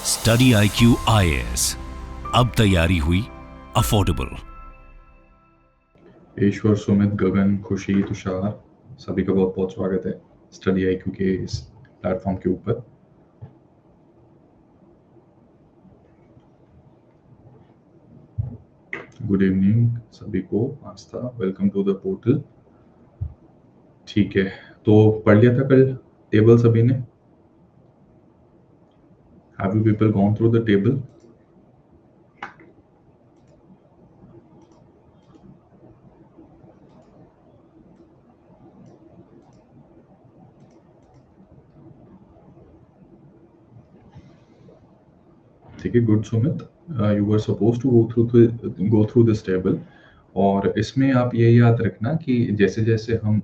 Study IQ IAS, अब तैयारी हुई अफोर्डेबल। ईश्वर, सुमित, गगन, खुशी, तुषार, सभी का बहुत बहुत स्वागत है स्टडी IQ के इस प्लेटफॉर्म के ऊपर। गुड इवनिंग सभी को, आस्था, वेलकम टू द पोर्टल। ठीक है, तो पढ़ लिया था कल टेबल सभी ने? Have you people gone through the table? ठीक है, good Sumit, you were suppose to go through this table. और इसमें आप ये याद रखना कि जैसे जैसे हम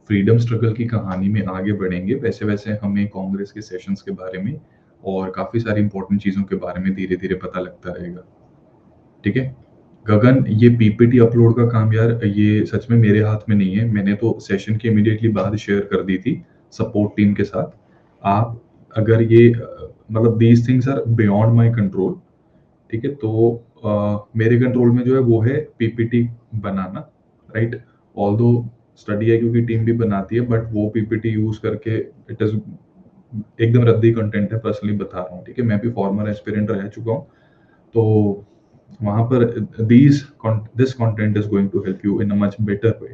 फ्रीडम स्ट्रगल की कहानी में आगे बढ़ेंगे वैसे वैसे हमें कांग्रेस के सेशंस के बारे में और काफी सारी इंपॉर्टेंट चीजों के बारे में धीरे धीरे पता लगता रहेगा। ठीक है गगन, ये पीपीटी अपलोड का काम यार ये सच में मेरे हाथ में नहीं है। मैंने तो सेशन के इमीडिएटली बाद शेयर कर दी थी सपोर्ट टीम के साथ। आप अगर ये मतलब these things are beyond my control. ठीक है, तो मेरे कंट्रोल में जो है वो है पीपीटी बनाना, राइट। ऑल्दो स्टडी है क्योंकि टीम भी बनाती है, बट वो पीपीटी यूज करके इट इज एकदम रद्दी कंटेंट है, पर्सनली बता रहा हूँ। ठीक है, मैं भी फॉर्मर एस्पिरेंट रह चुका हूँ, तो वहां पर this content is going to help you in a much better way.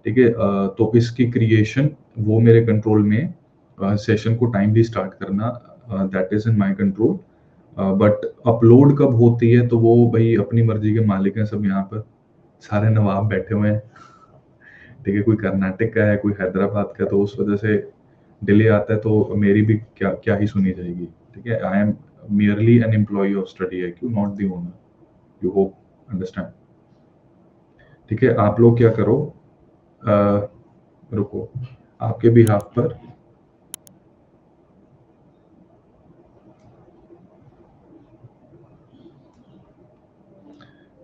ठीक है, तो इसकी क्रिएशन वो मेरे कंट्रोल में है। सेशन को टाइमली स्टार्ट करना that is in my control. But upload कब होती है तो वो भाई अपनी मर्जी के मालिक हैं सब। यहाँ पर सारे नवाब बैठे हुए हैं। ठीक है, कोई कर्नाटक का है, कोई हैदराबाद का, तो उस वजह से डिले आता है, तो मेरी भी क्या क्या ही सुनी जाएगी। ठीक है, I am merely an employee of Study IQ, not the owner. You hope understand. ठीक है, आप लोग क्या करो, रुको, आपके भी हाथ पर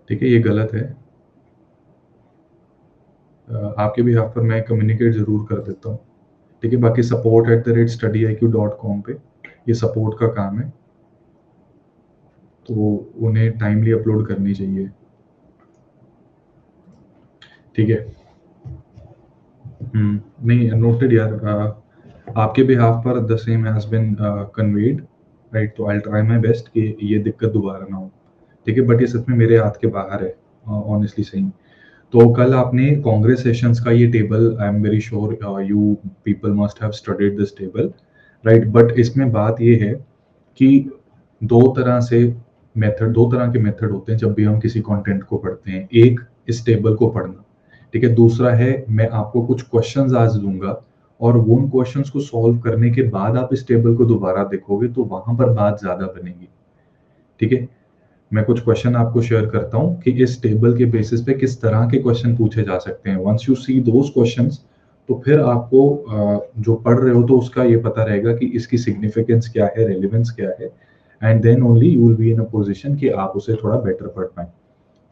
ठीक है, ये गलत है। आपके भी हाथ पर मैं कम्युनिकेट जरूर कर देता हूँ। ठीक है, बाकी support@studyiq.com पे ये सपोर्ट का काम है, तो उन्हें टाइमली अपलोड करनी चाहिए। ठीक है, नहीं नोटेड यार। आपके भी हाथ पर the same has been conveyed, right. तो आई ट्राई माय बेस्ट कि ये दिक्कत दोबारा ना हो। ठीक है, बट ये सच में मेरे हाथ के बाहर है, ऑनेस्टली सही। तो कल आपने कांग्रेस सेशंस का ये table, I am very sure you people must have studied this table, right. But इसमें बात ये है कि दो तरह के मेथड होते हैं जब भी हम किसी कंटेंट को पढ़ते हैं। एक, इस टेबल को पढ़ना। ठीक है, दूसरा है मैं आपको कुछ क्वेश्चंस आज दूंगा और उन क्वेश्चंस को सॉल्व करने के बाद आप इस टेबल को दोबारा देखोगे तो वहां पर बात ज्यादा बनेगी। ठीक है, मैं कुछ क्वेश्चन आपको शेयर करता हूं कि इस टेबल के बेसिस पे किस तरह के क्वेश्चन पूछे जा सकते हैं। Once you see those questions, तो फिर आपको जो पढ़ रहे हो तो उसका ये पता रहेगा कि इसकी सिग्निफिकेंस क्या है, रेलिवेंस क्या है, and then only you will be in a position कि आप उसे थोड़ा बेटर पढ़ पाए।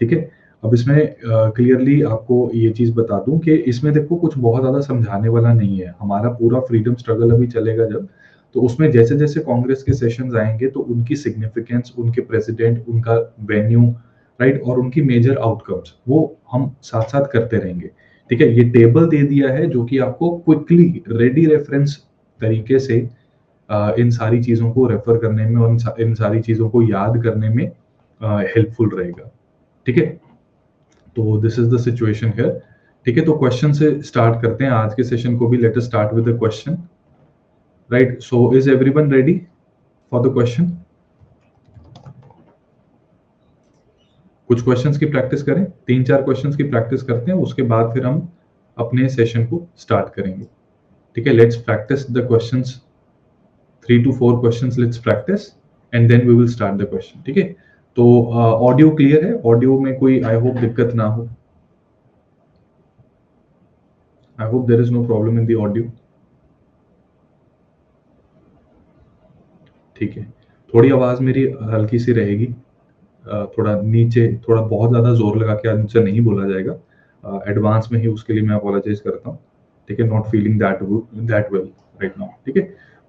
ठीक है, अब इसमें क्लियरली आपको ये चीज बता दूं कि इसमें देखो कुछ बहुत ज्यादा समझाने वाला नहीं है। हमारा पूरा फ्रीडम स्ट्रगल अभी चलेगा जब, तो उसमें जैसे जैसे कांग्रेस के सेशंस आएंगे तो उनकी सिग्निफिकेंस, उनके प्रेसिडेंट, उनका वेन्यू, राइट, और उनकी मेजर आउटकम्स वो हम साथ साथ करते रहेंगे। ठीक है, ये टेबल दे दिया है जो कि आपको क्विकली रेडी रेफरेंस तरीके से इन सारी चीजों को रेफर करने में और इन सारी चीजों को याद करने में हेल्पफुल रहेगा। ठीक है, तो this is the situation here. ठीक है, तो क्वेश्चन से स्टार्ट करते हैं आज के सेशन को भी। Let us start with the question, right. So is everyone ready for the question? कुछ क्वेश्चंस की प्रैक्टिस करें, 3-4 क्वेश्चंस की प्रैक्टिस करते हैं, उसके बाद फिर हम अपने सेशन को स्टार्ट करेंगे। ठीक है, let's practise the questions, 3 to 4 questions let's practise and then we will start the question. ठीक है, तो ऑडियो क्लियर है? ऑडियो में कोई आई होप दिक्कत ना हो। I hope there is no problem in the audio. ठीक है, थोड़ी आवाज मेरी हल्की सी रहेगी, थोड़ा नीचे, थोड़ा बहुत ज्यादा जोर लगा के मुझसे नहीं बोला जाएगा। एडवांस में ही उसके लिए मैं अपोलोजाइज करता हूँ। ठीक है, not feeling that well right now. ठीक है,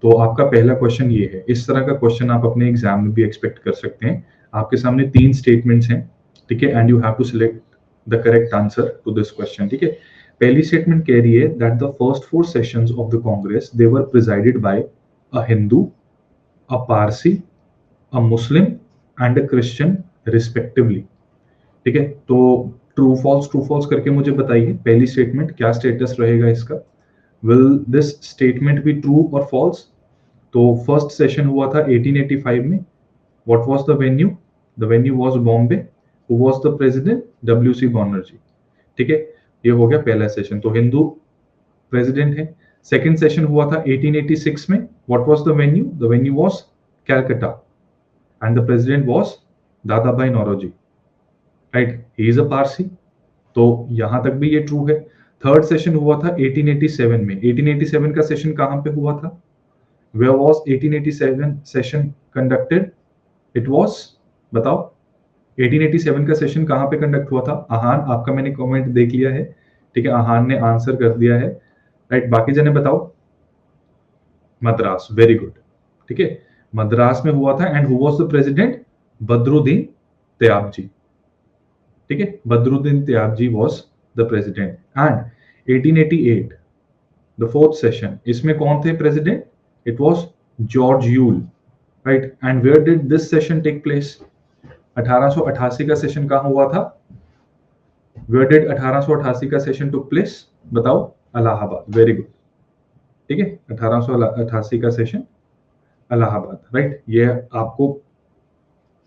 तो आपका पहला क्वेश्चन ये है। इस तरह का क्वेश्चन आप अपने एग्जाम में भी एक्सपेक्ट कर सकते हैं। आपके सामने 3 स्टेटमेंट्स हैं, ठीक है, and you have to select the correct answer to this question, ठीक है। पहली स्टेटमेंट कह रही है that the first 4 sessions of the Congress they were presided by a Hindu, a Parsi, a Muslim and a Christian respectively, ठीक है। तो true false करके मुझे बताइए पहली स्टेटमेंट क्या स्टेटस रहेगा इसका। Will this statement be true और फॉल्स? तो फर्स्ट सेशन हुआ था 1885 में। What was the venue? The venue was Bombay. Who was the president? W C Banerjee, ठीक है। ये हो गया पहला सेशन, तो हिंदू प्रेसिडेंट है। सेकंड सेशन हुआ था 1886 में। What was the venue? The venue was Calcutta and the president was Dadabhai Naoroji, right, he is a Parsi. तो यहां तक भी ये ट्रू है। थर्ड सेशन हुआ था 1887 में। 1887 का सेशन कहां पे हुआ था? Where was 1887 session conducted? It was, बताओ 1887 का सेशन कहां पे कंडक्ट हुआ था? आहान, आपका मैंने कमेंट देख लिया है, ठीक है, आहान ने आंसर कर दिया है, राइट। बाकी जने बताओ। मद्रास, वेरी गुड, ठीक है, मद्रास में हुआ था। And who was the president? Badruddin Tyabji, ठीक है, Badruddin Tyabji was the president. And 1888 the fourth session, इसमें कौन थे president? It was George Yule, right. And where did this session take place? 1888 का सेशन कहां हुआ था? वेयर डिड 1888 का सेशन टुक प्लेस? बताओ। इलाहाबाद, वेरी गुड, ठीक है, 1888 का सेशन इलाहाबाद, राइट। ये आपको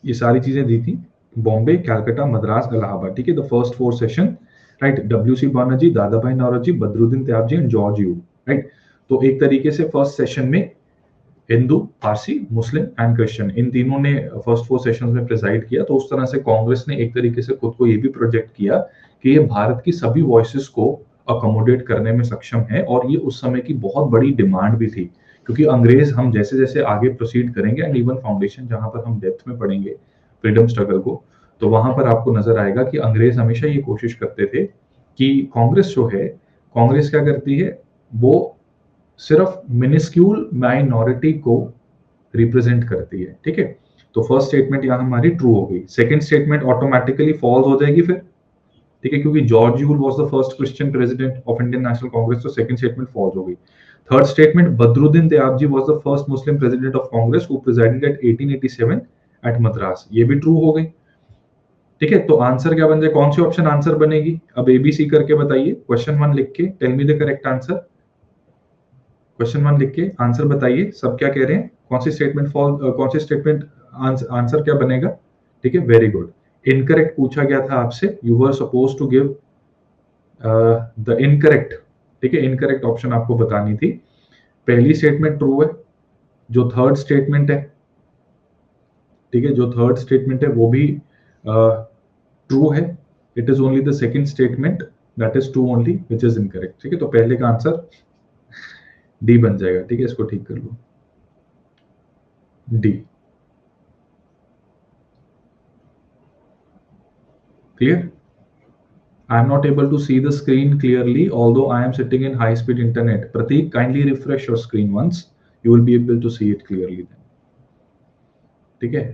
ये सारी चीजें दी थी, बॉम्बे, कैलकाटा, मद्रास, इलाहाबाद, ठीक है। The first 4 session, right, W C Banerjee, Dadabhai Naoroji, Badruddin Tyabji and George Yule, right. तो एक तरीके से फर्स्ट सेशन में Hindu, Parsi, Muslim and Christian, इन तीनों ने फर्स्ट 4 सेशंस में प्रिजाइड किया। तो उस तरह से कांग्रेस ने एक तरीके से खुद को ये भी प्रोजेक्ट किया कि ये भारत की सभी वॉइसेस को अकोमोडेट करने में सक्षम है। और ये उस समय की बहुत बड़ी डिमांड भी थी, क्योंकि अंग्रेज, हम जैसे जैसे आगे प्रोसीड करेंगे एंड इवन फाउंडेशन जहां पर हम डेप्थ में पढ़ेंगे फ्रीडम स्ट्रगल को, तो वहां पर आपको नजर आएगा कि अंग्रेज हमेशा ये कोशिश करते थे कि कांग्रेस जो है, कांग्रेस क्या करती है, वो सिर्फ मिनिस्क्यूल माइनॉरिटी को रिप्रेजेंट करती है, ठीक है। तो फर्स्ट स्टेटमेंट यहां हमारी ट्रू हो गई। सेकंड स्टेटमेंट ऑटोमेटिकली फॉल्स हो जाएगी फिर, ठीक है, क्योंकि George Yule was the first Christian president of Indian National Congress, तो सेकंड स्टेटमेंट फॉल्स हो गई। Third statement, Badruddin Tyabji was the first Muslim president of Congress who president at 1887 at Madras, ये भी ट्रू हो गई, ठीक है। तो आंसर क्या बन जाए? कौन सी ऑप्शन आंसर बनेगी? अब एबीसी करके बताइए, क्वेश्चन 1 लिख के tell me the correct answer. Question 1 लिख के आंसर बताइए, सब क्या कह रहे हैं, कौन सी स्टेटमेंट कौन सी स्टेटमेंट आंसर क्या बनेगा, ठीक है, वेरी गुड। इनकरेक्ट पूछा गया था आपसे, you were suppose to give the incorrect, ठीक है, इनकरेक्ट ऑप्शन आपको बतानी थी। पहली स्टेटमेंट ट्रू है, जो थर्ड स्टेटमेंट है, ठीक है, जो थर्ड स्टेटमेंट है वो भी ट्रू है। It is only the second statement that is true only which is incorrect, ठीक है। तो पहले का आंसर डी बन जाएगा, ठीक है, इसको ठीक कर लो, D, clear. I am not able to see the screen clearly, although I am sitting in high speed internet. Prateek, kindly refresh your screen once. You will be able to see it clearly then. ठीक है,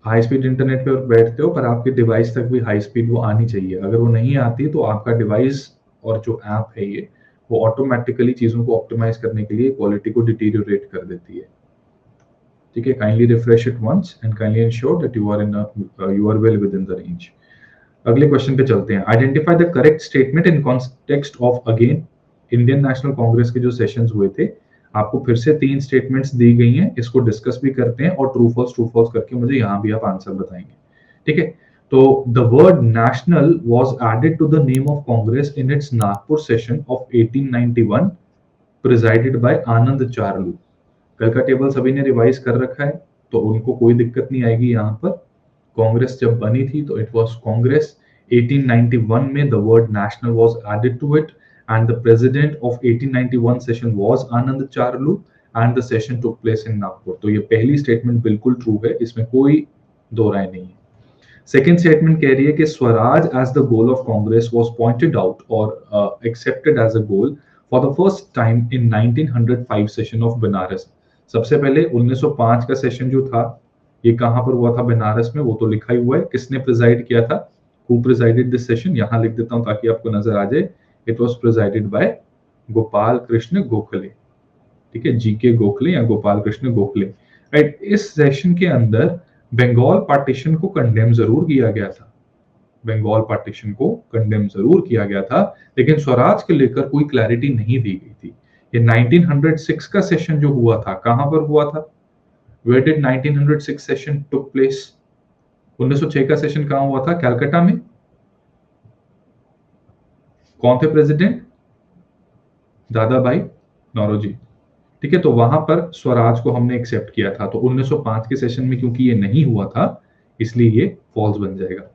high speed internet पे बैठते हो पर आपके device तक भी high speed वो आनी चाहिए। अगर वो नहीं आती तो आपका डिवाइस और जो ऐप है ये, वो ऑटोमेटिकली चीजों को ऑप्टिमाइज करने के लिए क्वालिटी को डिटीरियोरेट कर देती है, ठीक है। Kindly refresh it once and kindly ensure that you are well within the range. अगले क्वेश्चन पे चलते हैं। Identify the correct statement in context of, again Indian National Congress के जो सेशंस हुए थे, आपको फिर से 3 स्टेटमेंट्स दी गई हैं, इसको डिस्कस भी करते हैं और ट्रू फॉल्स करके मुझे यहां भी आप आंसर बताएंगे, ठीक है। तो the word national was added to the name of Congress in its Nagpur session of 1891 presided by Anand Charlu. कल का टेबल सभी ने रिवाइज कर रखा है, तो उनको कोई दिक्कत नहीं आएगी। यहाँ पर कांग्रेस जब बनी थी तो इट वाज कांग्रेस। 1891 में the word national was added to it and the president of 1891 session was Anand Charlu and the session took place in Nagpur. तो ये पहली स्टेटमेंट बिल्कुल ट्रू है, इसमें कोई दो राय नहीं है। सेकेंड स्टेटमेंट कह रही है कि Swaraj as the goal of Congress was pointed out और accepted as a goal for the first time in 1905 session of Banaras. सबसे पहले 1905 का सेशन जो था ये कहां पर हुआ था? बनारस में। वो तो लिखा ही हुआ है, किसने प्रिजाइड किया था? Who presided this session? यहां लिख देता हूं ताकि आपको नजर आ जाए। It was presided by Gopal Krishna Gokhale. ठीक है, जीके गोखले या गोपाल कृष्ण गोखले। राइट, इस सेशन के अंदर बंगाल पार्टीशन को कंडेम जरूर किया गया था, बंगाल पार्टीशन को कंडेम जरूर किया गया था, लेकिन स्वराज के लेकर कोई क्लैरिटी नहीं दी गई थी। ये 1906 का सेशन जो हुआ था कहां पर हुआ था? Where did 1906 session took place? 1906 का सेशन कहां हुआ था? कलकत्ता में। कौन थे प्रेसिडेंट? दादा भाई नौरोजी। ठीक है, तो वहां पर स्वराज को हमने एक्सेप्ट किया था। तो 1905 के सेशन में क्योंकि ये नहीं हुआ था इसलिए ये फॉल्स बन जाएगा।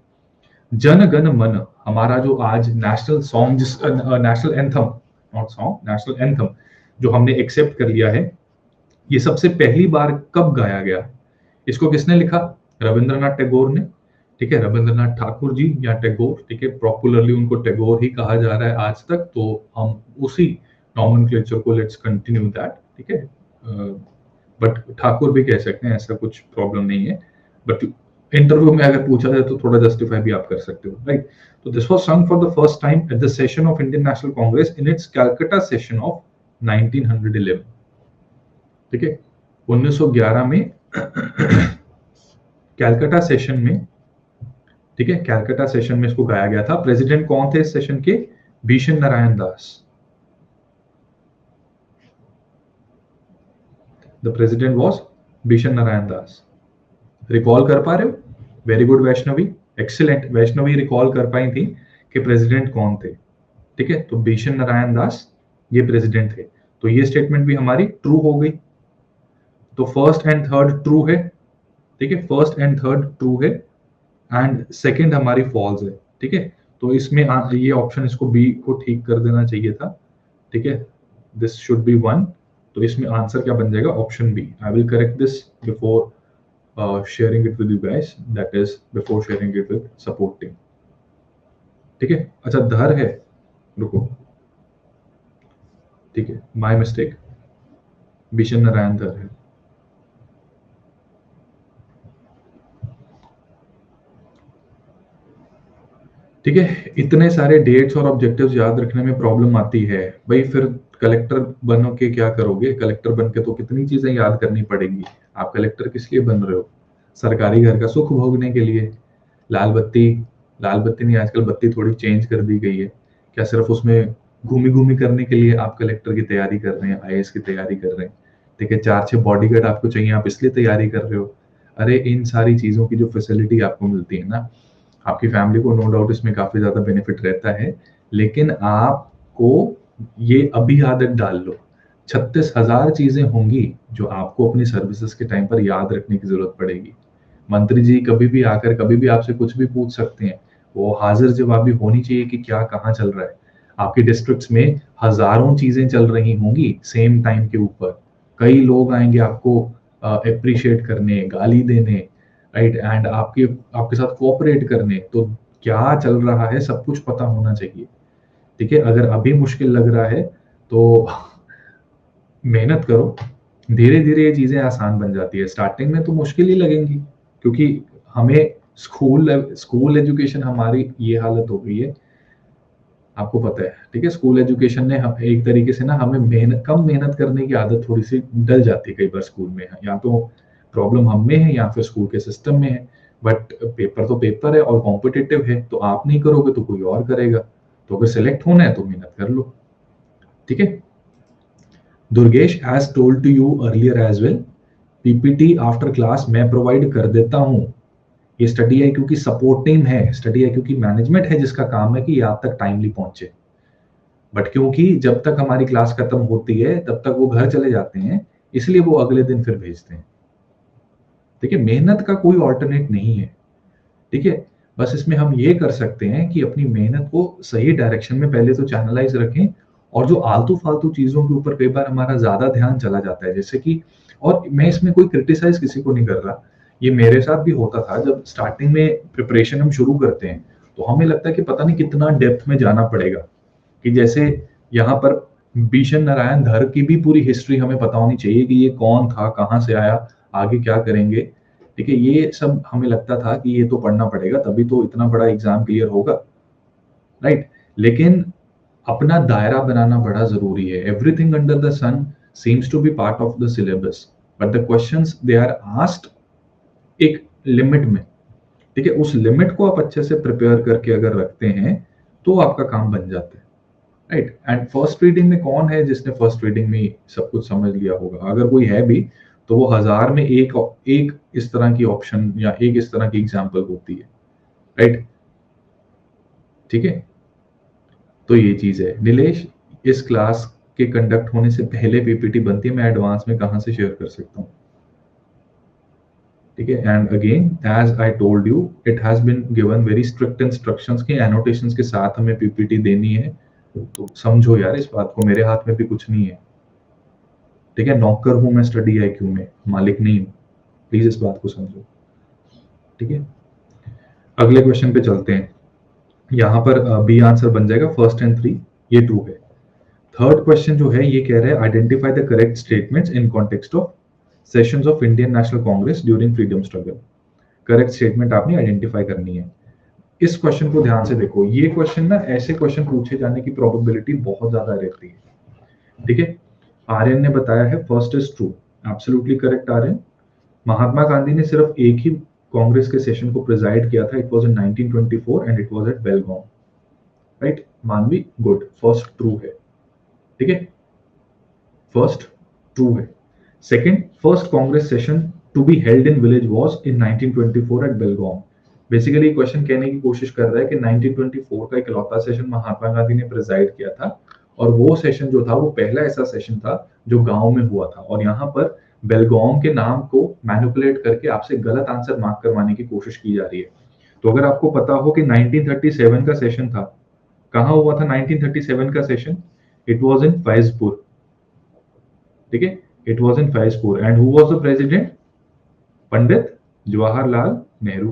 जन गण मन, हमारा जो आज national song, national anthem, not song, national anthem जो हमने एक्सेप्ट कर लिया है, ये सबसे पहली बार कब गाया गया? इसको किसने लिखा? रविंद्रनाथ टैगोर ने। ठीक है, रविंद्रनाथ ठाकुर जी या टैगोर, ठीक है, पॉपुलरली उनको टैगोर ही कहा जा रहा है आज तक, तो हम उसी नॉमेनक्लेचर को लेट्स कंटिन्यू दैट। ठीक है, बट ठाकुर भी कह सकते हैं, ऐसा कुछ प्रॉब्लम नहीं है। बट इंटरव्यू में अगर पूछा जाए तो थोड़ा जस्टिफाई भी आप कर सकते हो, राइट। तो this was sung for the first time at the session of Indian National Congress in its Calcutta session of 1911। ठीक है, 1911 में कलकत्ता सेशन में, ठीक है, कलकत्ता सेशन में इसको गाया गया था। प्रेसिडेंट कौन थे इस सेशन के? भीषण Narayan Das. The president was भीषण नारायण दास। रिकॉल कर पा रहे हो? Very good Vaishnavi, excellent. Vaishnavi recall कर पाई थी कि प्रेसिडेंट कौन थे। ठीक है, तो भीषण नारायण दास ये प्रेसिडेंट थे। तो ये स्टेटमेंट भी हमारी ट्रू हो गई। तो फर्स्ट एंड थर्ड ट्रू है। ठीक है, फर्स्ट एंड थर्ड ट्रू है एंड सेकंड हमारी फॉल्स है। ठीक है, तो इसमें ये ऑप्शन, इसको बी को ठीक कर देना चाहिए था। ठीक है, दिस शुड बी 1। तो इसमें आंसर क्या बन जाएगा? Option B. I will correct this before sharing it with you guys, that is before sharing it with support team। ठीक है, अच्छा धर है, रुको, ठीक है, माय मिस्टेक, भीषण नारायण धर है। ठीक है, इतने सारे डेट्स और ऑब्जेक्टिव्स याद रखने में प्रॉब्लम आती है भाई, फिर कलेक्टर बनो के क्या करोगे? कलेक्टर बन के तो कितनी चीजें याद करनी पड़ेंगी। आप कलेक्टर किस लिए बन रहे हो? सरकारी घर का सुख भोगने के लिए। लाल बत्ती, लाल बत्ती नहीं, आजकल बत्ती थोड़ी चेंज कर दी गई है। क्या सिर्फ उसमें घूमी घूमी करने के लिए आप कलेक्टर की तैयारी कर रहे हैं, आईएएस की तैयारी कर रहे हैं? ठीक है, 4-6 बॉडीगार्ड आपको चाहिए, आप इसलिए तैयारी कर रहे हो? अरे इन सारी चीजों की जो फैसिलिटी आपको मिलती है ना, आपकी फैमिली को नो डाउट इसमें काफी ज्यादा बेनिफिट रहता है, लेकिन आपको ये अभी आदत डाल लो। 36,000 चीजें होंगी जो आपको अपनी सर्विसेज के टाइम पर याद रखने की जरूरत पड़ेगी। मंत्री जी कभी भी आकर कभी भी आपसे कुछ भी पूछ सकते हैं, वो हाजिर जवाबी होनी चाहिए कि क्या कहाँ चल रहा है। आपके डिस्ट्रिक्ट्स में हजारों चीजें चल रही होंगी सेम टाइम के ऊपर, कई लोग आएंगे आपको अप्रिशिएट करने, गाली देने, राइट, एंड आपके साथ कोऑपरेट करने। तो क्या चल रहा है सब कुछ पता होना चाहिए। ठीक है, अगर अभी मुश्किल लग रहा है तो मेहनत करो, धीरे धीरे ये चीजें आसान बन जाती है। स्टार्टिंग में तो मुश्किल ही लगेंगी, क्योंकि हमें स्कूल एजुकेशन हमारी ये हालत हो गई है, आपको पता है। ठीक है, स्कूल एजुकेशन ने हम एक तरीके से ना हमें कम मेहनत करने की आदत थोड़ी सी डल जाती है कई बार स्कूल में। या तो प्रॉब्लम हम में है या फिर स्कूल के सिस्टम में है। बट पेपर तो पेपर है और कॉम्पिटिटिव है, तो आप नहीं करोगे तो कोई और करेगा। तो अगर सिलेक्ट होना है तो मेहनत कर लो। ठीक है, Durgesh, as told to you earlier as well, PPT after class मैं प्रोवाइड कर देता हूं। ये स्टडी है क्योंकि सपोर्ट टीम है, स्टडी है क्योंकि मैनेजमेंट है जिसका काम है कि ये आप तक टाइमली पहुंचे। बट क्योंकि जब तक हमारी क्लास खत्म होती है तब तक वो घर चले जाते हैं, इसलिए वो अगले दिन फिर भेजते हैं। ठीक है, मेहनत का कोई ऑल्टरनेट नहीं है। ठीक है, बस इसमें हम ये कर सकते हैं कि अपनी मेहनत को सही डायरेक्शन में पहले तो चैनलाइज रखें, और जो आलतू फालतू चीजों के ऊपर कई बार हमारा ज्यादा ध्यान चला जाता है, जैसे कि, और मैं इसमें कोई क्रिटिसाइज किसी को नहीं कर रहा, ये मेरे साथ भी होता था। जब स्टार्टिंग में प्रिपरेशन हम शुरू करते हैं तो हमें लगता है कि पता नहीं कितना डेप्थ में जाना पड़ेगा, कि जैसे यहाँ पर भीषण नारायण धर की भी पूरी हिस्ट्री हमें पता होनी चाहिए कि ये कौन था, कहाँ से आया, आगे क्या करेंगे। ठीक है, ये सब हमें लगता था कि ये तो पढ़ना पड़ेगा तभी तो इतना बड़ा एग्जाम क्लियर होगा, राइट। लेकिन अपना दायरा बनाना बड़ा जरूरी है। Everything under the sun seems to be part of the syllabus, but the questions they are asked एक लिमिट में। ठीक है, उस लिमिट को आप अच्छे से प्रिपेयर करके अगर रखते हैं तो आपका काम बन जाता है, राइट। एंड फर्स्ट रीडिंग में कौन है जिसने फर्स्ट रीडिंग में सब कुछ समझ लिया होगा? अगर कोई है भी तो वो हजार में एक एक इस तरह की ऑप्शन या एक इस तरह की एग्जाम्पल होती है, राइट। ठीक है, तो ये चीज है। नीलेश, इस क्लास के कंडक्ट होने से पहले पीपीटी बनती है, मैं एडवांस में कहां से शेयर कर सकता हूँ? ठीक है, and again as I told you it has been given very strict instructions के एनोटेशंस के साथ हमें पीपीटी देनी है। तो समझो यार इस बात को, मेरे हाथ में भी कुछ नहीं है। ठीक है, नौकर हूं मैं स्टडी आईक्यू में, मालिक नहीं हूं। प्लीज इस बात को समझो। ठीक है, अगले क्वेश्चन पे चलते हैं। यहाँ पर बी आंसर बन जाएगा फर्स्ट एंड थ्री, ये ट्रू है। थर्ड क्वेश्चन जो है ये कह रहा है identify the correct statements in context of sessions of Indian National Congress during freedom struggle. Correct statement आपने आइडेंटिफाई करनी है। इस क्वेश्चन को ध्यान से देखो, ये क्वेश्चन ना ऐसे क्वेश्चन पूछे जाने की प्रोबेबिलिटी बहुत ज्यादा रहती है। ठीक है, आर्यन ने बताया है first is true, absolutely correct Aryan. Mahatma Gandhi ने सिर्फ एक ही कांग्रेस के सेशन को प्रिजाइड किया था, it was in 1924 and it was at Belgaum, right. Manvi, good, first true है। ठीक है, फर्स्ट ट्रू है। Second, first Congress session to be held in village was in 1924 at Belgaum. Basically question कहने की कोशिश कर रहा है कि 1924 का इकलौता सेशन महात्मा गांधी ने प्रिजाइड किया था और वो सेशन जो था वो पहला ऐसा सेशन था जो गांव में हुआ था। और यहाँ पर बेलगाम के नाम को मैनिपुलेट करके आपसे गलत आंसर मार्क करवाने की कोशिश की जा रही है। तो अगर आपको पता हो कि 1937 का सेशन था, कहाँ हुआ था 1937 का सेशन? इट वाज इन फैजपुर। ठीक है, it was in Faizpur and who was the president? Pandit Jawaharlal Nehru,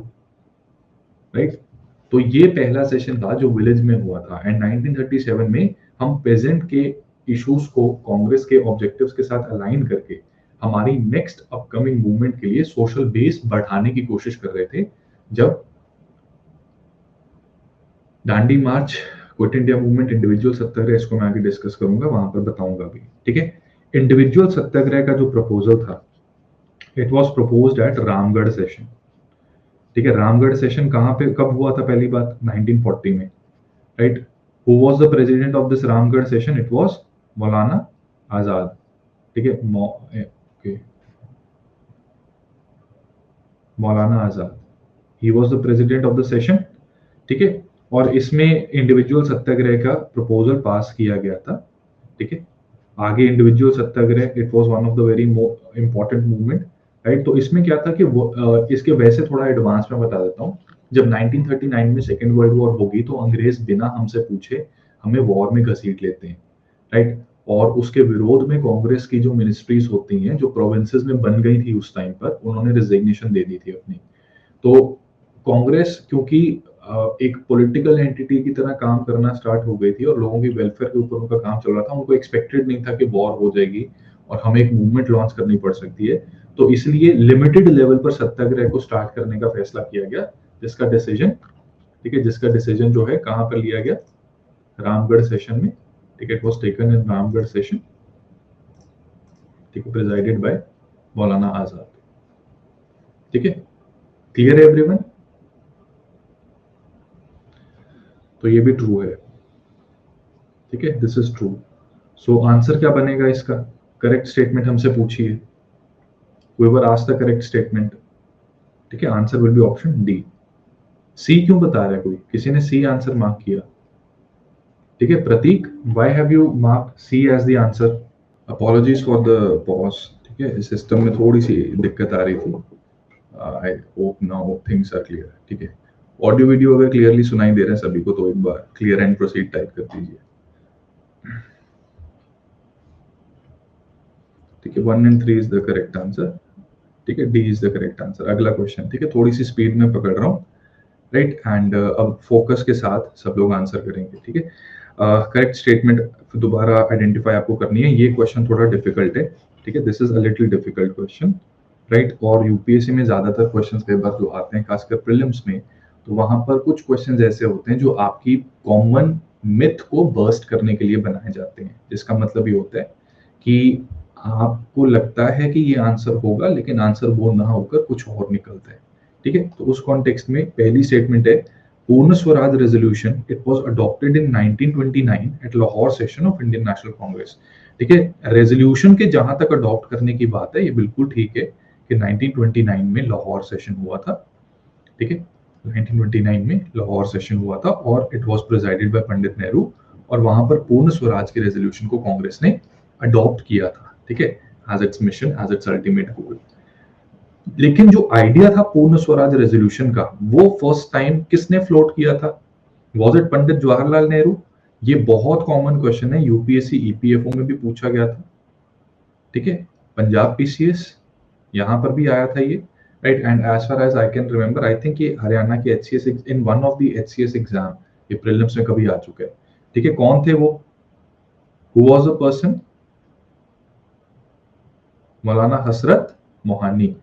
right. तो ये पहला सेशन था जो विलेज में हुआ था एंड 1937 में हम पेजेंट के इश्यूज को कांग्रेस के ऑब्जेक्टिव्स के साथ अलाइन करके हमारी नेक्स्ट अपकमिंग मूवमेंट के लिए सोशल बेस बढ़ाने की कोशिश कर रहे थे। जब दांडी मार्च, क्विट इंडिया मूवमेंट, इंडिविजुअल सत्याग्रह, इसको मैं आगे डिस्कस करूंगा, वहां पर बताऊंगा भी। ठीक है, इंडिविजुअल सत्याग्रह का जो प्रपोजल था it was proposed at Ramgarh session. ठीक है, रामगढ़ सेशन कहाँ पे कब हुआ था? पहली बात 1940 में, right. Who was the president of this Ramgarh session? It was Maulana Azad. ठीक है, Maulana Azad, he was the president of the session. ठीक है, और इसमें इंडिविजुअल सत्याग्रह का प्रपोजल पास किया गया था। ठीक है, आगे individual Satyagraha it was one of the very important movement, right. तो इसमें क्या था कि इसके वैसे थोड़ा एडवांस में बता देता हूँ। जब 1939 में सेकेंड वर्ल्ड वॉर होगी तो अंग्रेज बिना हमसे पूछे हमें वॉर में घसीट लेते हैं, राइट। और उसके विरोध में कांग्रेस की जो मिनिस्ट्रीज होती हैं जो प्रोविंसेस में बन गई थी उस टाइम पर, उन्होंने रिजिग्नेशन दे दी थी अपनी। तो कांग्रेस क्योंकि एक पॉलिटिकल एंटिटी की तरह काम करना स्टार्ट हो गई थी और लोगों की वेलफेयर के ऊपर उनका काम चल रहा था, उनको एक्सपेक्टेड नहीं था कि वॉर हो जाएगी और हमें एक मूवमेंट लॉन्च करनी पड़ सकती है। तो इसलिए लिमिटेड लेवल पर सत्याग्रह को स्टार्ट करने का फैसला किया गया, जिसका डिसीजन, ठीक है, जिसका डिसीजन जो है कहाँ पर लिया गया? रामगढ़ सेशन में। ठीक है, it was taken in Ramgarh session. ठीक है, प्रेजाइडेड बाय मौलाना आजाद। ठीक है, क्लियर है एवरीवन? तो ये भी ट्रू है। ठीक है, this is true. So answer क्या बनेगा इसका? करेक्ट स्टेटमेंट हमसे पूछिए, whoever asked the correct statement। ठीक है, answer will be option D. C क्यों बता रहा है कोई? किसी ने सी आंसर मार्क किया। ठीक है, Prateek, why have you marked C as the answer? Apologies for the pause. ठीक है, इस सिस्टम में थोड़ी सी दिक्कत आ रही थी। I hope now things are clear. ठीक है, ऑडियो वीडियो अगर क्लियरली सुनाई दे रहे हैं सभी को तो एक बार क्लियर एंड प्रोसीड टाइप कर दीजिए। ठीक है, 1 and 3 is the correct answer. ठीक है, D is the correct answer. अगला क्वेश्चन, ठीक है, थोड़ी सी स्पीड में पकड़ रहा हूँ, राइट। एंड अब फोकस के साथ सब लोग आंसर करेंगे। ठीक है, करेक्ट स्टेटमेंट दोबारा आइडेंटिफाई आपको करनी है। ये क्वेश्चन थोड़ा डिफिकल्ट है, ठीक है, this is a little difficult question, right. और यूपीएससी में ज्यादातर क्वेश्चंस कई बार जो आते हैं खासकर प्रीलिम्स में, तो वहां पर कुछ क्वेश्चंस ऐसे होते हैं जो आपकी कॉमन मिथ को बर्स्ट करने के लिए बनाए जाते हैं, जिसका मतलब ये होता है कि आपको लगता है कि ये आंसर होगा, लेकिन आंसर वो ना होकर कुछ और निकलता है, ठीक है। तो उस कॉन्टेक्स्ट में पहली स्टेटमेंट है, Purna Swaraj resolution it was adopted in 1929 at Lahore session of Indian National Congress, ठीक है। रेजोल्यूशन के जहां तक अडॉप्ट करने की बात है, ये बिल्कुल ठीक है कि 1929 में लाहौर सेशन हुआ था, ठीक है। 1929 में लाहौर सेशन हुआ था और it was presided bye Pandit Nehru, और वहां पर पूर्ण स्वराज के रेजोल्यूशन को कांग्रेस ने अडॉप्ट किया था, ठीक है, as its mission, as its ultimate goal. लेकिन जो आइडिया था पूर्ण स्वराज रेजोल्यूशन का, वो फर्स्ट टाइम किसने फ्लोट किया था? Was it Pandit Jawaharlal Nehru? ये बहुत कॉमन क्वेश्चन है, यूपीएससी ईपीएफओ में भी पूछा गया था, ठीक है। पंजाब पीसीएस, यहां पर भी आया था ये, right. And as far as I can remember, I think ये हरियाणा के HCS, in one of the HCS exam, ये प्रीलिम्स में कभी आ चुका है, ठीक है। कौन थे वो? Who was a person? Maulana Hasrat Mohani,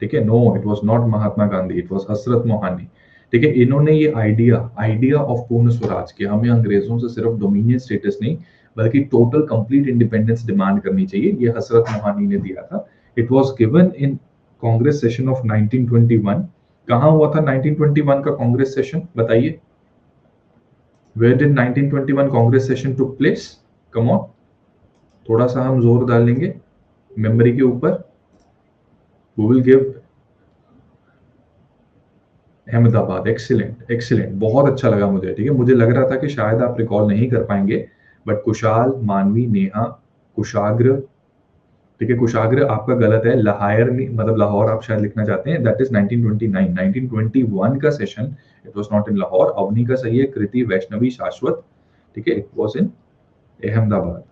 ठीक है। No, it was not Mahatma Gandhi, it was Hasrat Mohani, ठीक है। इन्होंने ये आइडिया ऑफ पूर्ण स्वराज के, हमें अंग्रेजों से सिर्फ डोमिनियन स्टेटस नहीं बल्कि टोटल कंप्लीट इंडिपेंडेंस डिमांड करनी चाहिए, ये हसरत मोहानी ने दिया था। It was given in Congress session of 1921। कहां हुआ था 1921 का कांग्रेस सेशन, बताइए? Where did 1921 Congress session took place? Come on, थोड़ा सा हम जोर डालेंगे मेमोरी के ऊपर। We will give Ahmedabad, excellent excellent, बहुत अच्छा लगा मुझे, ठीक है। मुझे लग रहा था कि शायद आप रिकॉल नहीं कर पाएंगे, बट कुशाल, मानवी, नेहा, कुशाग्र, ठीक है। कुशाग्र आपका गलत है, लाहौर मतलब लाहौर आप शायद लिखना चाहते हैं, दैट इज 1929। 1921 का session, it was not in Lahore. Avani का सही है, कृति, वैष्णवी, शाश्वत, ठीक है, इट वाज इन अहमदाबाद,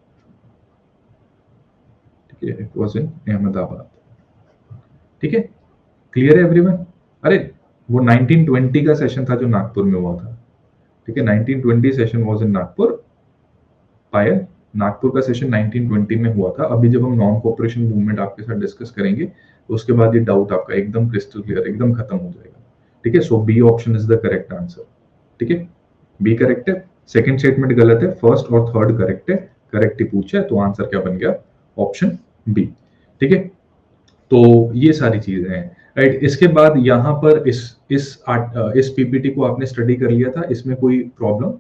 ठीक है, इट वाज इन अहमदाबाद, ठीक है। क्लियर है एवरीवन? अरे वो 1920 का सेशन था जो नागपुर में हुआ था, ठीक है। 1920 सेशन वाज इन नागपुर। पायल, नागपुर का सेशन 1920 में हुआ था। अभी जब हम नॉन कोऑपरेशन मूवमेंट आपके साथ डिस्कस करेंगे, तो उसके बाद ये डाउट आपका एकदम क्रिस्टल क्लियर, एकदम खत्म हो जाएगा, ठीक है। So B option is the correct answer, ठीक है। बी करेक्ट है, सेकंड स्टेटमेंट गलत है, फर्स्ट और थर्ड करेक्ट है। करेक्ट ही पूछा है, तो आंसर क्या बन गया? ऑप्शन बी, ठीक है। तो ये सारी चीजें हैं, राइट। इसके बाद यहाँ पर इस पीपीटी को आपने स्टडी कर लिया था, इसमें कोई problem,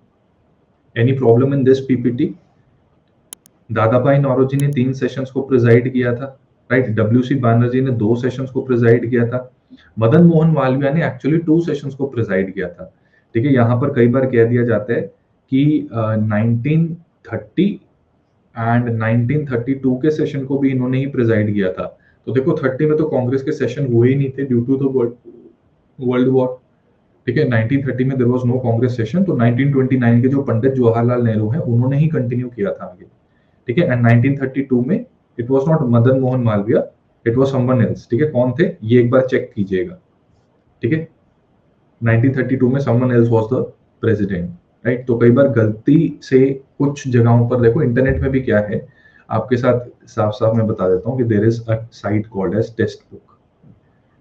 any problem in this PPT? Dadabhai Naoroji ने 3 सेशंस को प्रिजाइड किया था, राइट। डब्ल्यूसी बैनर्जी ने 2 सेशंस को प्रिजाइड किया था। मदन मोहन मालवीय ने एक्चुअली 2 सेशंस को प्रिजाइड किया था, ठीक है। यहाँ पर कई बार कह दिया जाता है कि 1930 एंड 1932 के सेशन को भी इन्होंने ही प्रिजाइड किया था। तो देखो 30 में तो कांग्रेस के सेशन हुए ही नहीं थे due to the world war, ठीक है। 1930 में there was no Congress session, तो 1929 के जो पंडित जवाहरलाल नेहरू हैं उन्होंने ही कंटिन्यू किया था आगे, ठीक है। एंड 1932 में it was not Madan Mohan Malviya, it was someone else, ठीक है। कौन थे ये एक बार चेक कीजिएगा, ठीक है। 1932 में someone else was the president, right. तो कई बार गलती से कुछ जगहों पर, देखो इंटरनेट में भी क्या है, आपके साथ साफ साफ मैं बता देता हूँ कि there is a site called as text book,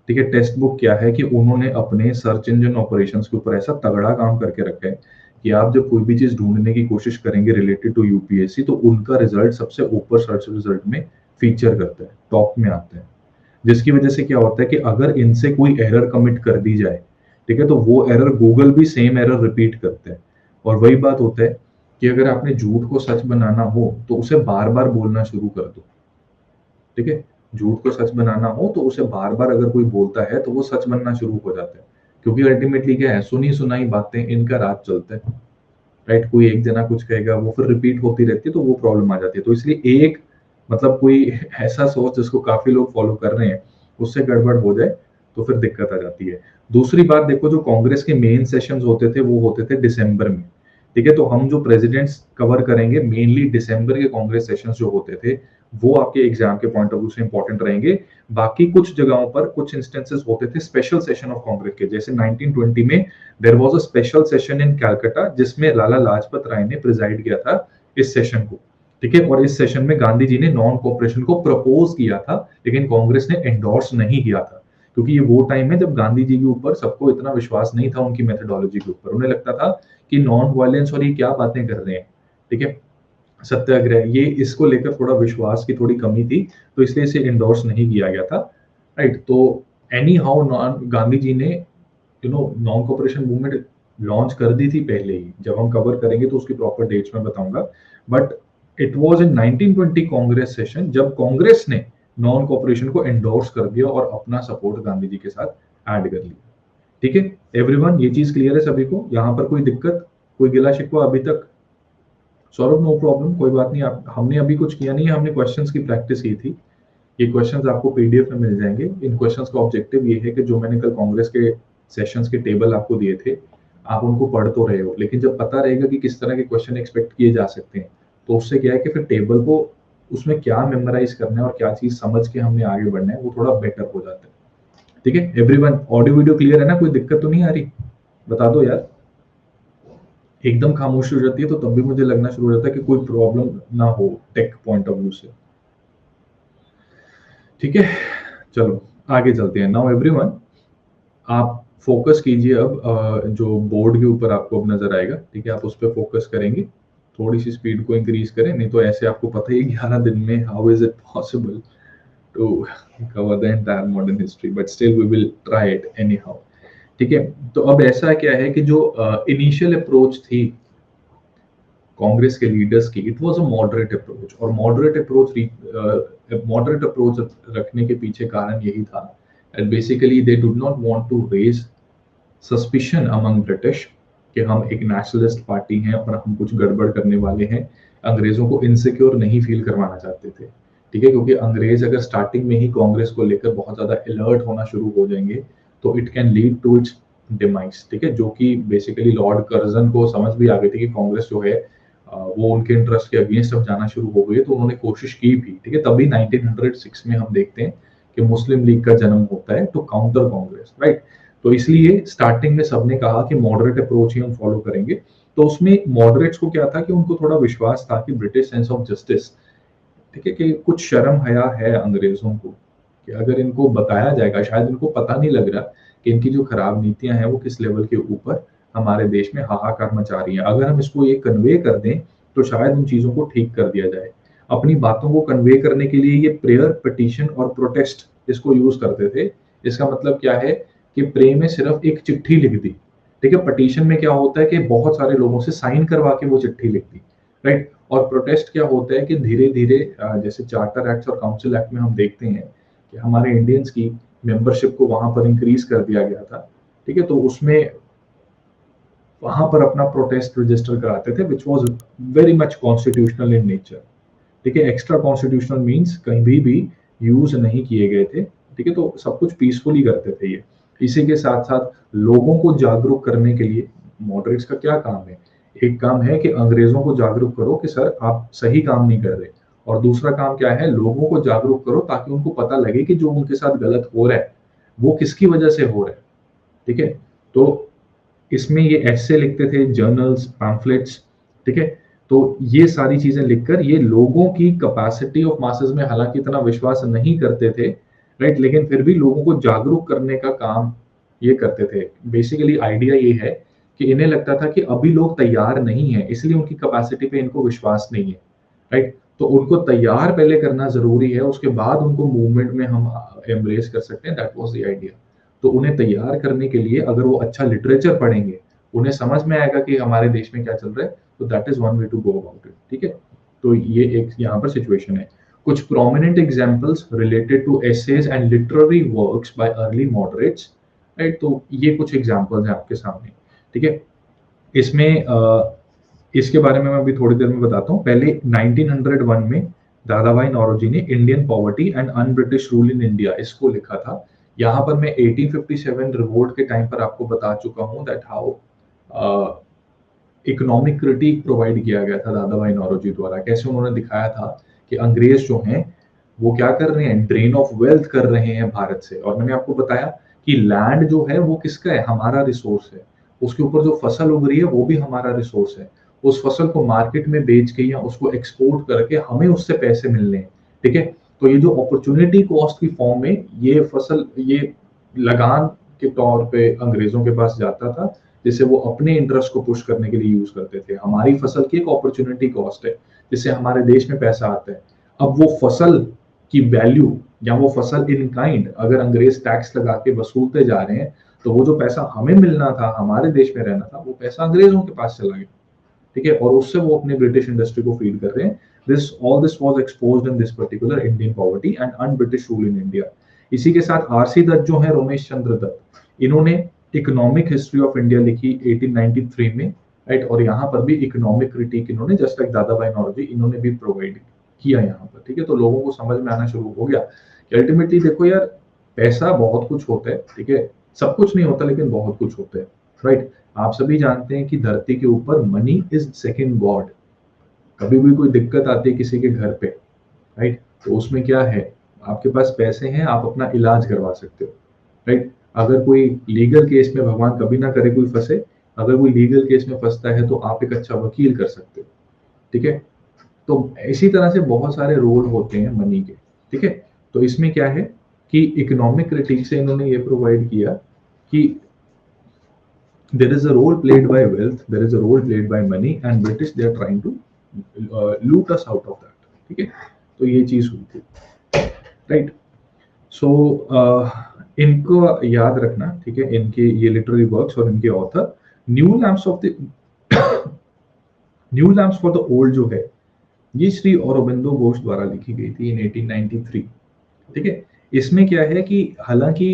ठीक है। टेक्स्ट बुक क्या है कि उन्होंने अपने सर्च इंजन ऑपरेशंस के ऊपर ऐसा तगड़ा काम करके रखा है कि आप जब कोई भी चीज ढूंढने की कोशिश करेंगे रिलेटेड टू यूपीएससी, तो उनका रिजल्ट सबसे ऊपर सर्च रिजल्ट में फीचर करता है, टॉप में आता है। जिसकी वजह से क्या होता है कि अगर इनसे कोई एरर कमिट कर दी जाए, ठीक है, तो वो एरर गूगल भी सेम एरर रिपीट करता है। और वही बात होता है कि अगर आपने झूठ को सच बनाना हो तो उसे बार बार बोलना शुरू कर दो, ठीक है। झूठ को सच बनाना हो तो उसे बार बार अगर कोई बोलता है तो वो सच बनना शुरू हो जाता है, क्योंकि अल्टीमेटली क्या है, सुनी सुनाई बातें इनका राज चलता है, राइट। कोई एक जना कुछ कहेगा, वो फिर रिपीट होती रहती है, तो वो प्रॉब्लम आ जाती है। तो इसलिए एक मतलब कोई ऐसा सोच जिसको काफी लोग फॉलो कर रहे हैं, उससे गड़बड़ हो जाए तो फिर दिक्कत आ जाती है। दूसरी बात देखो, जो कांग्रेस के मेन सेशंस होते थे वो होते थे दिसंबर में, ठीक है। तो हम जो प्रेसिडेंट्स कवर करेंगे मेनली दिसंबर के कांग्रेस सेशंस जो होते थे वो आपके एग्जाम के पॉइंट ऑफ व्यू से इंपॉर्टेंट रहेंगे। बाकी कुछ जगहों पर कुछ इंस्टेंसेस होते थे स्पेशल सेशन ऑफ कांग्रेस के, जैसे 1920 में there was a special session in Calcutta जिसमें लाला लाजपत राय ने प्रिजाइड किया था इस सेशन को, ठीक है। और इस सेशन में गांधी जी ने नॉन कोऑपरेशन को प्रपोज किया था, लेकिन कांग्रेस ने एंडोर्स नहीं किया था, क्योंकि ये वो टाइम है जब गांधी जी के ऊपर सबको इतना विश्वास नहीं था उनकी मेथोडोलॉजी के ऊपर। उन्हें लगता था कि नॉन वायलेंस और ये क्या बातें कर रहे हैं, ठीक है, सत्याग्रह, ये इसको लेकर थोड़ा विश्वास की थोड़ी कमी थी, तो इसलिए इसे इंडोर्स नहीं किया गया था, राइट। तो any how non Gandhi ji ने नॉन कोऑपरेशन मूवमेंट लॉन्च कर दी थी पहले ही। जब हम कवर करेंगे तो उसकी प्रॉपर डेट्स में बताऊंगा, but it was in 1920 Congress session जब कांग्रेस ने नॉन कोऑपरेशन को एंडोर्स कर दिया और अपना सपोर्ट गांधी जी के साथ ऐड कर लिया, ठीक है। एवरीवन, ये चीज क्लियर है सभी को? यहाँ पर कोई दिक्कत, कोई गिला शिकवा अभी तक? सौरभ, नो प्रॉब्लम, कोई बात नहीं। आप हमने अभी कुछ किया नहीं है, हमने क्वेश्चंस की प्रैक्टिस की थी। ये क्वेश्चंस आपको पीडीएफ में मिल जाएंगे। इन क्वेश्चंस का ऑब्जेक्टिव ये है कि जो मैंने कल कांग्रेस के सेशंस के टेबल आपको दिए थे, आप उनको पढ़ तो रहे हो, लेकिन जब पता रहेगा कि किस तरह के क्वेश्चन एक्सपेक्ट किए जा सकते हैं, तो उससे क्या है कि फिर टेबल को उसमें क्या मेमोराइज करना है और क्या चीज समझ के हमने आगे बढ़ना है, वो थोड़ा बेटर हो जाता है, ठीक है। एवरीवन, ऑडियो वीडियो क्लियर है ना? कोई दिक्कत तो नहीं आ रही? बता दो यार। एकदम खामोशी हो जाती है तो तब भी मुझे लगना शुरू हो जाता है कि कोई प्रॉब्लम ना हो टेक पॉइंट ऑफ व्यू से, ठीक है। चलो आगे चलते हैं। नाउ एवरीवन, आप फोकस कीजिए अब जो बोर्ड के ऊपर आपको अब नजर आएगा, ठीक है, आप उस पर फोकस करेंगे। थोड़ी सी स्पीड को इंक्रीज करें, नहीं तो ऐसे आपको पता ही 11 दिन में how is it possible to cover the entire modern history, but still we will try it anyhow, ठीक है। तो अब ऐसा क्या है कि जो इनिशियल अप्रोच थी कांग्रेस के लीडर्स की, it was a moderate approach. और मॉडरेट अप्रोच रखने के पीछे कारण यही था and basically they did not want to raise suspicion among British कि हम एक नेशनलिस्ट पार्टी हैं और हम कुछ गड़बड़ करने वाले हैं। अंग्रेजों को इनसिक्योर नहीं फील करवाना चाहते थे, ठीक है, क्योंकि अंग्रेज अगर स्टार्टिंग में ही कांग्रेस को लेकर बहुत ज्यादा अलर्ट होना शुरू हो जाएंगे तो it can lead to its demise, ठीक है, जो कि बेसिकली लॉर्ड कर्जन को समझ भी आ गई थी कि कांग्रेस जो है वो उनके इंटरेस्ट के अगेंस्ट अब जाना शुरू हो गई है, तो उन्होंने कोशिश की भी, ठीक है। तभी 1906 में हम देखते हैं कि मुस्लिम लीग का जन्म होता है टू काउंटर कांग्रेस, राइट। तो इसलिए स्टार्टिंग में सबने कहा कि मॉडरेट अप्रोच ही हम फॉलो करेंगे। तो उसमें मॉडरेट्स को क्या था कि उनको थोड़ा विश्वास था कि ब्रिटिश सेंस ऑफ जस्टिस, ठीक है, कि कुछ शर्म हया है अंग्रेजों को, कि अगर इनको बताया जाएगा, शायद इनको पता नहीं लग रहा कि इनकी जो खराब नीतियां हैं वो किस लेवल के ऊपर हमारे देश में हाहाकार मचा रही हैं। अगर हम इसको ये कन्वे कर दें तो शायद उन चीजों को ठीक कर दिया जाए। अपनी बातों को कन्वे करने के लिए ये प्रेयर, पिटीशन और प्रोटेस्ट इसको यूज करते थे। इसका मतलब क्या है कि प्रे में सिर्फ एक चिट्ठी लिख दी, ठीक है। पटिशन में क्या होता है कि बहुत सारे लोगों से साइन करवा के वो चिट्ठी लिख दी, राइट। और प्रोटेस्ट क्या होता है कि धीरे धीरे जैसे चार्टर एक्ट और काउंसिल एक्ट में हम देखते हैं कि हमारे इंडियंस की मेंबरशिप को वहां पर इंक्रीज कर दिया गया था, ठीक है। तो उसमें वहां पर अपना प्रोटेस्ट रजिस्टर कराते थे, which was very much constitutional in nature, ठीक है। एक्स्ट्रा कॉन्स्टिट्यूशनल मीन्स कहीं भी यूज नहीं किए गए थे, ठीक है। तो सब कुछ पीसफुली करते थे ये। इसी के साथ साथ लोगों को जागरूक करने के लिए मॉडरेट्स का क्या काम है? एक काम है कि अंग्रेजों को जागरूक करो कि सर आप सही काम नहीं कर रहे, और दूसरा काम क्या है, लोगों को जागरूक करो ताकि उनको पता लगे कि जो उनके साथ गलत हो रहा है वो किसकी वजह से हो रहा है, ठीक है। तो इसमें ये ऐसे लिखते थे, जर्नल्स, पैम्फलेट्स, ठीक है। तो ये सारी चीजें लिखकर ये लोगों की कैपेसिटी ऑफ मासेस में हालांकि इतना विश्वास नहीं करते थे, राइट, लेकिन फिर भी लोगों को जागरूक करने का काम ये करते थे। बेसिकली आइडिया ये है कि इन्हें लगता था कि अभी लोग तैयार नहीं है, इसलिए उनकी कैपेसिटी पे इनको विश्वास नहीं है, राइट। तो उनको तैयार पहले करना जरूरी है, उसके बाद उनको मूवमेंट में हम एम्ब्रेस कर सकते हैं। That was the idea. तो उन्हें तैयार करने के लिए अगर वो अच्छा लिटरेचर पढ़ेंगे, उन्हें समझ में आएगा कि हमारे देश में क्या चल रहा है, तो that is one way to go about it, ठीक है। तो ये एक यहाँ पर सिचुएशन है। कुछ prominent examples related to essays and literary works by early moderates, right. तो ये कुछ एग्जांपल्स हैं आपके सामने, ठीक है। इसमें इसके बारे में मैं अभी थोड़ी देर में बताता हूँ। पहले 1901 में दादाभाई नौरोजी ने Indian poverty and un British rule in India इसको लिखा था। यहाँ पर मैं 1857 रिवोल्ट के टाइम पर आपको बता चुका हूँ that how economic critic provide किया गया था दादाभाई नौरोजी द्वारा। कैसे उन्होंने दिखाया था कि अंग्रेज जो हैं वो क्या कर रहे हैं, ड्रेन ऑफ वेल्थ कर रहे हैं भारत से। और मैंने आपको बताया कि लैंड जो है वो किसका है, हमारा रिसोर्स है, उसके ऊपर जो फसल उग रही है वो भी हमारा रिसोर्स है। उस फसल को मार्केट में बेच के या उसको एक्सपोर्ट करके हमें उससे पैसे मिलने हैं, ठीक है। तो ये जो अपॉर्चुनिटी कॉस्ट की फॉर्म में ये फसल, ये लगान के तौर पे अंग्रेजों के पास जाता था, जिसे वो अपने इंटरेस्ट को पुश करने के लिए यूज करते थे। हमारी फसल की एक अपॉर्चुनिटी कॉस्ट है जिससे हमारे देश में पैसा आता है। अब वो फसल की वैल्यू या वो फसल इन काइंड अगर अंग्रेज टैक्स लगा के वसूलते जा रहे हैं, तो वो जो पैसा हमें मिलना था, हमारे देश में रहना था, वो पैसा अंग्रेजों के पास चला गया, ठीक है। और उससे वो अपने ब्रिटिश इंडस्ट्री को फीड कर रहे हैं। This all this was exposed in this particular Indian poverty and un British rule in India. इसी के साथ आरसी दत्त जो है, रमेश चंद्र दत्त, इन्होंने इकोनॉमिक हिस्ट्री ऑफ इंडिया लिखी 1893 में, राइट। और यहाँ पर भी इकोनॉमिक क्रिटिक इन्होंने, जस्ट लाइक दादा भाई नौरोजी, इन्होंने भी प्रोवाइड किया यहाँ पर, ठीक है। तो लोगों को समझ में आना शुरू हो गया कि अल्टीमेटली देखो यार, पैसा बहुत कुछ होता है, ठीक है, सब कुछ नहीं होता लेकिन बहुत कुछ होता है, राइट। आप सभी जानते हैं कि धरती के ऊपर मनी इज सेकंड गॉड। कभी भी कोई दिक्कत आती है किसी के घर पे, राइट, तो उसमें क्या है, आपके पास पैसे हैं, आप अपना इलाज करवा सकते हो, राइट। अगर कोई लीगल केस में, भगवान कभी ना करे कोई फंसे, अगर कोई लीगल केस में फंसता है तो आप एक अच्छा वकील कर सकते हो, ठीक है। तो इसी तरह से बहुत सारे रोल होते हैं मनी के, ठीक है। तो इसमें क्या है कि इकोनॉमिक क्रिटिक से इन्होंने ये प्रोवाइड किया कि there is a role played by wealth, there is a role played by money, and British they are trying to loot us out of that, ठीक है। तो ये चीज हुई थी, राइट। सो इनको याद रखना, ठीक है, इनके ये लिटरेरी वर्क्स और इनके author. New lamps of the new lamps for the old जो है, ये श्री औरोबिंदो घोष द्वारा लिखी गई थी इन 1893, ठीक है। इसमें क्या है कि हालांकि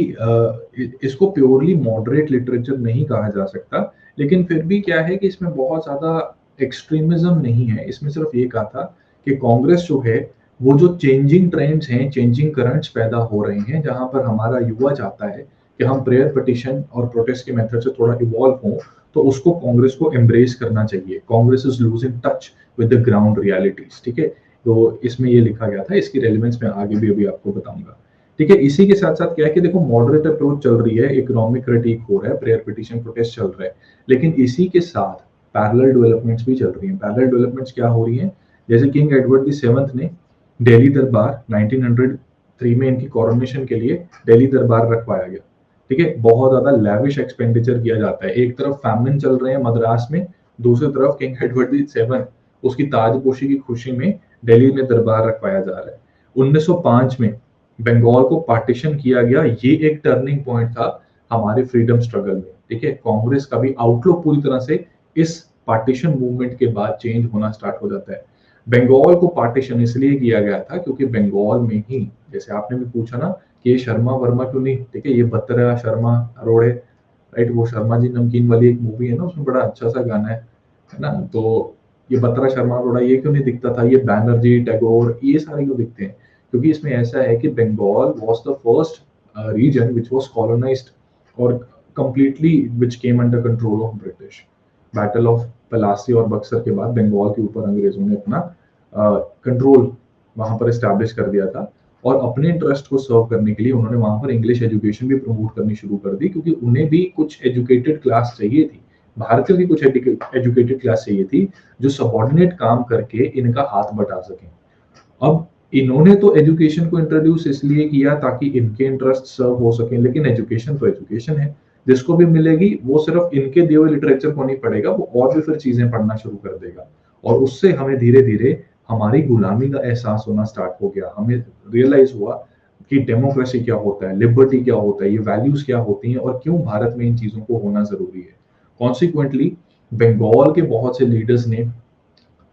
इसको प्योरली मॉडरेट लिटरेचर नहीं कहा जा सकता, लेकिन फिर भी क्या है कि इसमें बहुत ज्यादा एक्सट्रीमिज्म नहीं है। इसमें सिर्फ ये कहा था कि कांग्रेस जो है वो जो चेंजिंग ट्रेंड्स हैं, चेंजिंग करंट्स पैदा हो रहे हैं, जहां पर हमारा युवा चाहता है कि हम प्रेयर पिटिशन और प्रोटेस्ट के मेथड से थोड़ा इवॉल्व हों, तो उसको कांग्रेस को एम्ब्रेस करना चाहिए। Congress is losing touch with the ground realities, ठीक है। तो इसमें ये लिखा गया था, इसकी रेलेवेंस मैं आगे भी अभी आपको बताऊंगा, ठीक है। इसी के साथ साथ क्या है कि देखो, मॉडरेट अप्रोच चल रही है, इकोनॉमिक क्रिटिक हो रहा है, प्रेयर पिटिशन प्रोटेस्ट चल रहा है, लेकिन इसी के साथ पैरेलल डेवलपमेंट्स भी चल रही हैं। पैरेलल डेवलपमेंट्स क्या हो रही हैं, जैसे किंग एडवर्ड द सेवंथ ने दिल्ली दरबार 1903 में इनकी कोरोनेशन के लिए दिल्ली दरबार रखवाया गया, ठीक है। बहुत ज्यादा लैविश एक्सपेंडिचर किया जाता है। एक तरफ फैमिन चल रहे हैं मद्रास में, दूसरी तरफ किंग एडवर्ड द सेवंथ उसकी ताजपोशी की खुशी में दिल्ली में दरबार रखवाया जा रहा है। 1905 में बंगाल को पार्टीशन किया गया, ये एक टर्निंग पॉइंट था हमारे फ्रीडम स्ट्रगल में, ठीक है। कांग्रेस का भी आउटलुक पूरी तरह से इस पार्टीशन मूवमेंट के बाद चेंज होना स्टार्ट हो जाता है। बंगाल को पार्टीशन इसलिए किया गया था क्योंकि बंगाल में ही, जैसे आपने भी पूछा ना कि ये शर्मा वर्मा क्यों नहीं, ठीक है, ये बत्तरा शर्मा अरोड़े, राइट, वो शर्मा जी नमकीन वाली एक मूवी है ना, उसमें बड़ा अच्छा सा गाना है ना, तो ये बत्तरा शर्मा अरोड़ा ये क्यों नहीं दिखता था, ये बैनर्जी, टैगोर, ये सारे क्यों दिखते हैं, क्योंकि इसमें ऐसा है कि Bengal was the first region which was colonised और completely which came under control of British. Battle of Plassey और बक्सर के बाद बंगाल के ऊपर अंग्रेजों ने अपना कंट्रोल वहां पर एस्टैब्लिश कर दिया था, और अपने इंटरेस्ट को सर्व करने के लिए उन्होंने वहां पर इंग्लिश एजुकेशन भी प्रमोट करनी शुरू कर दी, क्योंकि उन्हें भी कुछ एजुकेटेड क्लास चाहिए थी, भारतीयों की कुछ एजुकेटेड क्लास चाहिए थी जो सबॉर्डिनेट काम करके इनका हाथ बटा सकें। अब इन्होंने तो एजुकेशन को इंट्रोड्यूस इसलिए किया ताकि इनके इंटरेस्ट सर्व हो सके, लेकिन एजुकेशन तो एजुकेशन है, जिसको भी मिलेगी वो सिर्फ इनके दिए हुए लिटरेचर को नहीं पढ़ेगा, वो और भी फिर चीजें पढ़ना शुरू कर देगा, और उससे हमें धीरे धीरे हमारी गुलामी का एहसास होना स्टार्ट हो गया। हमें रियलाइज हुआ कि डेमोक्रेसी क्या होता है, लिबर्टी क्या होता है, ये वैल्यूज क्या होती हैं, और क्यों भारत में इन चीजों को होना जरूरी है। कॉन्सिक्वेंटली बंगाल के बहुत से लीडर्स ने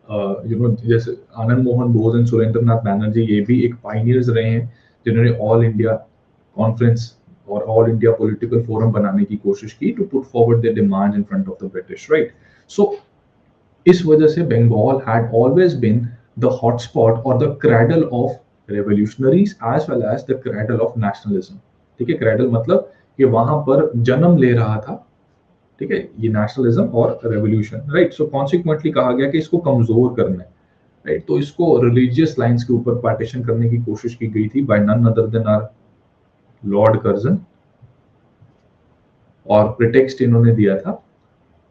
जैसे आनंद मोहन बोस एंड सुरेंद्र नाथ बैनर्जी, ये भी एक पाइनियर्स रहे हैं जिन्होंने ऑल इंडिया कॉन्फ्रेंस और ऑल इंडिया पॉलिटिकल फोरम बनाने की कोशिश की to put forward their demand in front of the British, right. So इस वजह से Bengal had always been the hotspot और the cradle of revolutionaries as well as the cradle of nationalism, ठीक है। क्रैडल मतलब कि वहां पर जन्म ले रहा था, ठीक है, ये नेशनलिज्म और रेवोल्यूशन, राइट। सो कॉन्सिक्वेंटली कहा गया कि इसको कमजोर करना है, राइट। तो इसको रिलीजियस लाइंस के ऊपर पार्टीशन करने की कोशिश की गई थी by none other than our Lord Curzon, और प्रिटेक्स्ट इन्होंने दिया था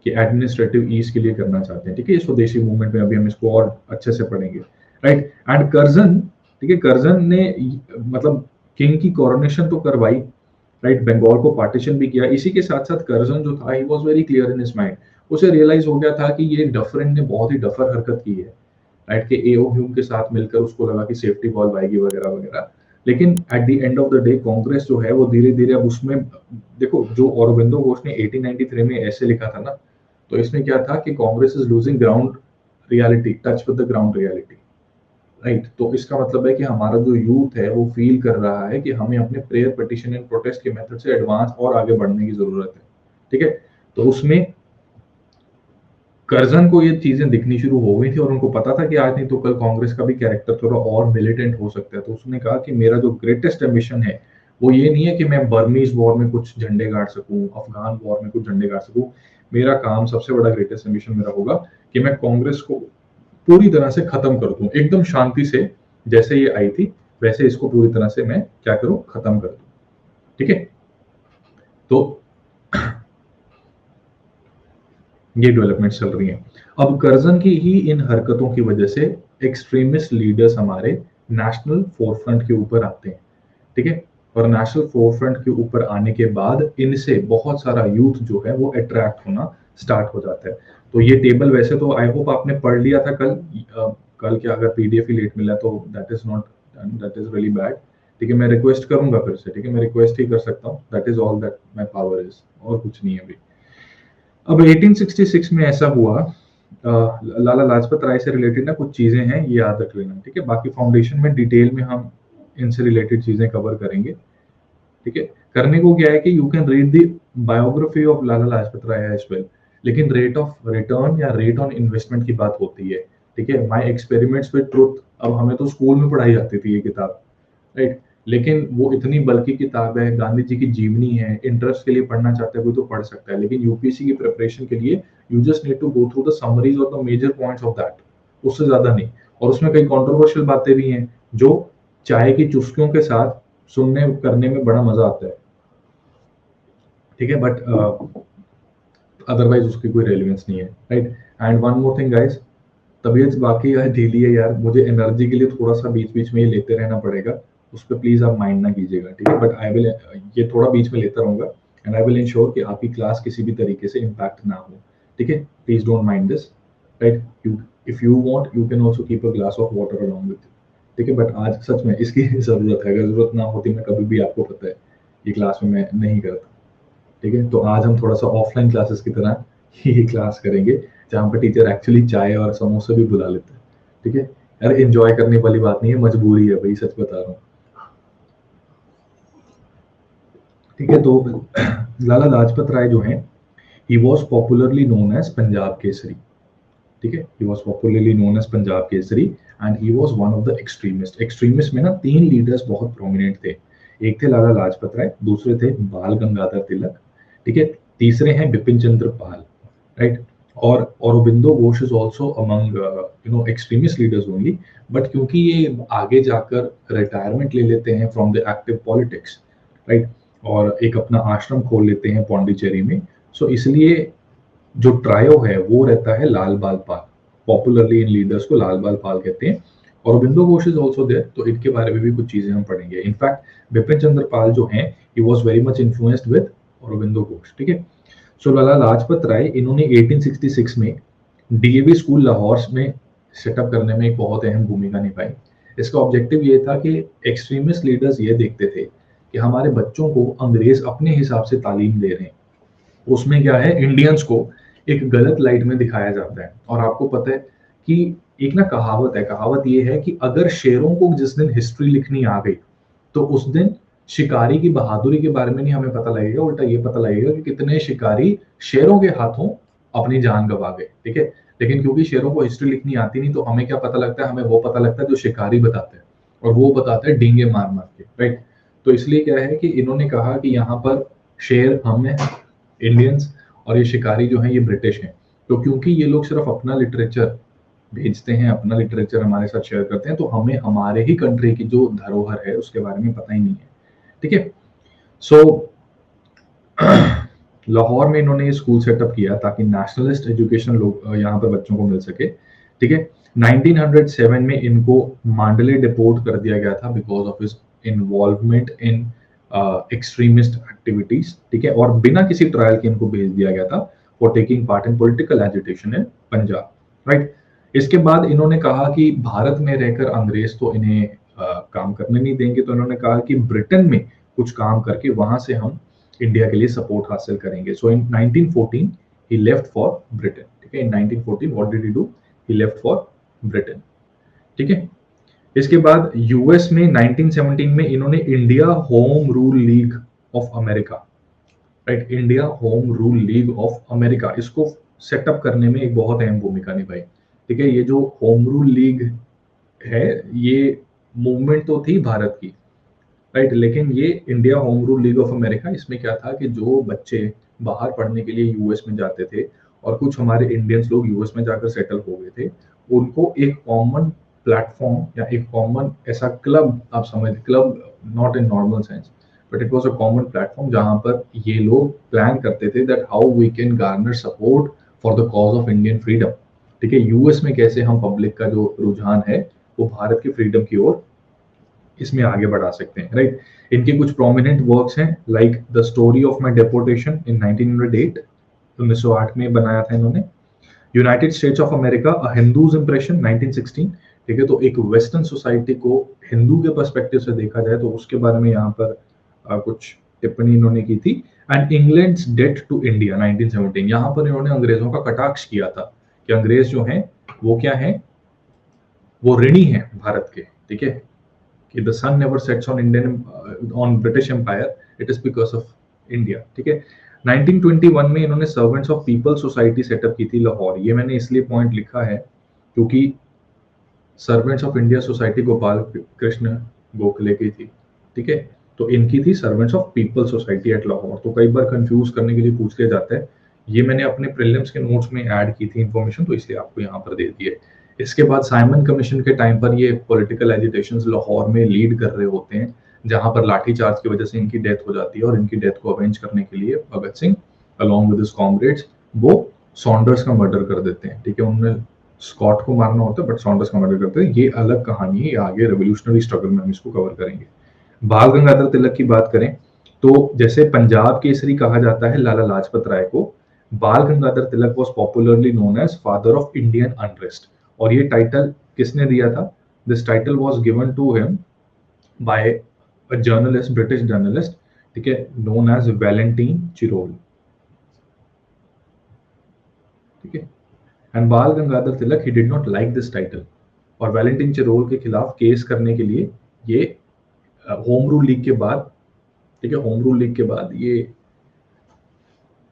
कि एडमिनिस्ट्रेटिव ईज के लिए करना चाहते हैं। ठीक है, स्वदेशी मूवमेंट में अभी हम इसको और अच्छे से पढ़ेंगे, राइट। एंड कर्जन, ठीक है, कर्जन ने मतलब किंग की कोरोनेशन तो करवाई, राइट, बंगाल को पार्टीशन भी किया। इसी के साथ साथ कर्जन जो था, he was very clear in his mind, उसे रियलाइज हो गया था कि ये डफरिन ने बहुत ही डफर हरकत की है, राइट, कि एओ ह्यूम के साथ मिलकर उसको लगा कि सेफ्टी वॉल्व आएगी वगैरह वगैरह। लेकिन at the end of the day Congress जो है वो धीरे धीरे अब उसमें, देखो जो औरबिंदो घोष ने 1893 में ऐसे लिखा था ना, तो इसमें क्या था कि Congress is losing ground reality, touch with the ground reality, right. तो इसका मतलब है कि हमारा जो यूथ है वो फील कर रहा है कि हमें अपने प्रेयर, पिटिशन एंड प्रोटेस्ट के मेथड से एडवांस और आगे बढ़ने की जरूरत है। ठीक है, तो उसमें कर्जन को ये चीजें दिखनी शुरू हो गई थी और उनको पता था कि आज नहीं तो कल कांग्रेस का भी कैरेक्टर थोड़ा और मिलिटेंट हो सकता है। तो उसने कहा कि मेरा जो ग्रेटेस्ट एम्बिशन है वो ये नहीं है कि मैं बर्मीज वॉर में कुछ झंडे गाड़ सकूं, अफगान वॉर में कुछ झंडे गाड़ सकूं। मेरा काम, सबसे बड़ा ग्रेटेस्ट एम्बिशन मेरा होगा कि मैं कांग्रेस को पूरी तरह से खत्म कर दूं, एकदम शांति से, जैसे ये आई थी वैसे इसको पूरी तरह से मैं क्या करूं, खत्म कर दूं। ठीक है, तो ये डेवलपमेंट चल रही है। अब कर्जन की ही इन हरकतों की वजह से एक्सट्रीमिस्ट लीडर्स हमारे नेशनल फोरफ्रंट के ऊपर आते हैं। ठीक है, और नेशनल फोरफ्रंट के ऊपर आने के बाद इनसे बहुत सारा यूथ जो है वो अट्रैक्ट होना स्टार्ट हो जाता है। तो ये टेबल वैसे तो आई होप आपने पढ़ लिया था कल, कल क्या अगर पीडीएफ ही लेट मिला तो that is not, that is really bad. ठीक है, मैं रिक्वेस्ट करूंगा फिर से, ठीक है, मैं रिक्वेस्ट ही कर सकता हूँ, that is all that my power is, और कुछ नहीं है अभी। अब 1866 में ऐसा हुआ, लाला लाजपत राय से रिलेटेड ना कुछ चीजें हैं, ये याद रख लेना। ठीक है, बाकी फाउंडेशन में डिटेल में हम इनसे रिलेटेड चीजें कवर करेंगे। ठीक है, करने को क्या है कि you can read the biography of Lala Lajpat Rai as well, लेकिन रेट ऑफ रिटर्न या रेट ऑन इन्वेस्टमेंट की बात होती है। ठीक है, माय एक्सपेरिमेंट्स विद ट्रुथ, अब हमें तो स्कूल में पढ़ाई जाती थी ये किताब, राइट, लेकिन वो इतनी बल्कि किताब है, गांधी जी की जीवनी है, इंटरेस्ट के लिए पढ़ना चाहता है कोई तो पढ़ सकता है, लेकिन यूपीएससी की प्रिपरेशन के लिए you just need to go through the summaries और the major points of that, उससे ज्यादा नहीं। और उसमें कई कंट्रोवर्शियल बातें भी हैं जो चाय की चुस्कियों के साथ सुनने करने में बड़ा मजा आता है। ठीक है, बट अदरवाइज उसकी कोई रेलिवेंस नहीं है, right. And one more thing guys, तबीयत बाकी है ढीली है यार, मुझे एनर्जी के लिए थोड़ा सा बीच बीच में ये लेते रहना पड़ेगा, उस पर प्लीज आप माइंड ना कीजिएगा। ठीक है, बट आई विल, ये थोड़ा बीच में लेता रहूंगा, एंड आई विल इंश्योर कि आपकी क्लास किसी भी तरीके से इम्पैक्ट ना हो। ठीक है, please don't mind this, right. You, if you want you can also keep a glass of water along with. ठीक है, बट आज सच में इसकी जरूरत है, अगर जरूरत ना होती मैं कभी भी, आपको पता है, ये क्लास में मैं नहीं करता। ठीक है, तो आज हम थोड़ा सा ऑफलाइन क्लासेस की तरह ही क्लास करेंगे, जहाँ पर टीचर एक्चुअली चाय और समोसे भी बुला लेते हैं। ठीक है, यार एंजॉय करने वाली बात नहीं है, मजबूरी है भाई, सच बता रहा हूँ। ठीक है, तो लाला लाजपत राय जो है, he was popularly known as Punjab Kesari. ठीक है, he was popularly known as Punjab Kesari, and he was one of the extremist. Extremist में ना तीन लीडर्स बहुत प्रोमिनेंट थे, एक थे लाला लाजपत राय, दूसरे थे बाल गंगाधर तिलक, ठीक है, तीसरे हैं बिपिन चंद्र पाल, राइट। और Aurobindo Ghosh is also among extremist leaders only, but क्योंकि ये आगे जाकर रिटायरमेंट ले लेते हैं from the active politics, right, और एक अपना आश्रम खोल लेते हैं पौंडीचेरी में, सो इसलिए जो ट्रायो है वो रहता है लाल बाल पाल, पॉपुलरली इन लीडर्स को लाल बाल पाल कहते हैं। और बिंदु घोष इज ऑल्सो देयर, तो इनके बारे में भी कुछ चीजें हम पढ़ेंगे। इनफैक्ट बिपिन चंद्र पाल जो हैं, he was very much influenced with Aurobindo Ghosh. ठीक है, सो लाला लाजपत राय, इन्होंने 1866 में डीएवी स्कूल लाहौर में सेटअप करने में एक बहुत अहम भूमिका निभाई। इसका ऑब्जेक्टिव ये था कि एक्सट्रीमिस्ट लीडर्स ये देखते थे कि हमारे बच्चों को अंग्रेज अपने हिसाब से तालीम दे रहे हैं, उसमें क्या है, इंडियंस को एक गलत लाइट में दिखाया जाता है। और आपको पता है कि एक ना कहावत है, कहावत ये है कि अगर शेरों को जिस दिन हिस्ट्री लिखनी आ गई तो उस दिन शिकारी की बहादुरी के बारे में नहीं हमें पता लगेगा, उल्टा ये पता लगेगा कि कितने शिकारी शेरों के हाथों अपनी जान गंवा गए। ठीक है, लेकिन क्योंकि शेरों को हिस्ट्री लिखनी आती नहीं, तो हमें क्या पता लगता है, हमें वो पता लगता है जो शिकारी बताते हैं, और वो बताते हैं डींगे मार मार के, राइट। तो इसलिए क्या है कि इन्होंने कहा कि यहाँ पर शेर हम हैं इंडियंस, और ये शिकारी जो है ये ब्रिटिश हैं। तो क्योंकि ये लोग सिर्फ अपना लिटरेचर भेजते हैं, अपना लिटरेचर हमारे साथ शेयर करते हैं, तो हमें हमारे ही कंट्री की जो धरोहर है उसके बारे में पता ही नहीं है। ठीक है, सो लाहौर में इन्होंने ये स्कूल सेटअप किया ताकि नेशनलिस्ट एजुकेशन लोग यहाँ पर बच्चों को मिल सके। ठीक है, 1907 में इनको मांडले डिपोर्ट कर दिया गया था because of his involvement in extremist activities. ठीक है, और बिना किसी ट्रायल के इनको भेज दिया गया था for taking part in political agitation in Punjab. Right, इसके बाद इन्होंने कहा कि भारत में रहकर अंग्रेज तो इन्हें काम करने नहीं देंगे, तो इन्होंने कहा कि ब्रिटेन में कुछ काम करके वहां से हम इंडिया के लिए सपोर्ट हासिल करेंगे। सो इन 1914 ही लेफ्ट फॉर ब्रिटेन। ठीक है, इन 1914 what did he do, he left for Britain. ठीक है, इसके बाद यूएस में 1917 में इन्होंने India home rule league of America, right, India home rule league of America, इसको सेटअप करने में एक बहुत अहम भूमिका निभाई। ठीक है, ये जो होम रूल लीग है, ये मूवमेंट तो थी भारत की, राइट, लेकिन ये India home rule league of America, इसमें क्या था कि जो बच्चे बाहर पढ़ने के लिए यूएस में जाते थे और कुछ हमारे इंडियंस लोग यूएस में जाकर सेटल हो गए थे, उनको एक कॉमन प्लेटफॉर्म या एक कॉमन ऐसा क्लब, आप समझ, club not in normal sense but it was a common platform जहां पर ये लोग प्लान करते थे that how we can garner support for the cause of Indian freedom. ठीक है, यूएस में कैसे हम पब्लिक का जो रुझान है वो भारत की फ्रीडम की ओर इसमें आगे बढ़ा सकते हैं। राइट, इनके कुछ प्रोमिनेंट वर्क्स हैं like the story of my deportation in 1908, 1908 में बनाया था इन्होंने। United States of America a Hindu's impression 1916। ठीक है, तो एक वेस्टर्न सोसाइटी को हिंदू के पर्सपेक्टिव से देखा जाए तो उसके बारे में यहाँ पर कुछ टिप्पणी इन्होंने की थी। And England's debt to India 1917, यहाँ पर इन्होंने अंग्रेजों का कटाक्ष किया था कि अंग्रेज जो हैं वो क्या हैं, वो ऋणी हैं भारत के। ठीक है, कि the sun never sets on Indian on British Empire, it is because of India। ठीक है, 1921 में इन्होंने servants of people society setup की थी लाहौर। ये मैंने इसलिए पॉइंट लिखा है क्योंकि servants of India society Gopal Krishna Gokhale की थी। ठीक है, तो इनकी थी servants of people society at Lahore. तो कई बार कंफ्यूज करने के लिए पूछ लिया जाता है, ये मैंने अपने प्रीलिम्स के नोट्स में ऐड की थी इन्फॉर्मेशन, तो इसलिए आपको यहाँ पर दे दी है। इसके बाद साइमन कमीशन के टाइम पर ये पॉलिटिकल एजिटेशंस लाहौर में लीड कर रहे होते हैं, जहां पर लाठीचार्ज की वजह से इनकी डेथ हो जाती है और इनकी डेथ को अवेंज करने के लिए Bhagat Singh along with his comrades वो सॉन्डर्स का मर्डर कर देते हैं। ठीक है, उन्होंने स्कॉट को मारना होता है बट सॉन्डर्स का मर्डर करते हैं। ये अलग कहानी है, ये आगे रेवोल्यूशनरी स्ट्रगल में हम इसको कवर करेंगे। बाल गंगाधर तिलक की बात करें तो जैसे पंजाब केसरी कहा जाता है लाला लाजपत राय को, Bal Gangadhar Tilak was popularly known as father of Indian unrest. और ये टाइटल किसने दिया था? This title was given to him by a journalist, British journalist, ठीक है, नोन एज वैलेंटीन चिरोल। ठीक है, and Bal Gangadhar Tilak he did not like this title, और वैलेंटीन चिरोल के खिलाफ केस करने के लिए ये होम रूल लीग के बाद, ठीक है, होम रूल लीग के बाद ये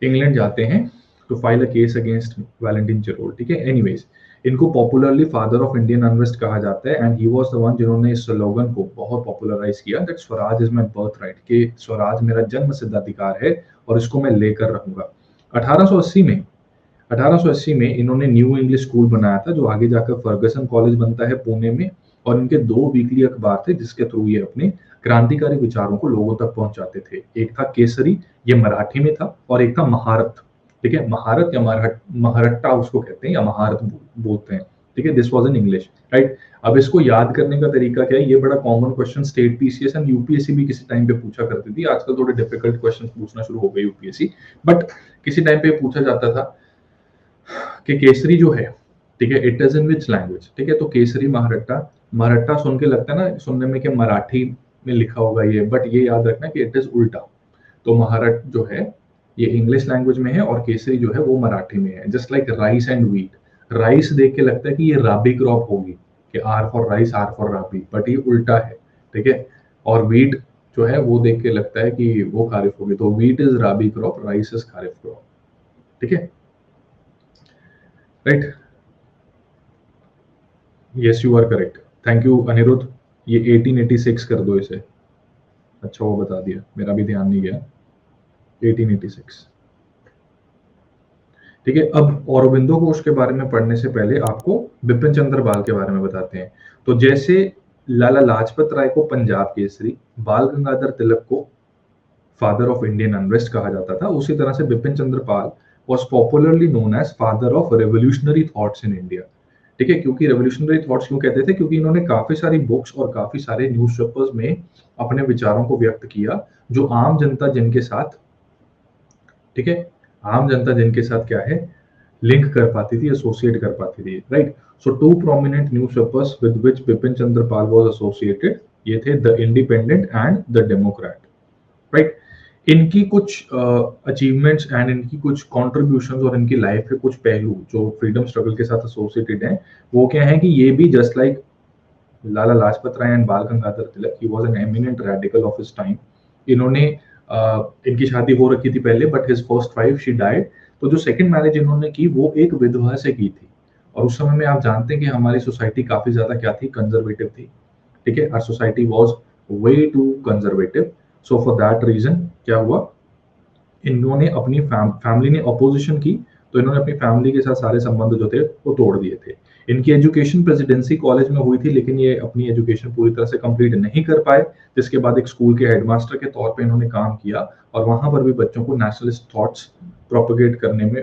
इंग्लैंड जाते हैं to file a case against Valentine Chirol. ठीक है, एनीवेज इनको popularly father of Indian unrest कहा जाता है and he was the one जिन्होंने इस स्लोगन को बहुत पॉपुलराइज किया that Swaraj is my birthright, कि स्वराज मेरा जन्म सिद्ध अधिकार है और इसको मैं लेकर रहूंगा। 1880 में इन्होंने न्यू इंग्लिश स्कूल बनाया था जो आगे जाकर फर्गसन कॉलेज बनता है पुणे में, और इनके 2 वीकली अखबार थे जिसके थ्रू ये अपने क्रांतिकारी विचारों को लोगों तक पहुंचाते थे। एक था केसरी, ये मराठी में था, और एक था महारत। ठीक है, महारत या महारट्टा उसको कहते हैं या महारत बोलते हैं। ठीक है, this was in English, right. अब इसको याद करने का तरीका क्या है? ये बड़ा common question state PCS and UPSC भी किसी टाइम पे पूछा करती थी। आजकल थोड़े डिफिकल्ट क्वेश्चन पूछना शुरू हो गए यूपीएससी, बट किसी टाइम पे पूछा जाता था कि केसरी जो है, ठीक है, it is in which language. ठीक है, तो केसरी महारट्टा, महारट्टा सुन के लगता है ना, सुनने में कि मराठी में लिखा होगा ये, बट ये याद रखना कि इट इज उल्टा। तो महारट जो है ये इंग्लिश लैंग्वेज में है और केसरी जो है वो मराठी में है। Just like rice and wheat, rice देख के लगता है कि ये राबी क्रॉप होगी, कि R for rice R for rabi, but ये उल्टा है। ठीक है, और व्हीट जो है वो देख के लगता है कि वो खारिफ होगी, तो wheat is rabi crop, rice is kharif crop. ठीक है, right, yes you are correct, thank you Aniruddh. ये 1886 कर दो इसे, अच्छा वो बता दिया, मेरा भी ध्यान नहीं गया, 1886। ठीक है, अब औरबिंदो घोष के बारे में पढ़ने से पहले आपको बिपिन चंद्र पाल के बारे में बताते हैं। तो जैसे लाला लाजपत राय को पंजाब केसरी, बाल गंगाधर तिलक को फादर ऑफ इंडियन अनरेस्ट कहा जाता था, उसी तरह से Bipin Chandra Pal was popularly known as father of revolutionary thoughts in India। ठीक है, क्योंकि रेवोल्यूशनरी थॉट्स क्यों कहते थे, क्योंकि इन्होंने काफी सारी बुक्स और काफी सारे न्यूज़पेपर्स में अपने विचारों को व्यक्त किया, जो आम जनता जिनके साथ, ठीक है, आम जनता जिनके साथ क्या है, लिंक कर पाती थी, एसोसिएट कर पाती थी, right. So to prominent newspapers with which Bipin Chandra Pal was associated, ये थे the independent and the Democrat, right. इनकी कुछ अचीवमेंट्स एंड इनकी कुछ कॉन्ट्रीब्यूशंस और इनकी लाइफ के कुछ पहलू जो फ्रीडम स्ट्रगल के साथ एसोसिएटेड हैं, वो क्या है कि ये भी just like Lala Lajpat Rai and Bal Gangadhar Tilak, he was an eminent radical of his time. इन्होंने इनकी शादी हो रखी थी पहले, but his first wife she died. तो जो सेकंड मैरिज इन्होंने की वो एक विधवा से की थी, और उस समय में आप जानते हैं कि हमारी सोसाइटी काफी ज्यादा क्या थी, कंजर्वेटिव थी। ठीक है, our society was way too conservative. So for that reason क्या हुआ, इन्होंने अपनी फैमिली ने अपोजिशन की, तो इन्होंने अपनी फैमिली के साथ सारे संबंध जो थे वो तोड़ दिए थे। इनकी एजुकेशन प्रेसिडेंसी कॉलेज में हुई थी, लेकिन ये अपनी एजुकेशन पूरी तरह से कंप्लीट नहीं कर पाए, जिसके बाद एक स्कूल के हेडमास्टर के तौर पे इन्होंने काम किया, और वहां पर भी बच्चों को नेशनलिस्ट थॉट्स प्रोपेगेट करने में,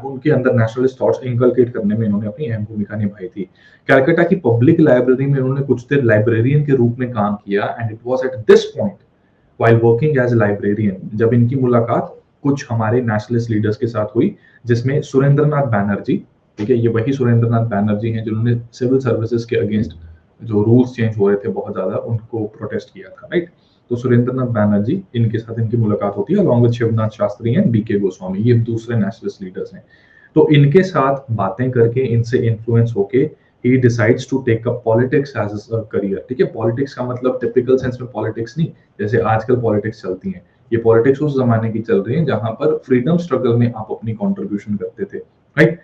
उनके अंदर नेशनलिस्ट थॉट्स इंकलकेट करने में इन्होंने अपनी अहम भूमिका निभाई थी। कैलकाटा की पब्लिक लाइब्रेरी में इन्होंने कुछ देर लाइब्रेरियन के रूप में काम किया, and it was at this point while working as a librarian, जब इनकी मुलाकात कुछ हमारे नेशनलिस्ट लीडर्स के साथ हुई, जिसमें सुरेंद्रनाथ बैनर्जी, ठीक है, ये वही सुरेंद्रनाथ बैनर्जी हैं जिन्होंने सिविल सर्विसेज के अगेंस्ट जो रूल्स चेंज हो रहे थे बहुत ज्यादा, उनको प्रोटेस्ट किया था, राइट। तो सुरेंद्रनाथ बैनर्जी, इनके साथ इनकी मुलाकात होती है, along with Shivnath Shastri and B K Goswami, ये दूसरे नेशनलिस्ट लीडर्स हैं। तो इनके साथ बातें करके, इनसे इन्फ्लुएंस होके, he decides to take up politics as a career। ठीक है, पॉलिटिक्स का मतलब टिपिकल सेंस में पॉलिटिक्स नहीं, जैसे आजकल पॉलिटिक्स चलती हैं, ये पॉलिटिक्स उस जमाने की चल रही है जहां पर फ्रीडम स्ट्रगल में आप अपनी कंट्रीब्यूशन करते थे, राइट।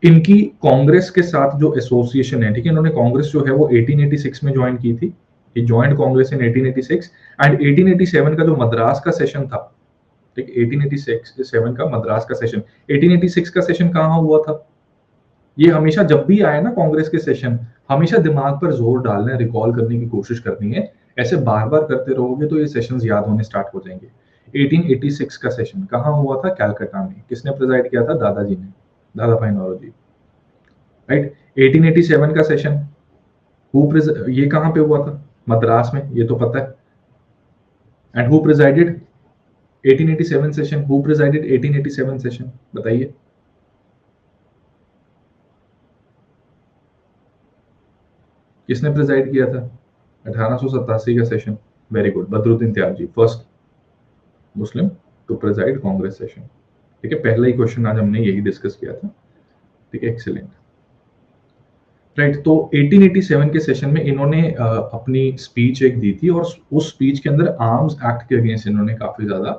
इनकी कांग्रेस के साथ जो एसोसिएशन है, ठीक है, इन्होंने कांग्रेस जो है वो 1886 में ज्वाइन की थी। he joined Congress in 1886, and 1887 का जो मद्रास का सेशन था, ठीक, 1887 का मद्रास का सेशन, 1886 का सेशन कहाँ हुआ था, ये हमेशा जब भी आए ना कांग्रेस के सेशन, हमेशा दिमाग पर जोर डालना है, रिकॉल करने की कोशिश करनी है। ऐसे बार बार करते रहोगे तो ये सेशंस याद होने स्टार्ट हो जाएंगे। 1886 का सेशन कहाँ हुआ था, कलकत्ता में। किसने प्रिजाइड किया था, दादाजी ने, दादा भाई नौरोजी, राइट। 1887 का सेशन ये कहाँ पे हुआ था, मद्रास में, ये तो पता है। And who presided 1887 session, who presided 1887 session, बताइए। किसने प्रिजाइड किया था, 1887 का session, very good, Badruddin Tyagi, first Muslim to preside Congress session. ठीक है, पहला ही क्वेश्चन आज हमने यही डिस्कस किया था। ठीक है, एक्सीलेंट, राइट। तो 1887 के सेशन में इन्होंने अपनी स्पीच एक दी थी, और उस स्पीच के अंदर आर्म्स एक्ट के अगेंस्ट इन्होंने काफी ज्यादा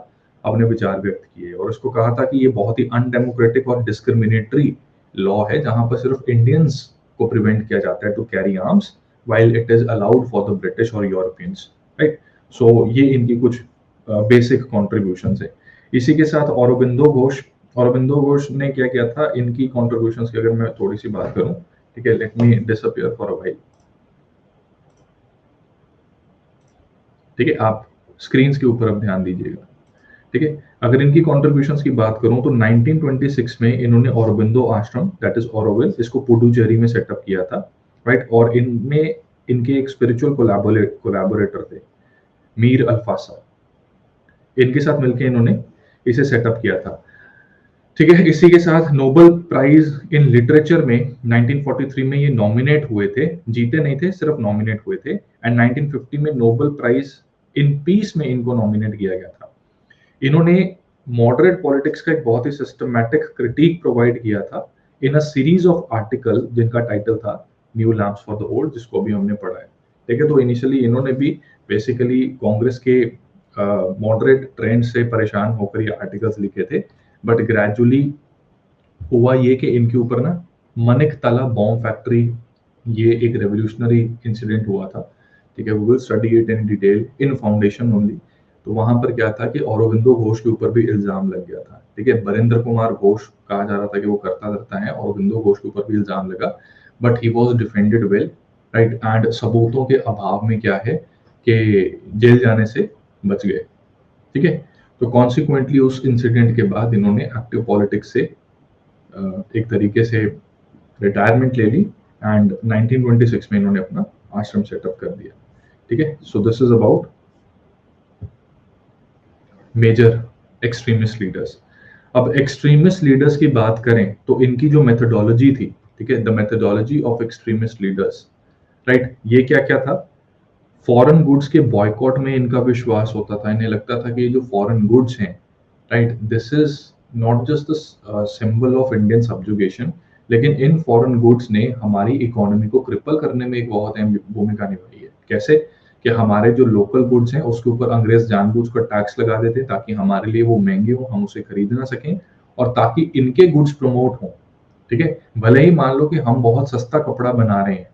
अपने विचार व्यक्त किए, और उसको कहा था कि ये बहुत ही अनडेमोक्रेटिक और डिस्क्रिमिनेटरी लॉ है, जहां पर सिर्फ इंडियंस को प्रिवेंट किया जाता है to carry arms, while it is allowed for the British or Europeans, right? So ये इनकी कुछ बेसिक कॉन्ट्रीब्यूशंस है। इसी के साथ औरबिंदो घोष ने क्या किया था, इनकी कॉन्ट्रीब्यूशंस की अगर मैं थोड़ी सी बात करूं, ठीक है, let me disappear for a while. ठीक है, आप स्क्रीन्स के ऊपर अब ध्यान दीजिएगा। ठीक है, अगर इनकी कॉन्ट्रीब्यूशंस की बात करूं तो 1926 में इन्होंने औरबिंदो आश्रम, दैट इज ऑरोविल, इसको पुडुचेरी में सेटअप किया था, राइट। और इनमें इनके एक स्पिरिचुअल कोलैबोरेटर थे, मीर अल्फासा, इनके साथ मिलकर इन्होंने इसे सेटअप किया था। ठीक है, इसी के साथ नोबेल प्राइज इन लिटरेचर में 1943 में ये नॉमिनेट हुए थे, जीते नहीं थे, सिर्फ नॉमिनेट हुए थे। एंड 1950 में नोबेल प्राइज इन पीस में इनको नॉमिनेट किया गया था। इन्होंने मॉडरेट पॉलिटिक्स का एक बहुत ही सिस्टमैटिक क्रिटिक प्रोवाइड किया था इन अ सीरीज ऑफ आर्टिकल, जिनका टाइटल था new lamps for the old, जिसको भी हमने पढ़ा है। ठीक है, तो इनिशियली इन्होंने भी बेसिकली कांग्रेस के मॉडरेट ट्रेंड से परेशान होकर ये आर्टिकल्स लिखे थे, बट ग्रेजुअली हुआ ये कि इनके ऊपर ना मनिकतला बॉम्ब फैक्ट्री, ये एक रेवोल्यूशनरी इंसिडेंट हुआ था। ठीक है, we will study it in detail in foundation only. तो वहां पर क्या था कि औरोबिंदो घोष के ऊपर भी इल्जाम लग गया था, ठीक है। बरिंदर कुमार घोष कहा जा रहा था कि वो करता धरता है, औरोबिंदो घोष के ऊपर भी इल्जाम लगा, but he was defended well, right. And सबूतों के अभाव में क्या है कि जेल जाने से बच गए, ठीक है। तो कॉन्सिक्वेंटली उस इंसिडेंट के बाद इन्होंने एक्टिव पॉलिटिक्स से एक तरीके से रिटायरमेंट ले ली, एंड 1926 में इन्होंने अपना आश्रम सेटअप कर दिया, ठीक है। So this is about major extremist leaders. अब एक्सट्रीमिस्ट लीडर्स की बात करें तो इनकी जो मेथोडोलॉजी थी, ठीक है, the methodology of extremist leaders, right, ये क्या क्या था। फॉरेन गुड्स के बॉयकॉट में इनका विश्वास होता था। इन्हें लगता था कि ये जो फॉरेन गुड्स हैं, right, this is not just the symbol of Indian subjugation, लेकिन इन फॉरेन गुड्स ने हमारी इकोनॉमी को क्रिपल करने में एक बहुत अहम भूमिका निभाई है। कैसे कि हमारे जो लोकल गुड्स हैं उसके ऊपर अंग्रेज जानबूझकर टैक्स लगा देते ताकि हमारे लिए वो महंगे हो, हम उसे खरीद ना सकें, और ताकि इनके गुड्स प्रमोट हों, ठीक है। भले ही मान लो कि हम बहुत सस्ता कपड़ा बना रहे हैं,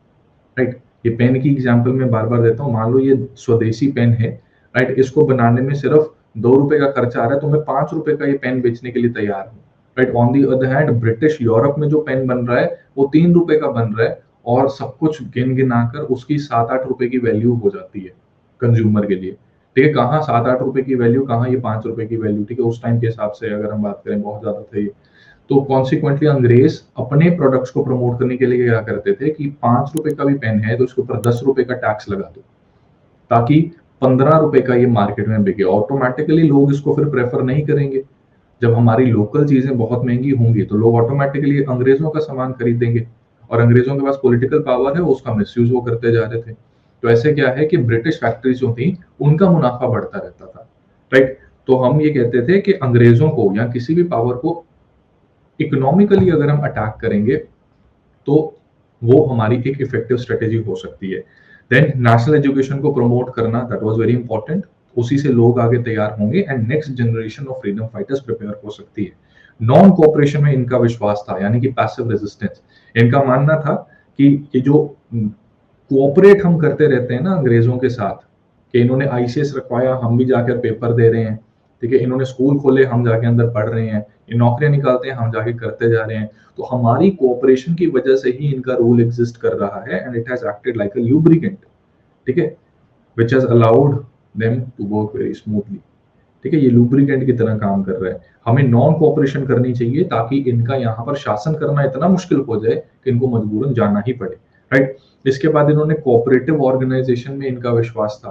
राइट। ये पेन की एग्जांपल मैं बार बार देता हूँ। मान लो ये स्वदेशी पेन है, राइट, इसको बनाने में सिर्फ 2 रुपए का खर्चा आ रहा है, तो मैं 5 रुपए का ये पेन बेचने के लिए तैयार हूँ, right. On the other hand British Europe में जो पेन बन रहा है वो 3 रुपए का बन रहा है, और सब कुछ गिन गिना कर उसकी 7-8 रुपए की वैल्यू हो जाती है कंज्यूमर के लिए, ठीक है। कहाँ 7-8 रुपए की वैल्यू, कहाँ ये 5 रुपए की वैल्यू, ठीक है। उस टाइम के हिसाब से अगर हम बात करें बहुत ज्यादा था ये। तो कॉन्सिक्वेंटली अंग्रेज अपने प्रोडक्ट्स को प्रमोट करने के लिए क्या करते थे कि 5 रुपए का भी पेन है तो उसके ऊपर 10 रुपए का टैक्स लगा दो, ताकि 15 रुपए का ये मार्केट में बिके। ऑटोमेटिकली लोग इसको फिर प्रेफर नहीं करेंगे। जब हमारी लोकल चीजें बहुत महंगी होंगी तो लोग ऑटोमेटिकली अंग्रेजों का सामान खरीदेंगे, और अंग्रेजों के पास पॉलिटिकल पावर है, उसका मिसयूज वो करते जा रहे थे। तो ऐसे क्या है कि ब्रिटिश फैक्ट्रीज जो थी उनका मुनाफा बढ़ता रहता था, राइट। तो हम ये कहते थे कि अंग्रेजों को या किसी भी पावर को इकोनॉमिकली अगर हम अटैक करेंगे तो वो हमारी एक इफेक्टिव स्ट्रेटेजी हो सकती है। देन नेशनल एजुकेशन को प्रमोट करना, दैट वाज वेरी इंपॉर्टेंट। उसी से लोग आगे तैयार होंगे and next generation of freedom fighters prepare हो सकती है। नॉन कोऑपरेशन में इनका विश्वास था, यानी कि पैसिव रेजिस्टेंस। इनका मानना था कि ये जो कोऑपरेट हम करते रहते हैं ना अंग्रेजों के साथ, कि इन्होंने आईसीएस रखवाया, हम भी जाकर पेपर दे रहे हैं, ठीक है, इन्होंने स्कूल खोले, हम जाके अंदर पढ़ रहे हैं, ये नौकरियां निकालते हैं, हम जाके करते जा रहे हैं, तो हमारी कोऑपरेशन की वजह से ही इनका रूल एग्जिस्ट कर रहा है, and it has acted like a lubricant, ठीक है, which has allowed them to work very smoothly, ठीक है। ये लुब्रिकेंट की तरह काम कर रहा है। हमें नॉन कोऑपरेशन करनी चाहिए ताकि इनका यहाँ पर शासन करना इतना मुश्किल हो जाए कि इनको मजबूरन जाना ही पड़े, राइट। इसके बाद इन्होंने कोऑपरेटिव ऑर्गेनाइजेशन में इनका विश्वास था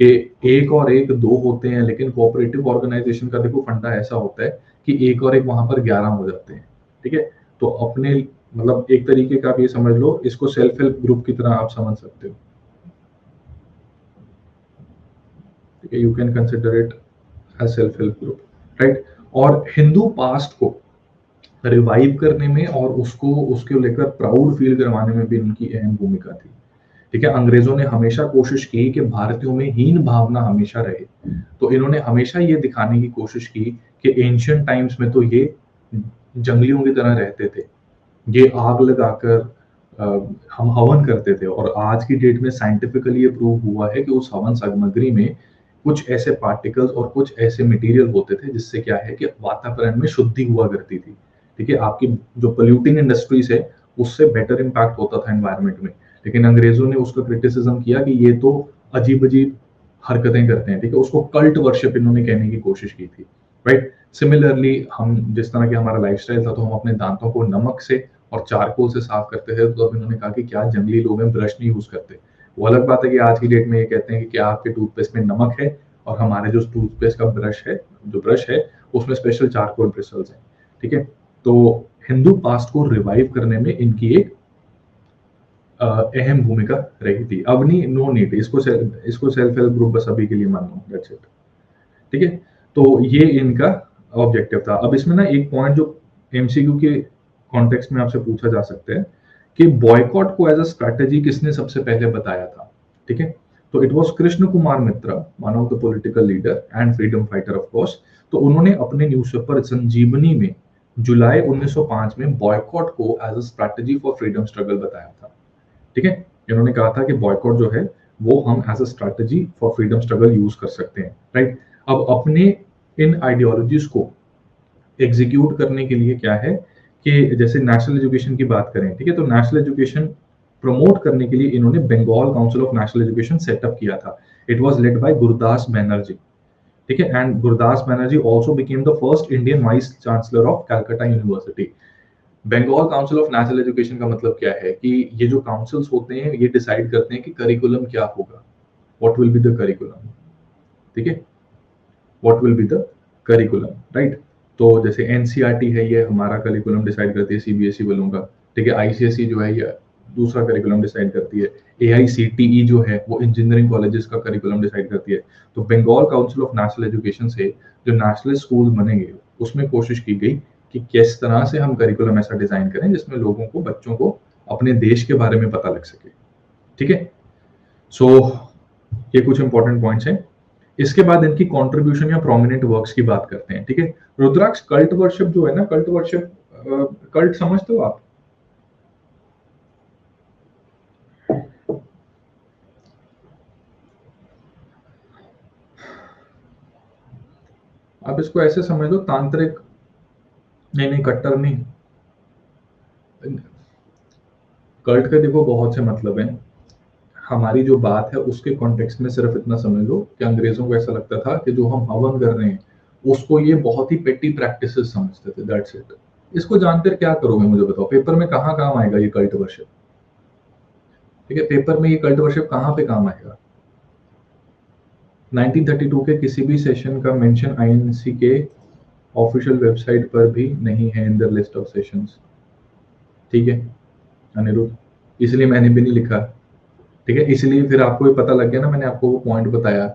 कि एक और एक दो होते हैं, लेकिन कोऑपरेटिव ऑर्गेनाइजेशन का देखो फंडा ऐसा होता है कि एक और एक वहां पर 11 हो जाते हैं, ठीक है। तो अपने मतलब एक तरीके का आप ये समझ लो, इसको सेल्फ हेल्प ग्रुप की तरह आप समझ सकते हो, ठीक है। You can consider it as self help group, right. और हिंदू पास्ट को रिवाइव करने में और उसको उसके लेकर प्राउड फील करवाने में भी इनकी अहम भूमिका थी, ठीक है। अंग्रेजों ने हमेशा कोशिश की कि भारतीयों में हीन भावना हमेशा रहे, तो इन्होंने हमेशा ये दिखाने की कोशिश की कि एंशियंट टाइम्स में तो ये जंगलियों की तरह रहते थे, ये आग लगाकर हम हवन करते थे, और आज की डेट में साइंटिफिकली ये प्रूव हुआ है कि उस हवन सामग्री में कुछ ऐसे पार्टिकल्स और कुछ ऐसे मटेरियल होते थे जिससे क्या है कि वातावरण में शुद्धि हुआ करती थी, ठीक है। आपकी जो पोल्यूटिंग इंडस्ट्रीज है उससे बेटर इम्पैक्ट होता था एनवायरनमेंट में, लेकिन अंग्रेजों ने उसका क्रिटिसिज्म किया कि ये तो अजीब अजीब हरकतें करते हैं, ठीक है। उसको कल्ट वर्शिप इन्होंने कहने की कोशिश की थी, राइट। सिमिलरली हम जिस तरह के हमारा लाइफस्टाइल था, तो हम अपने दांतों को नमक से और चारकोल से साफ करते थे, तो अब इन्होंने कहा कि क्या जंगली लोग हैं ब्रश नहीं यूज करते। वो अलग बात है कि आज की डेट में ये कहते हैं कि क्या आपके टूथपेस्ट में नमक है, और हमारे जो टूथपेस्ट का ब्रश है उसमें स्पेशल चारकोल ब्रिसल्स हैं, ठीक है। तो हिंदू पास्ट को रिवाइव करने में इनकी एक अहम भूमिका रही थी। अब नहीं, नो नीड, इसको सेल्फ हेल्प ग्रुप बस अभी के लिए मान लो, दैट्स इट, ठीक है। तो ये इनका ऑब्जेक्टिव था। अब इसमें ना एक पॉइंट जो एमसीक्यू के कॉन्टेक्स्ट में आपसे पूछा जा सकता है कि बॉयकॉट को एज अ स्ट्रैटेजी किसने सबसे पहले बताया था, ठीक है। तो it was Krishna Kumar Mitra, one of the political leader and freedom fighter of course. तो उन्होंने अपने न्यूज़पेपर संजीवनी में जुलाई 1905 में बॉयकॉट को as a strategy for freedom struggle बताया था, ठीक है। इन्होंने कहा था कि बॉयकॉट जो है वो हम as a strategy for freedom struggle use कर सकते हैं, राइट। अब अपने इन आइडियोलॉजीज को एग्जीक्यूट करने के लिए क्या है कि जैसे नेशनल एजुकेशन की बात करें, ठीक है, तो नेशनल एजुकेशन प्रमोट करने के लिए इन्होंने Bengal Council of National Education setup किया था। It was led by Gurdas Banerjee, ठीक है, and Gurdas Banerjee also became the first Indian vice chancellor of Calcutta university. Bengal Council of National Education का मतलब क्या है कि ये जो काउंसिल्स होते हैं ये डिसाइड करते हैं कि करिकुलम क्या होगा, what will be the curriculum, ठीक है, what will be the curriculum, right. तो जैसे एनसीईआरटी है, ये हमारा करिकुलम डिसाइड करती है सीबीएसई वालों का, ठीक है। आईसीएसई जो है ये दूसरा करिकुलम डिसाइड करती है। एआईसीटीई जो है वो इंजीनियरिंग कॉलेजेस का करिकुलम डिसाइड करती है। तो Bengal Council of National Education से जो नेशनल स्कूल बनेंगे उसमें कोशिश की गई कि किस तरह से हम करिकुलम ऐसा डिजाइन करें जिसमें लोगों को, बच्चों को अपने देश के बारे में पता लग सके, ठीक है। सो ये कुछ इंपॉर्टेंट पॉइंट्स हैं। इसके बाद इनकी कंट्रीब्यूशन या प्रोमिनेंट वर्क्स की बात करते हैं, ठीक है। रुद्राक्ष, कल्ट वर्शिप जो है ना, कल्ट वर्शिप, कल्ट समझते हो आप? आप इसको ऐसे समझ लो, तांत्रिक, नहीं नहीं कट्टर नहीं। कल्ट के देखो बहुत से मतलब हैं। हमारी जो बात है उसके कॉन्टेक्स्ट में सिर्फ इतना समझ लो कि अंग्रेजों को ऐसा लगता था कि जो हम हवन कर रहे हैं उसको ये बहुत ही पेटी प्रैक्टिसेस समझते थे, दैट्स इट। इसको जानकर क्या करोगे मुझे बताओ, पेपर में कहाँ काम आएगा ये कल्ट वर्शिप, ठीक है, पेपर में ये कल्ट वर्शिप कहाँ पे काम आएगा? 1932 के किसी भी सेशन का मेंशन आईएनसी के ऑफिशियल वेबसाइट पर भी नहीं है in the list of sessions, ठीक है अनिरुद्ध, इसलिए मैंने भी नहीं लिखा, ठीक है। इसलिए फिर आपको ये पता लग गया ना, मैंने आपको वो पॉइंट बताया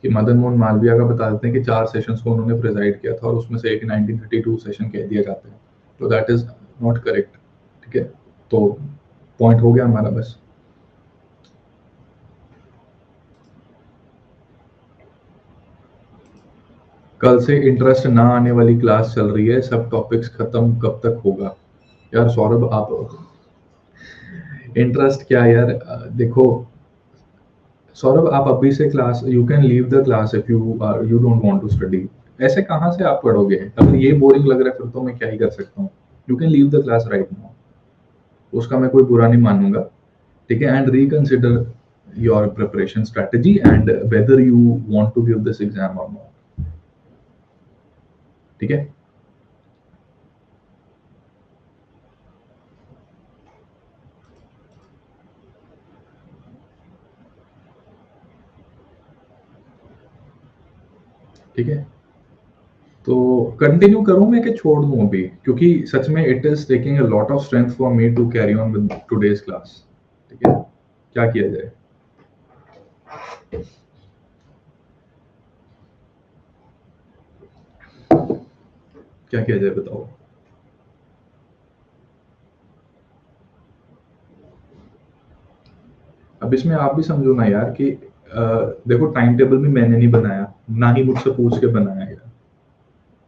कि मदन मोहन मालवीय का बता देते हैं कि 4 सेशंस को उन्होंने प्रिजाइड किया था और उसमें से एक 1932 सेशन कह दिया जाता है, तो दैट इज नॉट करेक्ट, ठीक है। तो पॉइंट हो गया हमारा बस। कल से इंटरेस्ट ना आने वाली क्लास चल रही है, सब टॉपिक्स खत्म कब तक होगा? यार सौरभ, आप इंटरेस्ट क्या यार, देखो सौरभ, आप अभी से class, you can leave the class if you don't want to study. ऐसे कहाँ से आप पढ़ोगे? अगर ये बोरिंग लग रहा है फिर तो मैं क्या ही कर सकता हूँ। You can leave the class right now, उसका मैं कोई बुरा नहीं मानूंगा, ठीक है। And reconsider your preparation strategy and whether you want to give this exam और नॉट, ठीक है। ठीक है, तो कंटिन्यू करूं मैं कि छोड़ दूं अभी, क्योंकि सच में it is taking a lot of strength for me to carry on with today's class, ठीक है। क्या किया जाए? क्या किया जाए बताओ? अब इसमें आप भी समझो ना यार कि देखो टाइम टेबल भी मैंने नहीं बनाया, ना ही मुझसे पूछ के बनाया यार,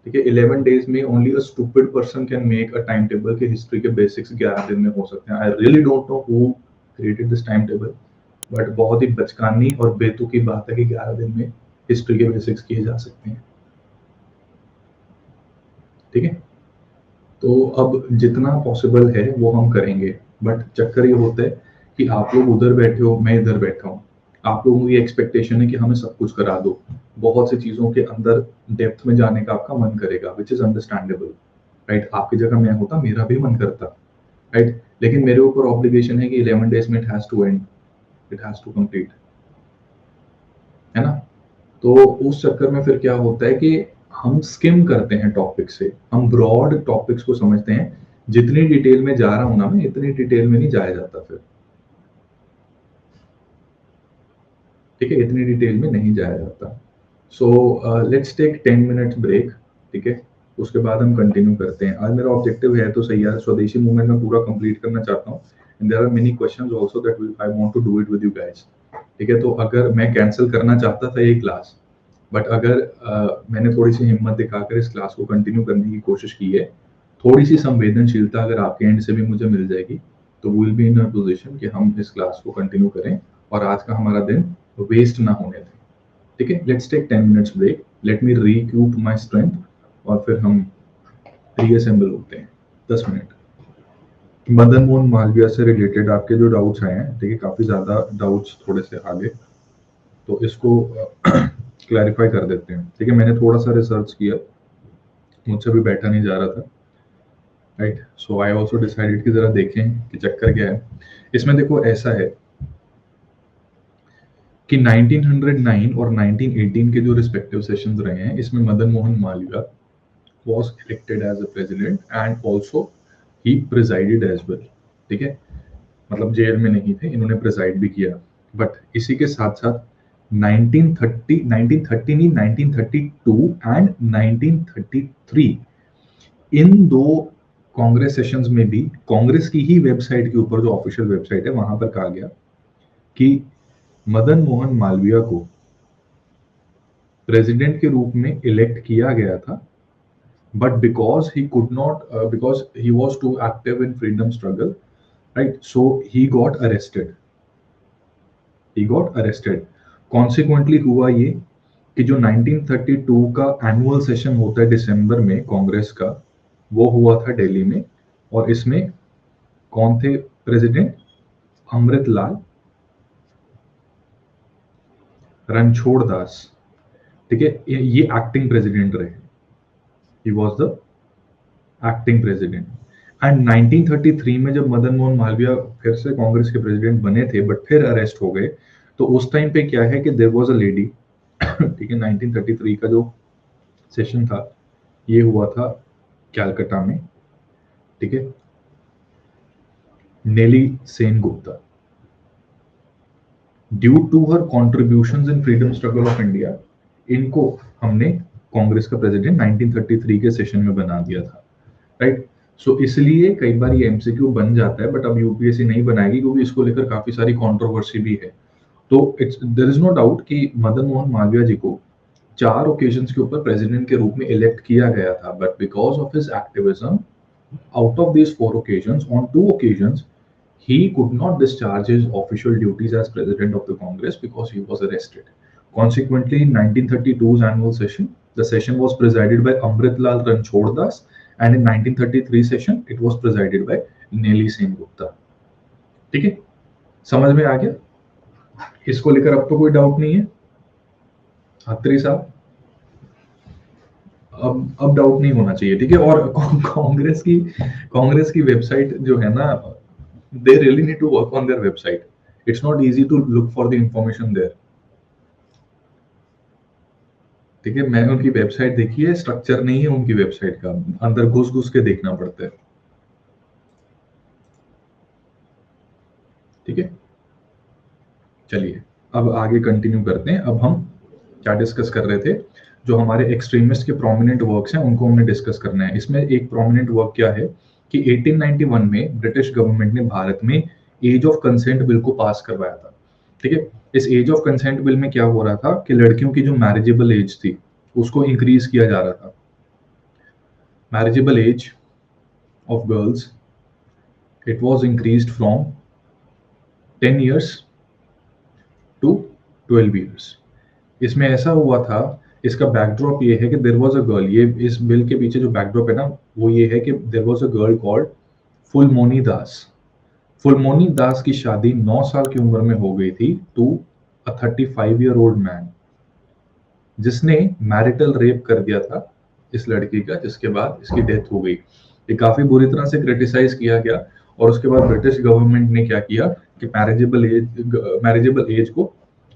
ठीक है। 11 डेज में only a stupid person can make a time table कि हिस्ट्री के बेसिक्स 11 दिन में हो सकते हैं। I really don't know who created this time table, but बहुत ही बचकानी और बेतुकी बात है कि 11 दिन में हिस्ट्री के बेसिक्स किए जा सकते हैं, ठीक है। तो अब जितना पॉसिबल है वो हम करेंगे, बट चक्कर ये होता है कि आप लोग उधर बैठे हो, मैं इधर बैठा हूँ, आप लोगों की एक्सपेक्टेशन है कि हमें सब कुछ करा दो, बहुत सी चीज़ों के अंदर डेप्थ में जाने का आपका मन करेगा, विच इज़ अंडरस्टैंडेबल, राइट। आपकी जगह मैं होता, मेरा भी मन करता, राइट। लेकिन मेरे ऊपर ऑब्लिगेशन है कि 11 डेज में it has to end, it has to complete, है ना। तो उस चक्कर में फिर क्या होता है कि हम स्किम करते हैं टॉपिक से, हम ब्रॉड टॉपिक्स को समझते हैं। जितनी डिटेल में जा रहा हूं ना मैं, इतनी डिटेल में नहीं जाया जाता फिर, ठीक है, इतनी डिटेल में नहीं जाया जाता। So let's take 10 minutes break, ठीक है। उसके बाद हम कंटिन्यू करते हैं। आज मेरा ऑब्जेक्टिव है तो सही यार, स्वदेशी मूवमेंट में पूरा कंप्लीट करना चाहता हूँ, and there are many questions also that I want to do it with you guys, ठीक है। तो अगर मैं कैंसिल करना चाहता था ये क्लास, बट अगर मैंने थोड़ी सी हिम्मत दिखाकर इस क्लास को कंटिन्यू करने की कोशिश की है, थोड़ी सी संवेदनशीलता अगर आपके एंड से भी मुझे मिल जाएगी, तो we will be in a position कि हम इस क्लास को कंटिन्यू करें और आज का हमारा दिन वेस्ट ना होने दें, ठीक है। Let's take 10 minutes break, let me recoup my strength, और फिर हम रीअसेंबल होते हैं 10 मिनट। मदन मोहन मालवीय से रिलेटेड आपके जो डाउट्स आए हैं, ठीक है, काफी ज्यादा डाउट्स थोड़े से आगे, तो इसको क्लैरिफाई कर देते हैं, ठीक है। मैंने थोड़ा सा रिसर्च किया, मुझसे भी बैठा नहीं जा रहा था, right. So I also decided कि जरा देखें कि चक्कर क्या है इसमें। देखो ऐसा है कि 1909 और 1918 के जो रिस्पेक्टिव सेशंस रहे हैं, इसमें Madan Mohan Malviya was elected as a president and also he presided as well, ठीक है। मतलब जेल में नहीं थे, इन्होंने प्रिसाइड भी किया। बट इसी के साथ साथ 1930 नहीं, 1932 एंड 1933 इन दो कांग्रेस सेशंस में भी कांग्रेस की ही वेबसाइट के ऊपर, जो ऑफिशियल वेबसाइट है, वहां पर कहा गया कि मदन मोहन मालवीय को प्रेसिडेंट के रूप में इलेक्ट किया गया था, but because he could not because he was too active in freedom struggle, right, so he got arrested. Consequently हुआ ये कि जो 1932 का एनुअल सेशन होता है दिसंबर में कांग्रेस का, वो हुआ था दिल्ली में, और इसमें कौन थे प्रेसिडेंट? अमृतलाल रणछोड़ दास, ठीक है, ये एक्टिंग प्रेसिडेंट रहे। He was the acting president. And 1933 में जब मदन मोहन मालवीय फिर से कांग्रेस के प्रेसिडेंट बने थे, बट फिर अरेस्ट हो गए, तो उस टाइम पे क्या है कि देयर वाज अ लेडी, ठीक है। 1933 का जो सेशन था, ये हुआ था कैलकाटा में, ठीक है। Nellie Sen Gupta, due to her contributions in freedom struggle of India, इनको हमने कांग्रेस का प्रेसिडेंट 1933 के सेशन में बना दिया था, राइट। सो इसलिए कई बार ये एमसीक्यू बन जाता है, बट अब यूपीएससी नहीं बनाएगी, क्योंकि इसको लेकर काफी सारी कंट्रोवर्सी भी है। तो देयर इज नो डाउट कि मदन मोहन मालवीय जी को 4 ओकेजन्स के ऊपर प्रेसिडेंट के रूप में इलेक्ट किया गया था, but because of his activism, out of these 4 occasions, on 2 occasions, he could not discharge his official duties as president of the Congress because he was arrested. Consequently, in 1932's annual session, the session was presided by Amritlal Ranchhod Das, and in 1933 session, it was presided by Nelly Sen Gupta. ठीक है, समझ में आ गया? इसको लेकर अब तो कोई डाउट नहीं है अत्री साहब? अब डाउट नहीं होना चाहिए, ठीक है। और कांग्रेस की वेबसाइट जो है ना, they really need to work on their website. It's not easy to look for the information there, ठीक है। मैंने उनकी वेबसाइट देखी है, स्ट्रक्चर नहीं है उनकी वेबसाइट का, अंदर घुस के देखना पड़ता है, ठीक है। चलिए अब आगे कंटिन्यू करते हैं। अब हम क्या डिस्कस कर रहे थे? जो हमारे एक्सट्रीमिस्ट के प्रोमिनेंट वर्क्स हैं, उनको हमने डिस्कस करना है। इसमें एक प्रोमिनेंट वर्क क्या है कि 1891 में ब्रिटिश गवर्नमेंट ने भारत में एज ऑफ कंसेंट बिल को पास करवाया था, ठीक है। इस एज ऑफ कंसेंट बिल में क्या हो रहा था कि लड़कियों की जो मैरिजेबल एज थी, उसको इंक्रीज किया जा रहा था। Marriageable age of girls, it was increased from 10 years to 12 years. इसमें ऐसा हुआ था, इसका बैकड्रॉप ये है कि देयर वाज अ गर्ल, ये इस बिल के पीछे जो बैकड्रॉप है ना, वो ये है कि there was a girl called Phulmoni Das. Phulmoni Das की शादी 9 साल की उम्र में हो गई थी टू अ 35-year-old मैन, जिसने मैरिटल रेप कर दिया था इस लड़की का, जिसके बाद इसकी डेथ हो गई। ये काफी बुरी तरह से क्रिटिसाइज किया गया, और उसके बाद ब्रिटिश गवर्नमेंट ने क्या किया कि मैरिजेबल एज को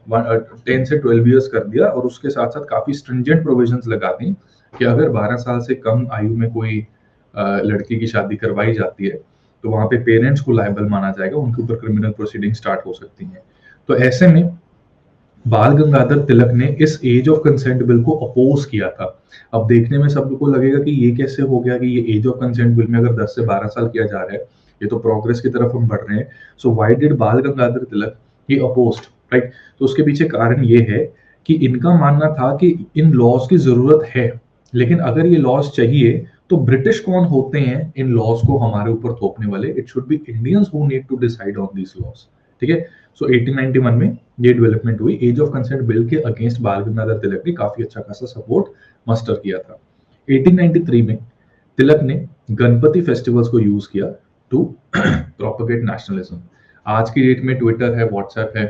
10 से 12 इयर्स कर दिया, और उसके साथ साथ काफी स्ट्रिंजेंट प्रोविजंस लगा दी कि अगर 12 साल से कम आयु में कोई लड़की की शादी करवाई जाती है, तो वहां पे पेरेंट्स को लायबल माना जाएगा, उनके ऊपर क्रिमिनल प्रोसीडिंग स्टार्ट हो सकती है। तो ऐसे में बाल गंगाधर तिलक ने इस एज ऑफ कंसेंट बिल को अपोज किया था। अब देखने में सब को लगेगा कि ये कैसे हो गया कि ये एज ऑफ कंसेंट बिल में अगर 10 से 12 साल किया जा रहा है, ये तो प्रोग्रेस की तरफ हम बढ़ रहे हैं। सो व्हाई डिड बाल गंगाधर तिलक ही अपोज्ड, राइट? तो उसके पीछे कारण ये है कि इनका मानना था कि इन लॉज की जरूरत है, लेकिन अगर ये लॉज चाहिए तो ब्रिटिश कौन होते हैं इन लॉज को हमारे ऊपर थोपने वाले? It should be Indians who need to decide on these laws, ठीक है। सो 1891 में ये डेवलपमेंट हुई। एज ऑफ कंसेंट बिल के अगेंस्ट बाल गंगाधर तिलक ने काफी अच्छा खासा सपोर्ट मस्टर किया था। 1893 में तिलक ने गणपति फेस्टिवल्स को यूज किया टू प्रोपेगेट नेशनलिज्म। आज की डेट में ट्विटर है, व्हाट्सएप है,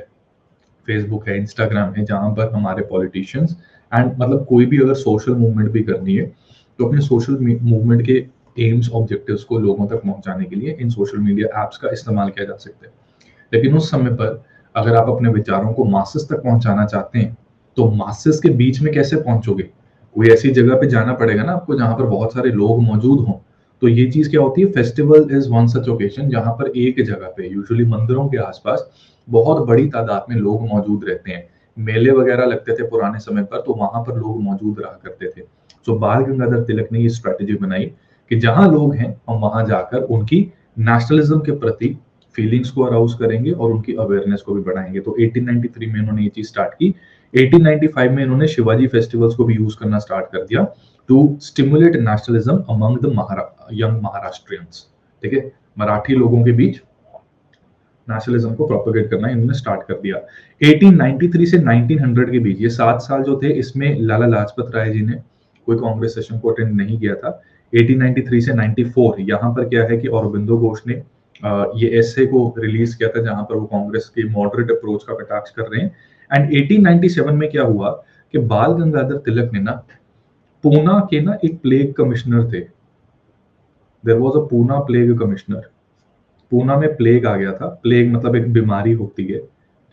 फेसबुक है, इंस्टाग्राम है, जहां पर हमारे पॉलिटिशियंस एंड मतलब कोई भी अगर सोशल मूवमेंट भी करनी है तो अपने सोशल मूवमेंट के एम्स ऑब्जेक्टिव्स को लोगों तक पहुंचाने के लिए इन सोशल मीडिया एप्स का इस्तेमाल किया जा सकता है। लेकिन उस समय पर अगर आप अपने विचारों को मासेस तक पहुंचाना चाहते हैं तो मासेस के बीच में कैसे पहुंचोगे? कोई ऐसी जगह पे जाना पड़ेगा ना आपको जहां पर बहुत सारे लोग मौजूद हों। तो ये चीज क्या होती है, festival is one such occasion जहां पर एक जगह पे यूजुअली मंदिरों के आसपास बहुत बड़ी तादाद में लोग मौजूद रहते हैं। मेले वगैरह लगते थे पुराने समय पर, तो वहां पर लोग मौजूद रहा करते थे। तो बाल गंगाधर तिलक ने ये स्ट्रेटेजी बनाई कि जहां लोग हैं हम वहां जाकर उनकी नेशनलिज्म के प्रति फीलिंग्स को अराउज करेंगे और उनकी अवेयरनेस को भी बढ़ाएंगे। तो 1893 में इन्होंने ये चीज स्टार्ट की। 1895 में इन्होंने शिवाजी फेस्टिवल्स को भी यूज करना स्टार्ट कर दिया to stimulate nationalism among the young Maharashtrians. ठीक है, मराठी लोगों के बीच नेशनलिज्म को प्रोपेगेट करना इन्होंने स्टार्ट कर दिया। 1893 से 1900 के बीच ये 7 साल जो थे, इसमें लाला लाजपत राय जी ने कोई कांग्रेस सेशन को अटेंड नहीं किया था। 1893 से 94 यहाँ पर क्या है कि औरबिंदो घोष ने ये एसे को रिलीज किया था जहां पर वो कांग्रेस की मॉडरेट अप्रोच का कटाक्ष कर रहे हैं। एंड 1897 में क्या हुआ कि बाल गंगाधर तिलक ने ना पूना के ना एक प्लेग कमिश्नर थे। There was a Poona plague commissioner. Poona में प्लेग आ गया था। प्लेग मतलब एक बीमारी होती है,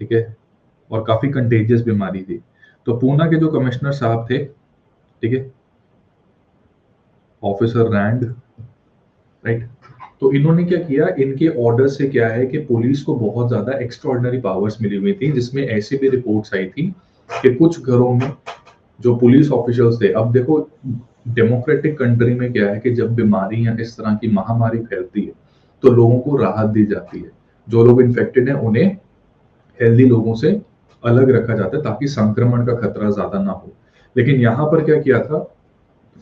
ठीक है, और काफी कंटेजियस बीमारी थी। तो पूना के जो कमिश्नर साहब थे, ठीक है, ऑफिसर रैंड, राइट, तो इन्होंने क्या किया, इनके ऑर्डर से क्या है कि पुलिस को बहुत ज्यादा एक्स्ट्राऑर्डिनरी पावर्स मिली हुई थी, जिसमें ऐसी भी रिपोर्ट्स आई थी कि कुछ घरों में जो पुलिस ऑफिशियल्स थे, अब देखो डेमोक्रेटिक कंट्री में क्या है कि जब बीमारी या इस तरह की महामारी फैलती है तो लोगों को राहत दी जाती है। जो लोग इन्फेक्टेड हैं उन्हें हेल्दी लोगों से अलग रखा जाता है ताकि संक्रमण का खतरा ज्यादा ना हो। लेकिन यहाँ पर क्या किया था,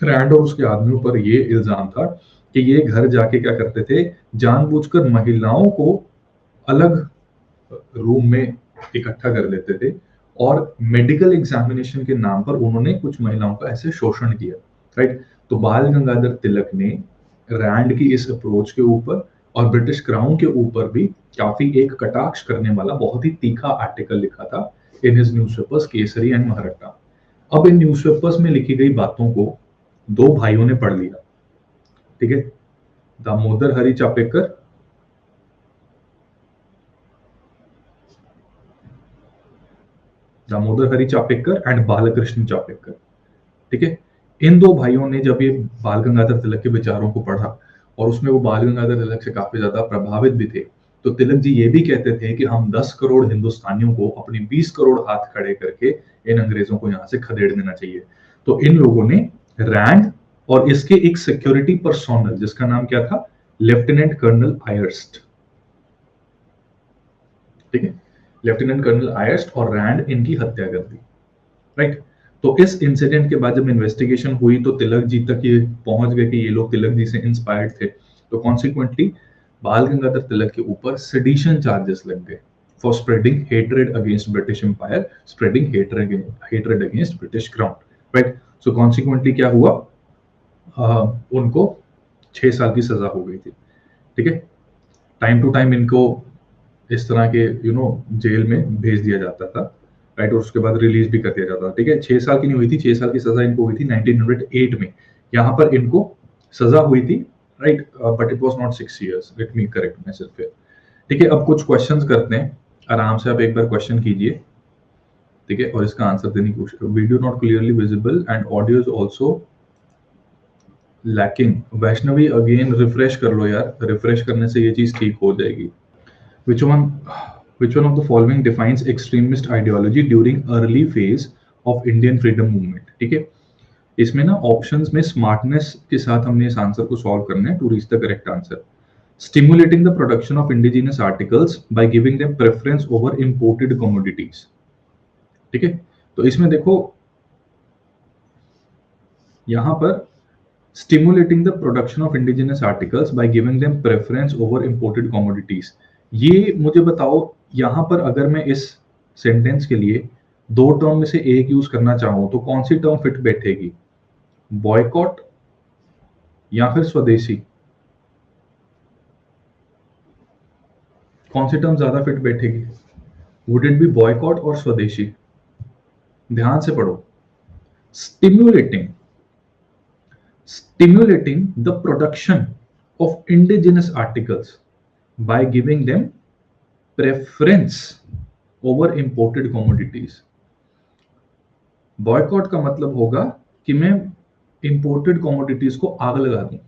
रैंड और उसके आदमियों पर ये इल्जाम था कि ये घर जाके क्या करते थे, जानबूझकर महिलाओं को अलग रूम में इकट्ठा कर लेते थे और मेडिकल एग्जामिनेशन के नाम पर उन्होंने कुछ महिलाओं का ऐसे शोषण किया। राइट, तो बाल गंगाधर तिलक ने रैंड की इस अप्रोच के ऊपर और ब्रिटिश क्राउन के ऊपर भी काफी एक कटाक्ष करने वाला बहुत ही तीखा आर्टिकल लिखा था in his newspapers Kesari and Maharatna. अब इन न्यूज़पेपर्स में लिखी गई बातों को दो भाइयों ने पढ़ लिया, ठीक है, दामोदर हरि चापेकर एंड बालकृष्ण चापेकर। ठीक है, इन दो भाइयों ने जब ये बाल गंगाधर तिलक के विचारों को पढ़ा और उसमें वो बाल गंगाधर तिलक से काफी ज्यादा प्रभावित भी थे, तो तिलक जी ये भी कहते थे कि हम 10 करोड़ हिंदुस्तानियों को अपने 20 करोड़ हाथ खड़े करके इन अंग्रेजों को यहाँ से खदेड़ देना चाहिए। तो इन लोगों ने रैंड और इसके एक सिक्योरिटी पर्सोनल जिसका नाम क्या था, लेफ्टिनेंट कर्नल आयर्स्ट, ठीक है, लेफ्टिनेंट कर्नल आयर्स्ट और रैंड इनकी हत्या कर दी। राइट, तो इस इंसिडेंट के बाद जब इन्वेस्टिगेशन हुई तो तिलक जी तक ये पहुंच गए कि ये लोग तिलक जी से इंस्पायर्ड थे। तो कॉन्सिक्वेंटली बाल गंगाधर तिलक के ऊपर सेडिशन चार्जेस लग गए for spreading hatred against British empire, spreading hatred against British crown. Right, so consequently क्या हुआ, उनको 6 साल की सजा हो गई थी। ठीक है, टाइम टू टाइम इनको इस तरह के जेल में भेज दिया जाता था। राइट, और उसके बाद रिलीज भी कर दिया जाता था। ठीक है, 6 साल की नहीं हुई थी, 6 साल की सजा इनको हुई थी 1908 में। यहाँ पर इनको सजा हुई थी, right, but it was not 6 years। Let me correct my self here. ठीक है, अब कुछ क्वेश्चंस करते हैं, आराम से आप एक बार क्वेश्चन कीजिए, ठीक है, और इसका आंसर देने की कोशिश। Video not clearly visible and audio is also lacking. Vaishnavi again refresh कर लो यार, रिफ्रेश करने से ये चीज ठीक हो जाएगी। Which one of the following defines extremist ideology during early phase of Indian freedom movement? ठीक है, इसमें ना ऑप्शंस में स्मार्टनेस के साथ हमने इस आंसर को सॉल्व करना है to reach the correct answer. Stimulating the production of indigenous articles by giving them preference over imported commodities। ठीक है, तो इसमें देखो यहां पर stimulating the production of indigenous articles by giving them preference over imported commodities, ये मुझे बताओ यहां पर अगर मैं इस सेंटेंस के लिए दो टर्म में से एक यूज करना चाहूं तो कौन सी टर्म फिट बैठेगी, बॉयकॉट या फिर स्वदेशी? कौन सी टर्म ज्यादा फिट बैठेगी? वुड इट बी बॉयकॉट और स्वदेशी? ध्यान से पढ़ो। Stimulating stimulating the production of indigenous articles by giving them preference over imported commodities। Boycott का मतलब होगा कि मैं इंपोर्टेड कमोडिटीज को आग लगा दूं,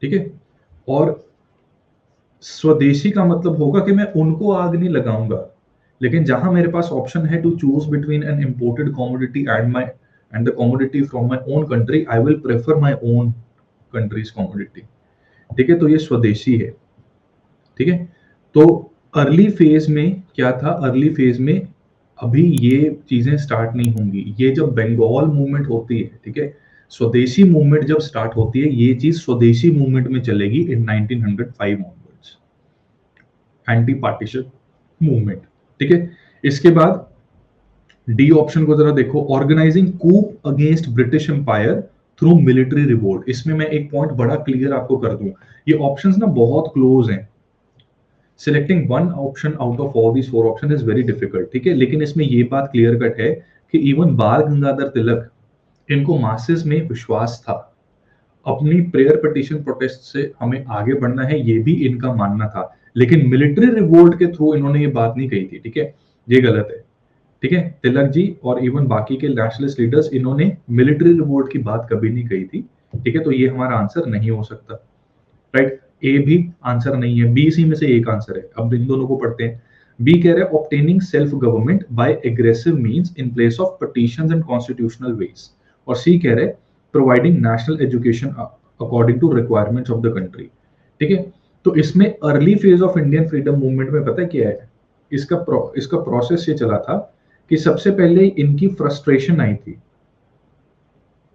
ठीक है। और स्वदेशी का मतलब होगा कि मैं उनको आग नहीं लगाऊंगा, लेकिन जहां मेरे पास ऑप्शन है to choose between an imported commodity and the commodity from my own country, I will prefer my own country's commodity, ठीक है। तो ये स्वदेशी है, ठीक है। तो अर्ली फेज में क्या था, अर्ली फेज में अभी ये चीजें स्टार्ट नहीं होंगी। ये जब बंगाल मूवमेंट होती है, ठीक है, स्वदेशी मूवमेंट जब स्टार्ट होती है, ये चीज स्वदेशी मूवमेंट में चलेगी in 1905 onwards, anti partition movement, ठीक है। इसके बाद डी ऑप्शन को जरा देखो, organising coup against British empire through military revolt. इसमें मैं एक पॉइंट बड़ा क्लियर आपको कर दूं, ये ऑप्शंस ना बहुत क्लोज हैं। Selecting one option out of all these four option is very difficult, ठीक है। लेकिन इसमें ये बात क्लियर कट है कि इवन बाल गंगाधर तिलक, इनको मासेस में विश्वास था, अपनी प्रेयर पिटीशन प्रोटेस्ट से हमें आगे बढ़ना है, ये भी इनका मानना था। लेकिन मिलिट्री रिवोल्ट के थ्रू इन्होंने ये बात नहीं कही थी, ठीक है, ये गलत है, ठीक है। तिलक जी और इवन बाकी के नेशनलिस्ट लीडर्स, इन्होंने मिलिट्री रिवोल्ट की बात कभी नहीं कही थी, ठीक है। तो ये हमारा आंसर नहीं हो सकता, राइट। ए भी आंसर नहीं है, बी सी में से एक आंसर है। अब इन दोनों को पढ़ते हैं। बी कह रहे हैं obtaining self government by aggressive means in place of petitions and constitutional ways. और सी कह रहे हैं providing national education according to requirements of the country, ठीक है। तो इसमें early phase of Indian freedom movement में पता है क्या है, इसका प्रोसेस ये चला था कि सबसे पहले इनकी फ्रस्ट्रेशन आई थी।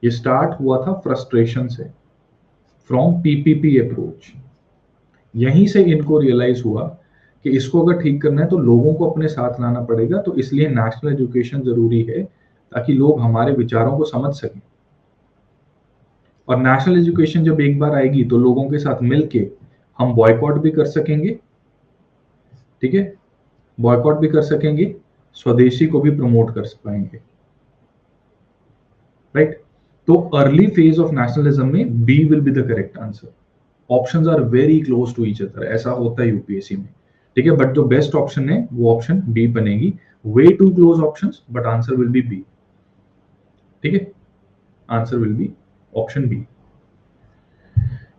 ये स्टार्ट हुआ था फ्रस्ट्रेशन से, फ्रॉम पीपीपी अप्रोच। यहीं से इनको रियलाइज हुआ कि इसको अगर ठीक करना है तो लोगों को अपने साथ लाना पड़ेगा, तो इसलिए नेशनल एजुकेशन जरूरी है ताकि लोग हमारे विचारों को समझ सकें। और नेशनल एजुकेशन जब एक बार आएगी तो लोगों के साथ मिलके हम बॉयकॉट भी कर सकेंगे, ठीक है, बॉयकॉट भी कर सकेंगे, स्वदेशी को भी प्रमोट कर पाएंगे, राइट। तो अर्ली फेज ऑफ नेशनलिज्म में B will be the correct answer. Options are very close to each other, ऐसा होता है यूपीएससी में, ठीक है। बट जो बेस्ट ऑप्शन है वो ऑप्शन बी बनेगी। वे two close options but answer will be B, ठीक है, answer will be option B,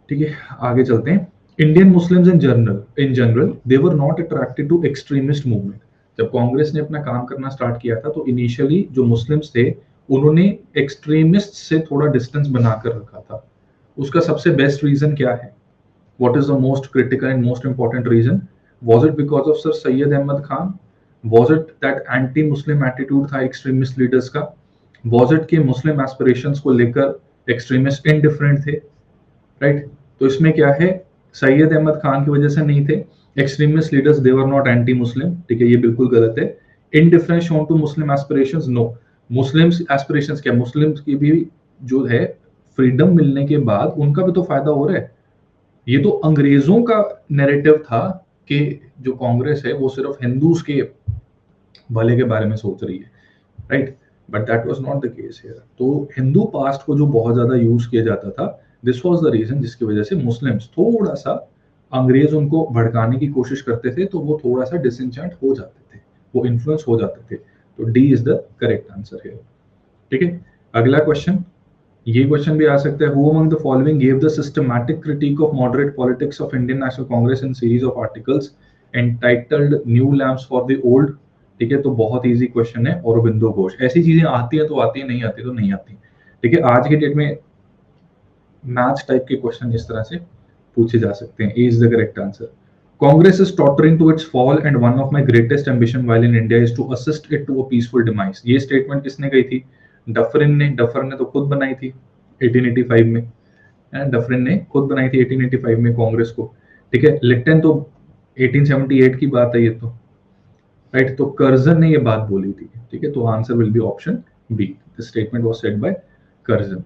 ठीक है। आगे चलते हैं। Indian Muslims in general they were not attracted to extremist movement. जब कांग्रेस ने अपना काम करना स्टार्ट किया था तो इनिशियली जो मुस्लिम्स थे उन्होंने एक्सट्रीमिस्ट से थोड़ा डिस्टेंस बनाकर रखा था। उसका सबसे बेस्ट रीजन क्या है? What is the most critical and most important reason? Was it because of Sir Syed Ahmad Khan? Was it that anti-Muslim attitude था extremist leaders का? Was it कि Muslim aspirations को लेकर extremist indifferent थे? Right? तो इसमें क्या है? सैयद अहमद खान की वजह से नहीं थे। Extremist leaders they were not anti-Muslim, ठीक है, ये बिल्कुल गलत है। Indifference shown to Muslim aspirations, no. Muslims aspirations क्या? Muslims की भी जो है फ्रीडम मिलने के बाद उनका भी तो फायदा हो रहा है। ये तो अंग्रेजों का नैरेटिव था कि जो कांग्रेस है वो सिर्फ हिंदूज के भले के बारे में सोच रही है, right, but that was not the case here. तो हिंदू पास्ट को जो बहुत ज्यादा यूज किया जाता था, दिस वाज द रीजन जिसकी वजह से मुस्लिम्स थोड़ा सा, अंग्रेज उनको भड़काने की कोशिश करते थे तो वो थोड़ा सा डिसएंचेंट हो जाते थे, वो इन्फ्लुएंस हो जाते थे। तो D is the correct answer here, ठीक है। अगला क्वेश्चन, ये क्वेश्चन भी आ सकता है, who among the following give the systematic critic of moderate politics of Indian National Congress in series of articles entitled new lamps for the old, ठीक है। तो बहुत इजी क्वेश्चन है, औरबिंदो घोष। ऐसी चीजें आती है तो आती है, नहीं आती तो नहीं आती, ठीक है। आज के डेट में मैथ्स टाइप के क्वेश्चन इस तरह से पूछे जा सकते हैं। A is the correct answer. Congress is tottering to its fall and one of my greatest ambition while in India is to assist it to a peaceful demise। ये statement किसने कही थी? डफरिन ने। डफरिन ने तो खुद बनाई थी 1885 में, डफरिन ने खुद बनाई थी 1885 में कांग्रेस को, ठीक है। लिप्टन तो 1878 की बात है ये तो, राइट। तो कर्जन ने ये बात बोली थी, ठीक है। तो answer will be option B, the statement was said by Curzon.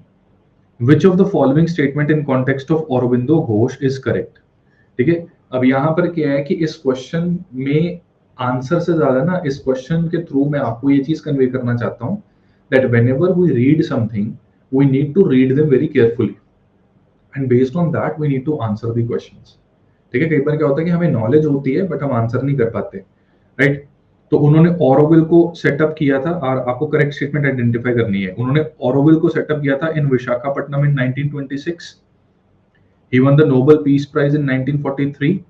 Which of the following statement in context of Aurobindo Ghosh is correct, ठीक है। अब यहाँ पर क्या है कि इस क्वेश्चन में आंसर से ज्यादा ना इस क्वेश्चन के थ्रू मैं आपको ये चीज कन्वे करना चाहता हूँ that whenever we read something we need to read them very carefully and based on that we need to answer the questions, ठीक है। कई बार क्या होता है कि हमें नॉलेज होती है बट हम आंसर नहीं कर पाते, राइट। तो उन्होंने ऑरोविल को सेटअप किया था और आपको करेक्ट स्टेटमेंट आइडेंटिफाई करनी है। उन्होंने ऑरोविल को सेटअप किया था इन विशाखापट्टनम इन 1926। He won the Nobel Peace Prize in 1943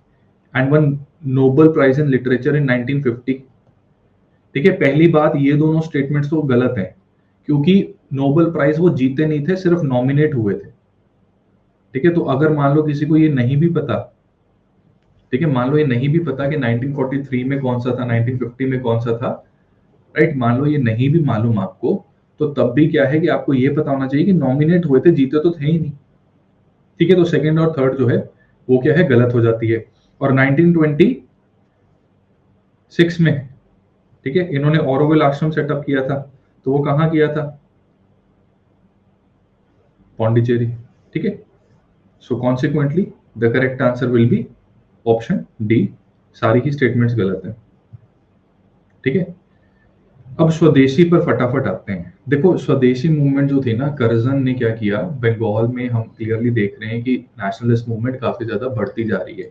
and won Nobel Prize in Literature in 1950। ठीक है, पहली बात ये दोनों स्टेटमेंट्स तो गलत हैं क्योंकि नोबेल प्राइज वो जीते नहीं थे, सिर्फ नॉमिनेट हुए थे, ठीक है। तो अगर मान लो किसी को ये नहीं भी पता, ठीक है, मान लो ये नहीं भी पता कि 1943 में कौन सा था, 1950 में कौन सा था, राइट, मान लो ये नहीं भी मालूम आपको, तो तब भी क्या है कि आपको ये पता होना चाहिए कि नॉमिनेट हुए थे, जीते तो थे ही नहीं, ठीक है। तो सेकंड और थर्ड जो है वो क्या है, गलत हो जाती है। और 1926 में, ठीक है, इन्होंने ऑरोविल आश्रम सेटअप किया था, तो वो कहाँ किया था, पौंडीचेरी, ठीक है। So consequently the correct answer will be option D, सारी ही स्टेटमेंट्स गलत हैं, ठीक है। अब स्वदेशी पर फटाफट आते हैं। देखो स्वदेशी मूवमेंट जो थी ना, कर्जन ने क्या किया, बंगाल में हम क्लियरली देख रहे हैं कि नेशनलिस्ट मूवमेंट काफी ज्यादा बढ़ती जा रही है।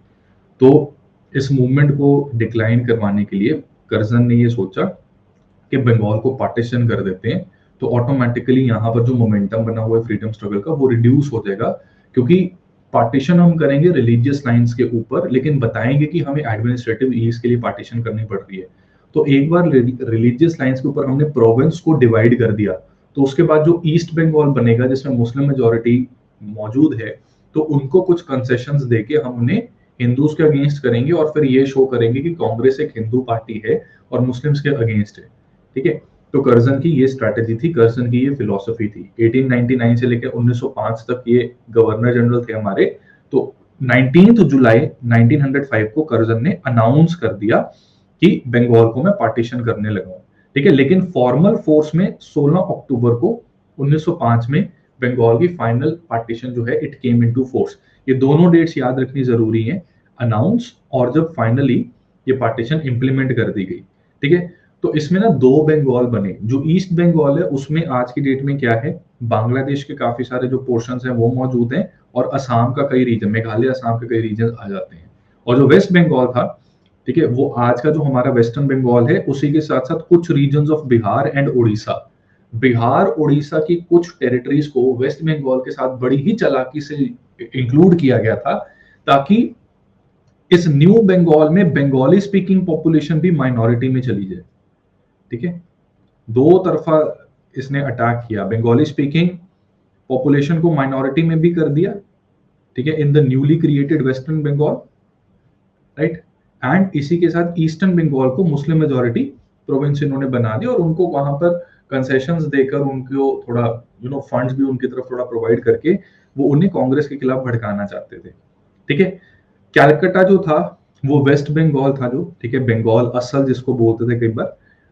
तो इस मूवमेंट को डिक्लाइन करवाने के लिए कर्जन ने ये सोचा कि बंगाल को पार्टीशन कर देते हैं, तो ऑटोमेटिकली यहाँ पर जो मोमेंटम बना हुआ है फ्रीडम स्ट्रगल का वो रिड्यूस हो जाएगा, क्योंकि पार्टीशन हम करेंगे रिलीजियस लाइंस के ऊपर, लेकिन बताएंगे कि हमें एडमिनिस्ट्रेटिव ईज के लिए पार्टीशन करनी पड़ रही है। तो एक बार रिलीजियस लाइंस के ऊपर हमने प्रोविंस को डिवाइड कर दिया, तो उसके बाद जो ईस्ट बंगाल बनेगा जिसमें मुस्लिम मेजोरिटी मौजूद है, तो उनको कुछ कंसेशंस देके हम उन्हें हिंदूज के अगेंस्ट करेंगे और फिर ये शो करेंगे कि कांग्रेस एक हिंदू पार्टी है और मुस्लिम्स के अगेंस्ट है, ठीक है। तो कर्जन की ये स्ट्रैटेजी थी, कर्जन की ये फिलॉसफी थी। 1899 से लेकर 1905 तक ये गवर्नर जनरल थे हमारे। तो 19 जुलाई 1905 को कर्जन ने अनाउंस कर दिया कि बंगाल को मैं पार्टीशन करने लगा हूं, ठीक है। लेकिन फॉर्मल फोर्स में 16 अक्टूबर को 1905 में बंगाल की फाइनल पार्टीशन जो है इट केम इनटू फोर्स। ये दोनों डेट्स याद रखनी जरूरी है, अनाउंस और जब फाइनली ये पार्टीशन इंप्लीमेंट कर दी गई, ठीक है। तो इसमें ना दो बंगाल बने, जो ईस्ट बंगाल है उसमें आज की डेट में क्या है, बांग्लादेश के काफी सारे जो पोर्शंस हैं वो मौजूद हैं और असम का कई रीजन, मेघालय असम के कई रीजन आ जाते हैं। और जो वेस्ट बंगाल था, ठीक है, वो आज का जो हमारा वेस्टर्न बंगाल है उसी के साथ साथ कुछ region of Bihar and Orissa, Bihar Orissa की कुछ टेरिटरीज को वेस्ट बंगाल के साथ बड़ी ही चालाकी से इंक्लूड किया गया था, ताकि इस न्यू बंगाल में बंगाली स्पीकिंग पॉपुलेशन भी माइनॉरिटी में चली जाए, ठीक है। दो तरफा इसने अटैक किया, बंगाली स्पीकिंग पॉपुलेशन को माइनॉरिटी में भी कर दिया, ठीक है, in the newly created western Bengal, right. And इसी के साथ ईस्टर्न बंगाल को मुस्लिम मेजोरिटी प्रोविंस इन्होंने बना दिया और उनको वहां पर कंसेशंस देकर उनको थोड़ा फंड्स भी उनकी तरफ थोड़ा प्रोवाइड करके वो उन्हें कांग्रेस के खिलाफ भड़काना चाहते थे, ठीक है। कैलकाटा जो था वो वेस्ट बंगाल था जो, ठीक है, बंगाल असल जिसको बोलते थे कई बार,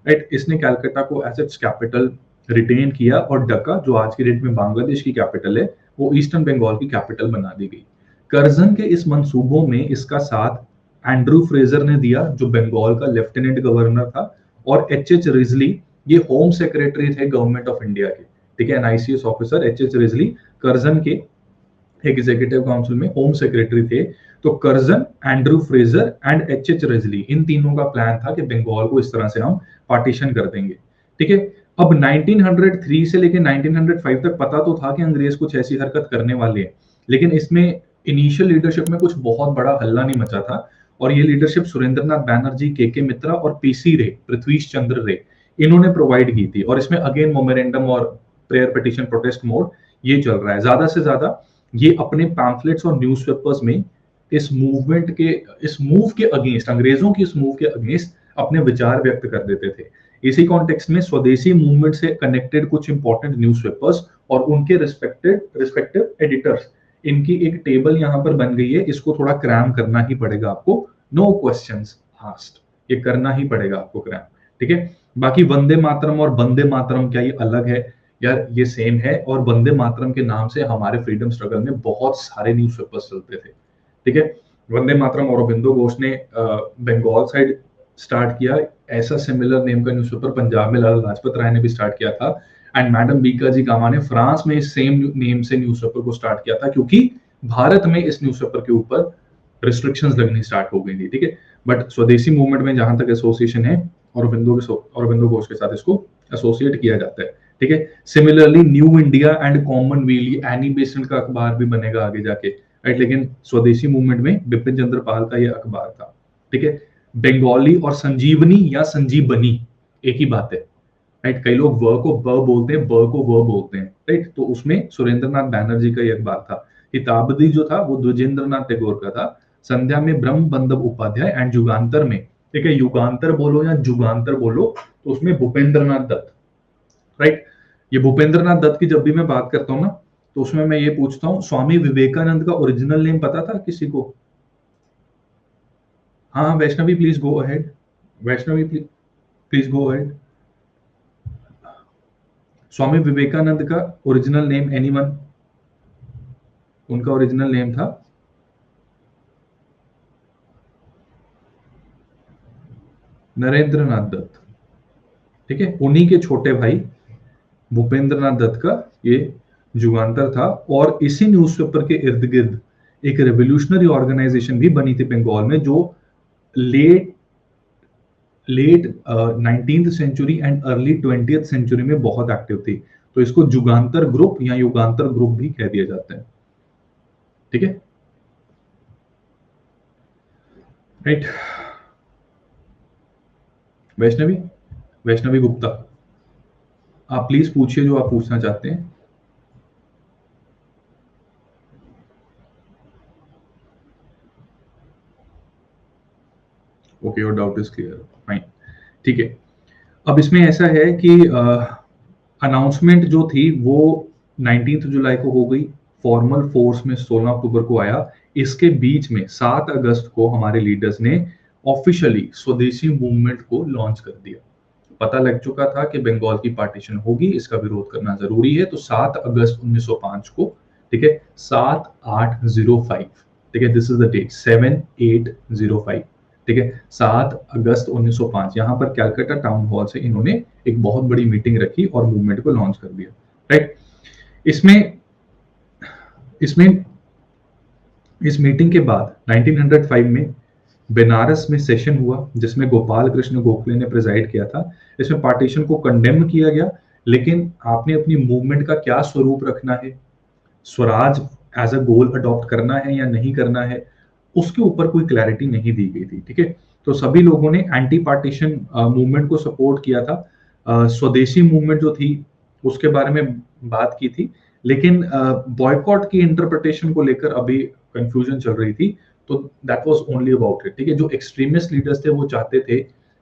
राइट। इसने कैलकाटा को एज इट्स कैपिटल रिटेन किया और ढाका जो आज की डेट में बांग्लादेश की कैपिटल है वो ईस्टर्न बंगाल की कैपिटल बना दी गई। कर्जन के इस मंसूबों में इसका साथ एंड्रू फ्रेजर ने दिया जो बंगाल का लेफ्टिनेंट गवर्नर था, और एच रिजली ये होम सेक्रेटरी थे गवर्नमेंट ऑफ इंडिया के, ठीक है, an ICS officer H Risley Curzon के एग्जीक्यूटिव काउंसिल में होम सेक्रेटरी थे। तो Curzon, Andrew Fraser and H Risley, इन तीनों का प्लान था कि बंगाल को इस तरह से हम पार्टीशन कर देंगे, ठीक है। अब 1903 से लेकर 1905 तक पता तो था कि अंग्रेज कुछ ऐसी हरकत करने वाले हैं, लेकिन इसमें इनिशियल लीडरशिप में कुछ बहुत बड़ा हल्ला नहीं मचा था, और ये लीडरशिप सुरेंद्रनाथ बैनर्जी, के मित्रा और पीसी रे, पृथ्वीश चंद्र रे, इन्होंने प्रोवाइड की थी। और इसमें अगेन मोमेरेंडम और प्रेयर पिटिशन प्रोटेस्ट मोड ये चल रहा है। ज्यादा से ज्यादा ये अपने पैम्फलेट्स और न्यूज़पेपर्स में इस मूवमेंट के, इस मूव के अगेंस्ट, अंग्रेजों की इस मूव के अगेंस्ट अपने विचार व्यक्त कर देते थे। इसी कॉन्टेक्स्ट में स्वदेशी मूवमेंट से कनेक्टेड कुछ इंपॉर्टेंट न्यूज़पेपर्स और उनके रिस्पेक्टिव एडिटर्स, इनकी एक टेबल यहाँ पर बन गई है, इसको थोड़ा क्रैम करना ही पड़ेगा आपको नो क्वेश्चंस आस्क्ड, ये करना ही पड़ेगा आपको क्रैम, ठीक है। बाकी वंदे मातरम और वंदे मातरम क्या ये अलग है? यार ये सेम है, और वंदे मातरम के नाम से हमारे फ्रीडम स्ट्रगल में बहुत सारे न्यूज़पेपर्स चलते थे, ठीक है। वंदे मातरम औरोबिंदो घोष ने बंगाल साइड स्टार्ट किया, ऐसा सिमिलर नेम का न्यूज़पेपर पंजाब में लाला लाजपत राय ने भी स्टार्ट किया था, एंड मैडम बीका जी कामा ने फ्रांस में इस सेम नेम से न्यूज़पेपर को स्टार्ट किया था, क्योंकि भारत में इस न्यूज़पेपर के ऊपर रिस्ट्रिक्शंस लगनी स्टार्ट हो गई थी, ठीक है। बट स्वदेशी मूवमेंट में जहां तक एसोसिएशन है, औरबिंदो घोष के साथ इसको एसोसिएट किया जाता है, ठीक है। Similarly new India and Commonwealth, Annie Besant का अखबार भी बनेगा आगे जाके, राइट। लेकिन स्वदेशी मूवमेंट में बिपिन चंद्र पाल का ये अखबार था, ठीक है। बंगाली और संजीवनी या संजीवनी एक ही बात है, राइट। कई लोग व को ब बोलते हैं, ब को व बोलते हैं, राइट। तो उसमें सुरेंद्रनाथ बैनर्जी का ये अखबार था। किताबदी जो था वो द्विजेंद्रनाथ टैगोर का था, संध्या में ब्रह्म बंधव उपाध्याय, एंड युगांतर में, ठीक है, युगांतर बोलो या जुगांतर बोलो, तो उसमें भूपेंद्रनाथ दत्त, राइट। ये भूपेंद्रनाथ दत्त की जब भी मैं बात करता हूँ ना, तो उसमें मैं ये पूछता हूँ, स्वामी विवेकानंद का ओरिजिनल नेम पता था किसी को? हाँ Vaishnavi please go ahead, Vaishnavi please go ahead. Swami Vivekananda का ओरिजिनल नेम एनीवन? उनका ओरिजिनल नेम था नरेंद्रनाथ दत्त, ठीक है। उन्हीं के छोटे भाई भूपेंद्रनाथ दत्त का ये जुगांतर था, और इसी न्यूज़पेपर के इर्द गिर्द एक रेवोल्यूशनरी ऑर्गेनाइजेशन भी बनी थी बंगाल में, जो late 19th century and early 20th century में बहुत एक्टिव थी। तो इसको जुगांतर ग्रुप या युगांतर ग्रुप भी कह दिया जाता है, ठीक है, राइट। वैष्णवी, वैष्णवी गुप्ता, आप प्लीज पूछिए जो आप पूछना चाहते हैं। Okay, your doubt is clear, fine, ठीक है। अब इसमें ऐसा है कि अनाउंसमेंट जो थी वो 19 जुलाई को हो गई, फॉर्मल फोर्स में 16 अक्टूबर को आया। इसके बीच में 7 अगस्त को हमारे लीडर्स ने ऑफिशियली स्वदेशी मूवमेंट को लॉन्च कर दिया। पता लग चुका था कि बंगाल की पार्टीशन होगी, इसका विरोध करना जरूरी है, तो 7 अगस्त 1905 को, ठीक है, 7805, ठीक है, दिस इज द डेट 7805, ठीक है, 7 अगस्त 1905, यहां पर कैलकाटा टाउन हॉल से इन्होंने एक बहुत बड़ी मीटिंग रखी और मूवमेंट को लॉन्च कर दिया, राइट। इसमें इसमें इस मीटिंग के बाद 1905 में बनारस में सेशन हुआ, जिसमें गोपाल कृष्ण गोखले ने प्रिजाइड किया था। इसमें पार्टीशन को कंडेम किया गया, लेकिन आपने अपनी मूवमेंट का क्या स्वरूप रखना है, swaraj as a goal adopt करना है या नहीं करना है, उसके ऊपर कोई क्लैरिटी नहीं दी गई थी, ठीक है। तो सभी लोगों ने एंटी पार्टीशन मूवमेंट को सपोर्ट किया था। स्वदेशी मूवमेंट जो थी उसके बारे में बात की थी, लेकिन बॉयकॉट की इंटरप्रिटेशन को लेकर अभी कंफ्यूजन चल रही थी, तो that was only about it, ठीक है। जो एक्सट्रीमिस्ट लीडर्स थे वो चाहते थे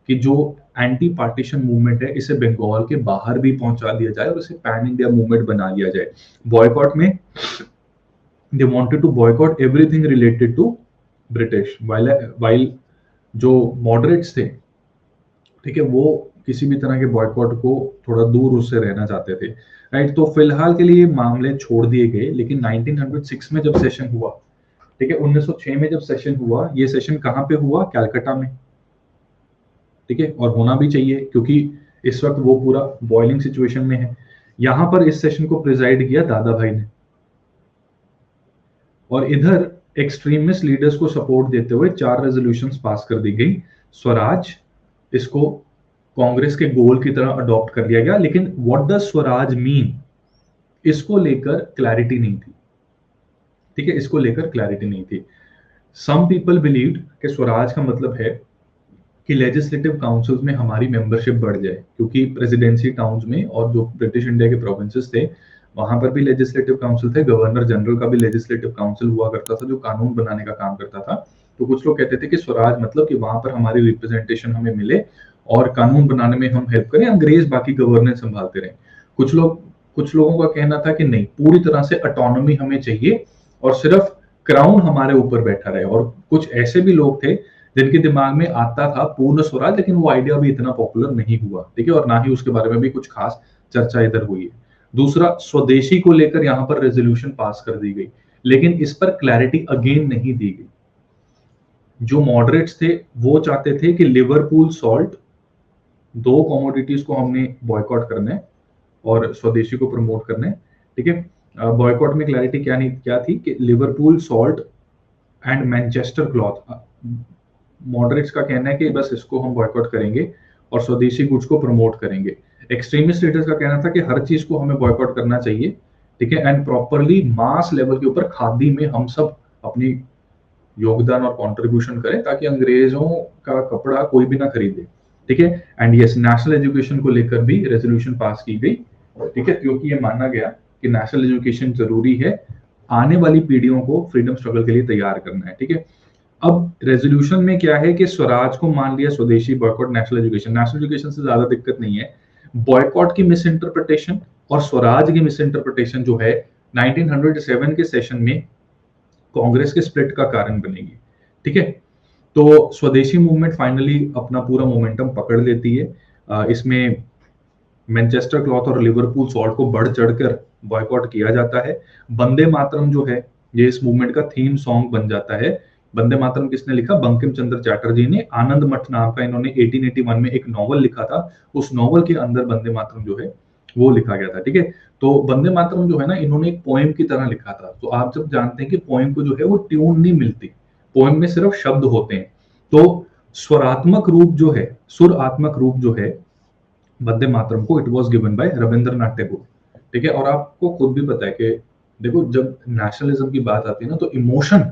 कि जो एंटी पार्टीशन मूवमेंट है इसे बंगाल के बाहर भी पहुंचा दिया जाए और इसे पैन इंडिया मूवमेंट बना लिया जाए। बॉयकॉट में they wanted to boycott everything related to British, while जो मॉडरेट्स थे, ठीक है, वो किसी भी तरह के बॉयकॉट को थोड़ा दूर उससे रहना चाहते थे, राइट। तो फिलहाल के लिए मामले छोड़ दिए गए, लेकिन 1906 में जब सेशन हुआ, ठीक है, 1906 में जब सेशन हुआ, ये सेशन कहाँ पे हुआ? कैलकाटा में, ठीक है, और होना भी चाहिए क्योंकि इस वक्त वो पूरा बॉइलिंग सिचुएशन में है। यहां पर इस सेशन को प्रिजाइड किया दादा भाई ने, और इधर एक्सट्रीमिस्ट लीडर्स को सपोर्ट देते हुए 4 रेजोल्यूशंस पास कर दी गई। स्वराज, इसको कांग्रेस के गोल की तरह अडॉप्ट कर लिया गया, लेकिन व्हाट डज स्वराज मीन, इसको लेकर क्लैरिटी नहीं थी, ठीक है, इसको लेकर क्लैरिटी नहीं थी। सम पीपल बिलीव्ड कि स्वराज का मतलब है कि लेजिस्लेटिव काउंसिल्स में हमारी मेंबरशिप बढ़ जाए, क्योंकि प्रेसिडेंसी टाउन्स में और जो ब्रिटिश इंडिया के प्रोविंसेस थे वहां पर भी लेजिस्लेटिव काउंसिल थे, गवर्नर जनरल का भी लेजिस्लेटिव काउंसिल हुआ करता था जो कानून बनाने का काम करता था। तो कुछ लोग कहते थे कि स्वराज मतलब कि वहां पर हमारी रिप्रेजेंटेशन हमें मिले और कानून बनाने में हम हेल्प करें, अंग्रेज बाकी गवर्नेंस संभालते रहे। कुछ लोगों का कहना था कि नहीं, पूरी तरह से ऑटोनॉमी हमें चाहिए और सिर्फ क्राउन हमारे ऊपर बैठा रहे। और कुछ ऐसे भी लोग थे जिनके दिमाग में आता था पूर्ण स्वराज, लेकिन वो आइडिया भी इतना पॉपुलर नहीं हुआ, ठीक है, और ना ही उसके बारे में भी कुछ खास चर्चा इधर हुई है। दूसरा, स्वदेशी को लेकर यहाँ पर रेजोल्यूशन पास कर दी गई, लेकिन इस पर क्लैरिटी अगेन नहीं दी गई। जो मॉडरेट्स थे वो चाहते थे कि लिवरपूल सॉल्ट, दो कमोडिटीज को हमने बॉयकॉट करना है और स्वदेशी को प्रमोट करना है, ठीक है। बॉयकॉट में क्लैरिटी क्या थी कि Liverpool salt and Manchester cloth. Moderates का कहना है कि बस इसको हम बॉयकॉट करेंगे और स्वदेशी गुड्स को प्रमोट करेंगे। एक्सट्रीमिस्ट लीडर्स का कहना था कि हर चीज को हमें बॉयकॉट करना चाहिए, ठीक है, एंड प्रॉपरली मास लेवल के ऊपर खादी में हम सब अपनी योगदान और कंट्रीब्यूशन करें ताकि अंग्रेजों का कपड़ा कोई भी ना खरीदे, ठीक है। एंड यस, नेशनल एजुकेशन को लेकर भी रेजोल्यूशन पास की गई, ठीक है, क्योंकि ये माना गया कि नेशनल एजुकेशन जरूरी है, आने वाली पीढ़ियों को फ्रीडम स्ट्रगल के लिए तैयार करना है, ठीक है। अब रेजोल्यूशन में क्या है कि स्वराज को मान लिया, स्वदेशी, boycott, national education. National Education से ज्यादा दिक्कत नहीं है, बॉयकॉट की मिस इंटरप्रिटेशन और स्वराज की मिस इंटरप्रिटेशन जो है 1907 के सेशन में कांग्रेस के स्प्लिट का कारण बनेगी, ठीक है। तो स्वदेशी मूवमेंट फाइनली अपना पूरा मोमेंटम पकड़ लेती है। इसमें मैनचेस्टर क्लॉथ और लिवरपूल सॉल्ट को बढ़ चढ़कर बॉयकॉट किया जाता है। वंदे मातरम जो है ये इस मूवमेंट का थीम सॉन्ग बन जाता है। वंदे मातरम किसने लिखा? बंकिम चंद्र चैटर्जी ने। आनंद मठ नाम का इन्होंने 1881 में एक नॉवल लिखा था, उस नॉवल के अंदर वंदे मातरम जो है वो लिखा गया था, ठीक है। तो वंदे मातरम जो है ना, इन्होंने एक पोएम की तरह लिखा था। तो आप जब जानते हैं कि पोएम को जो है वो ट्यून नहीं मिलती, पोएम में सिर्फ शब्द होते हैं, तो स्वरात्मक रूप जो है, सुरात्मक रूप जो है वंदे मातरम को, it was given by Rabindranath Tagore, ठीक है। और आपको खुद भी पता है कि देखो, जब नेशनलिज्म की बात आती है ना, तो emotion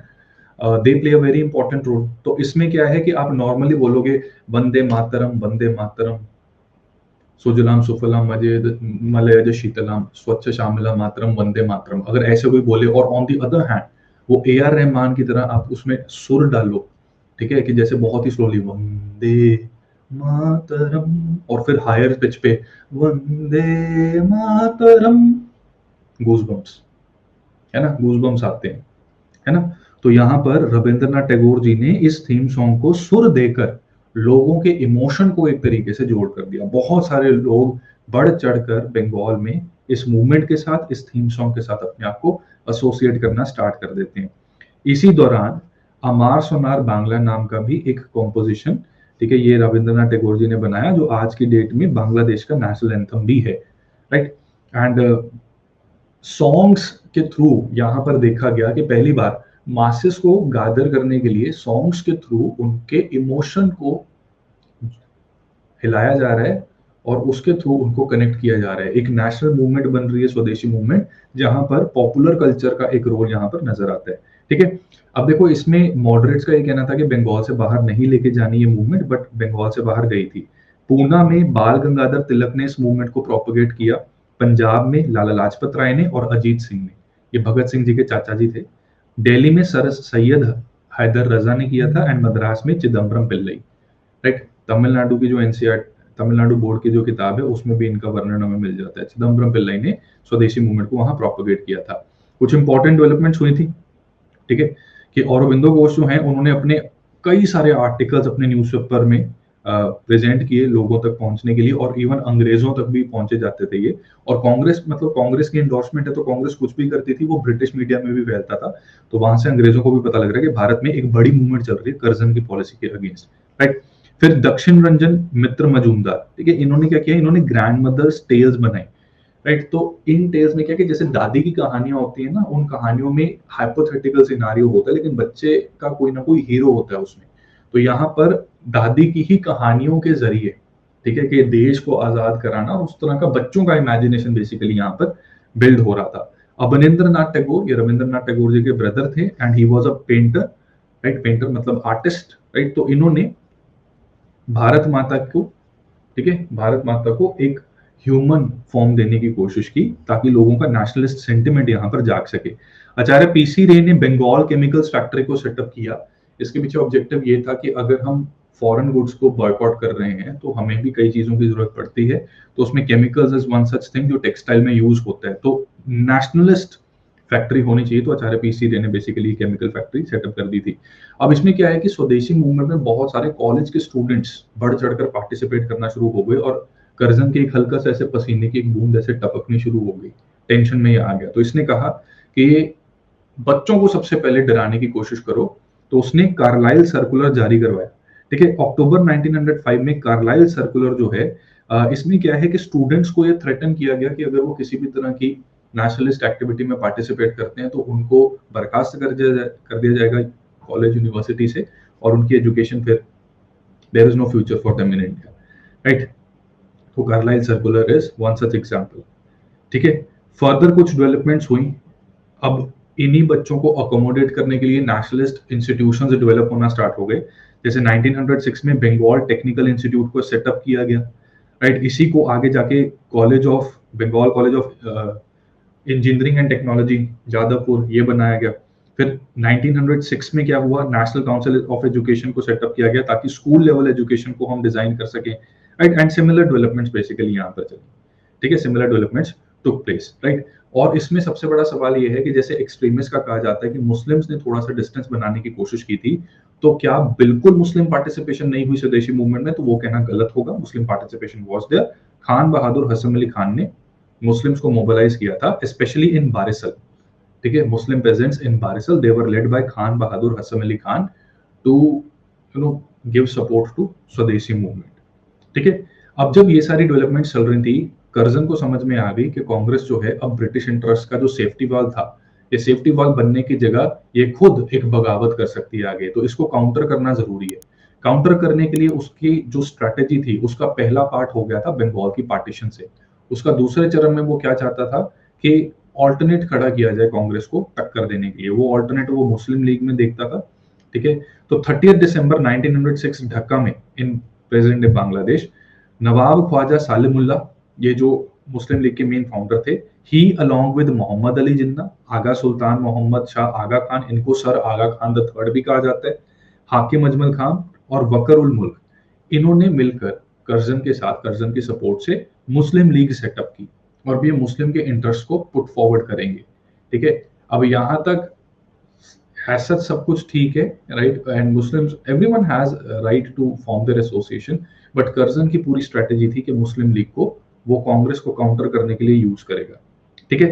they play a very important role. तो इसमें क्या है कि आप नॉर्मली बोलोगे वंदे मातरम सुजलाम सुफलाम मलयज शीतलाम स्वच्छ श्यामला मातरम वंदे मातरम, अगर ऐसे कोई बोले, और ऑन दी अदर हैंड वो ए आर रहमान की तरह आप उसमें सुर डालो, ठीक है, कि जैसे बहुत ही स्लोली वंदे मातरम, और फिर हायर पिच पे वंदे मातरम, गूजबम्स, है ना, गूजबम्स आते हैं, है ना। तो यहाँ पर रविंद्रनाथ टैगोर जी ने इस थीम सॉन्ग को सुर देकर लोगों के इमोशन को एक तरीके से जोड़ कर दिया। बहुत सारे लोग बढ़ चढ़कर बंगाल में इस मूवमेंट के साथ, इस थीम सॉन्ग के साथ अपने आप को एसोसिएट करना स्टार्ट कर देते हैं। इसी दौरान अमार सोनार बांग्ला नाम का भी एक कॉम्पोजिशन, ठीक है, ये रविंद्रनाथ टैगोर जी ने बनाया, जो आज की डेट में बांग्लादेश का नेशनल एंथम भी है, राइट। एंड सॉन्ग्स के थ्रू यहाँ पर देखा गया कि पहली बार मासेस को गादर करने के लिए सॉन्ग्स के थ्रू उनके इमोशन को हिलाया जा रहा है और उसके थ्रू उनको कनेक्ट किया जा रहा है। एक नेशनल मूवमेंट बन रही है, स्वदेशी मूवमेंट, जहां पर पॉपुलर कल्चर का एक रोल यहाँ पर नजर आता है, ठीक है। अब देखो, इसमें मॉडरेट्स का ये कहना था कि बंगाल से बाहर नहीं लेके जानी ये मूवमेंट, बट बंगाल से बाहर गई थी। पूना में बाल गंगाधर तिलक ने इस मूवमेंट को प्रोपोगेट किया। पंजाब में लाला लाजपत राय ने और अजीत सिंह ने, ये भगत सिंह जी के चाचा जी थे। दिल्ली में सर सैयद हैदर रजा ने किया था, एंड मद्रास में चिदम्बरम पिल्लई, राइट। तमिलनाडु की जो एनसीआर, तमिलनाडु बोर्ड की जो किताब है, उसमें भी इनका वर्णन हमें मिल जाता है। चिदम्बरम पिल्लई ने स्वदेशी मूवमेंट को वहां प्रोपोगेट किया था। कुछ इंपॉर्टेंट डेवलपमेंट्स हुई थी, ठीक है, कि औरोबिंदो घोष जो हैं, उन्होंने अपने कई सारे आर्टिकल्स अपने न्यूज़पेपर में प्रेजेंट किए लोगों तक पहुंचने के लिए, और इवन अंग्रेजों तक भी पहुंचे जाते थे ये। और कांग्रेस, मतलब कांग्रेस की एंडोर्समेंट है, तो कांग्रेस कुछ भी करती थी वो ब्रिटिश मीडिया में भी फैलता था। तो वहां से अंग्रेजों को भी पता लग रहा है कि भारत में एक बड़ी मूवमेंट चल रही है कर्जन की पॉलिसी के अगेंस्ट, राइट। फिर दक्षिण रंजन मित्र मजूमदार, ठीक है, इन्होंने क्या किया, इन्होंने ग्रैंड मदर्स टेल्स बनाई, राइट। तो इन टेल्स में क्या, कि जैसे दादी की कहानियां होती है ना, उन कहानियों में हाइपोथेटिकल सिनारियो होता है, लेकिन बच्चे का कोई ना कोई हीरो होता है उसमें। तो यहाँ पर दादी की ही कहानियों के जरिए, ठीक है, कि देश को आजाद कराना, उस तरह का बच्चों का इमेजिनेशन बेसिकली यहाँ पर बिल्ड हो रहा था। अवनिंद्र नाथ टैगोर, ये रविंद्रनाथ टैगोर जी के ब्रदर थे, and he was a painter, right, painter मतलब आर्टिस्ट, राइट। तो इन्होंने भारत माता को, ठीक है, भारत माता को एक ह्यूमन फॉर्म देने की कोशिश की, ताकि लोगों का नेशनलिस्ट सेंटिमेंट यहाँ पर जाग सके। आचार्य पीसी रे ने बंगाल केमिकल्स फैक्ट्री को सेटअप किया। इसके पीछे ऑब्जेक्टिव ये था कि अगर हम फॉरेन गुड्स को बॉयकॉट कर रहे हैं, तो हमें भी कई चीजों की जरूरत पड़ती है। तो उसमें chemicals is one such thing जो टेक्सटाइल में यूज होता है। तो नेशनलिस्ट फैक्ट्री होनी चाहिए, तो आचार्य पीसी रे ने बेसिकली केमिकल फैक्ट्री सेटअप कर दी थी। अब इसमें क्या है कि स्वदेशी मूवमेंट में बहुत सारे कॉलेज के स्टूडेंट्स बढ़ चढ़कर पार्टिसिपेट करना शुरू हो गए, और कर्जन के एक हल्का सा ऐसे पसीने की एक बूंद ऐसे टपकनी शुरू हो गई, टेंशन में ये आ गया। तो इसने कहा कि बच्चों को सबसे पहले डराने की कोशिश करो, तो उसने कार्लाइल सर्कुलर जारी करवाया। ठीक है, अक्टूबर 1905 में कार्लाइल सर्कुलर जो है, इसमें क्या है कि स्टूडेंट्स को ये थ्रेटन किया गया कि अगर वो किसी भी तरह की नेशनलिस्ट एक्टिविटी में पार्टिसिपेट करते हैं तो उनको बर्खास्त कर दिया जाएगा कॉलेज यूनिवर्सिटी से, और उनकी एजुकेशन फिर there is no future for them in India, right. तो Carlile circular is one such example. ठीक है, फर्दर कुछ डेवलपमेंट्स हुई। अब इन्हीं बच्चों को अकोमोडेट करने के लिए नेशनलिस्ट इंस्टीट्यूशंस डेवलप होना स्टार्ट हो गए। जैसे 1906 में बंगाल टेक्निकल इंस्टीट्यूट को सेटअप किया गया, राइट। इसी को आगे जाके college of Bengal college of engineering and technology Jadavpur ये बनाया गया। फिर 1906 में क्या हुआ, नेशनल काउंसिल ऑफ एजुकेशन को सेटअप किया गया ताकि स्कूल लेवल एजुकेशन को हम डिजाइन कर सकें, right. And similar developments basically यहाँ पर चले। ठीक है, similar developments took place, right. और इसमें सबसे बड़ा सवाल ये है कि जैसे एक्सट्रीमिस्ट का कहा जाता है कि मुस्लिम्स ने थोड़ा सा डिस्टेंस बनाने की कोशिश की थी, तो क्या बिल्कुल मुस्लिम पार्टिसिपेशन नहीं हुई स्वदेशी मूवमेंट में? तो वो कहना गलत होगा, मुस्लिम participation was there. Khan Bahadur Hasan Ali Khan ने मुस्लिम्स को मोबिलाइज किया था, स्पेशली इन बारिसल। ठीक है, Muslim peasants in Barisal they were led by Khan Bahadur Hasan Ali Khan to give support to Swadeshi movement. ठीक है, अब जब ये सारी डेवलपमेंट चल रही थी, कर्जन को समझ में आ गई कि कांग्रेस जो है अब ब्रिटिश इंटरेस्ट का जो सेफ्टी वॉल था, ये सेफ्टी वॉल बनने की जगह ये खुद एक बगावत कर सकती है आगे, तो इसको काउंटर करना जरूरी है। काउंटर करने के लिए उसकी जो स्ट्रैटेजी थी, उसका पहला पार्ट हो गया था बंगाल की पार्टीशन से। उसका दूसरे चरण में वो क्या चाहता था कि ऑल्टरनेट खड़ा किया जाए कांग्रेस को टक्कर देने के लिए। वो ऑल्टरनेट वो मुस्लिम लीग में देखता था। ठीक है, तो 30 दिसंबर 1906 ढाका में, in present day Bangladesh, Nawab Khwaja Salimullah, ये जो मुस्लिम लीग के मेन फाउंडर थे, he along with Mohammad Ali Jinnah, Aga Sultan Mohammad Shah Aga Khan, इनको sir Aga Khan the third भी कहा जाता है, हाकिम अजमल खान और वकर उल मुल्क, इन्होंने मिलकर कर्जन के साथ, कर्जन की सपोर्ट से मुस्लिम लीग सेटअप की, और ये मुस्लिम के इंटरेस्ट को पुट फॉरवर्ड करेंगे। ठीक है, अब यहां तक ऐसा सब कुछ ठीक है, right. And Muslims, everyone has right to form their association, but Curzon की पूरी स्ट्रेटेजी थी कि मुस्लिम लीग को वो कांग्रेस को काउंटर करने के लिए यूज करेगा। ठीक है,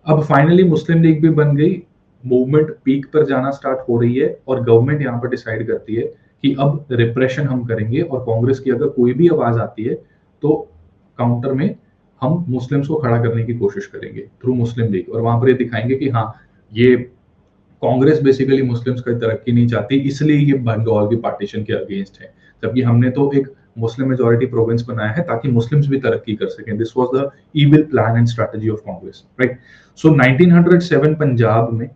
अब फाइनली मुस्लिम लीग भी बन गई, मूवमेंट पीक पर जाना स्टार्ट हो रही है, और गवर्नमेंट यहाँ पर डिसाइड करती है कि अब रिप्रेशन हम करेंगे, और कांग्रेस की अगर कोई भी आवाज आती है तो काउंटर में हम मुस्लिम्स को खड़ा करने की कोशिश करेंगे थ्रू मुस्लिम लीग, और वहां पर ये दिखाएंगे कि हाँ, ये कांग्रेस बेसिकली मुस्लिम्स की तरक्की नहीं चाहती, इसलिए ये बंगाल की पार्टीशन के अगेंस्ट है, जबकि हमने तो एक मुस्लिम मेजॉरिटी प्रोविंस बनाया है ताकि मुस्लिम्स भी तरक्की कर सकें। This was the evil plan and strategy of Congress, right. So 1907 Punjab में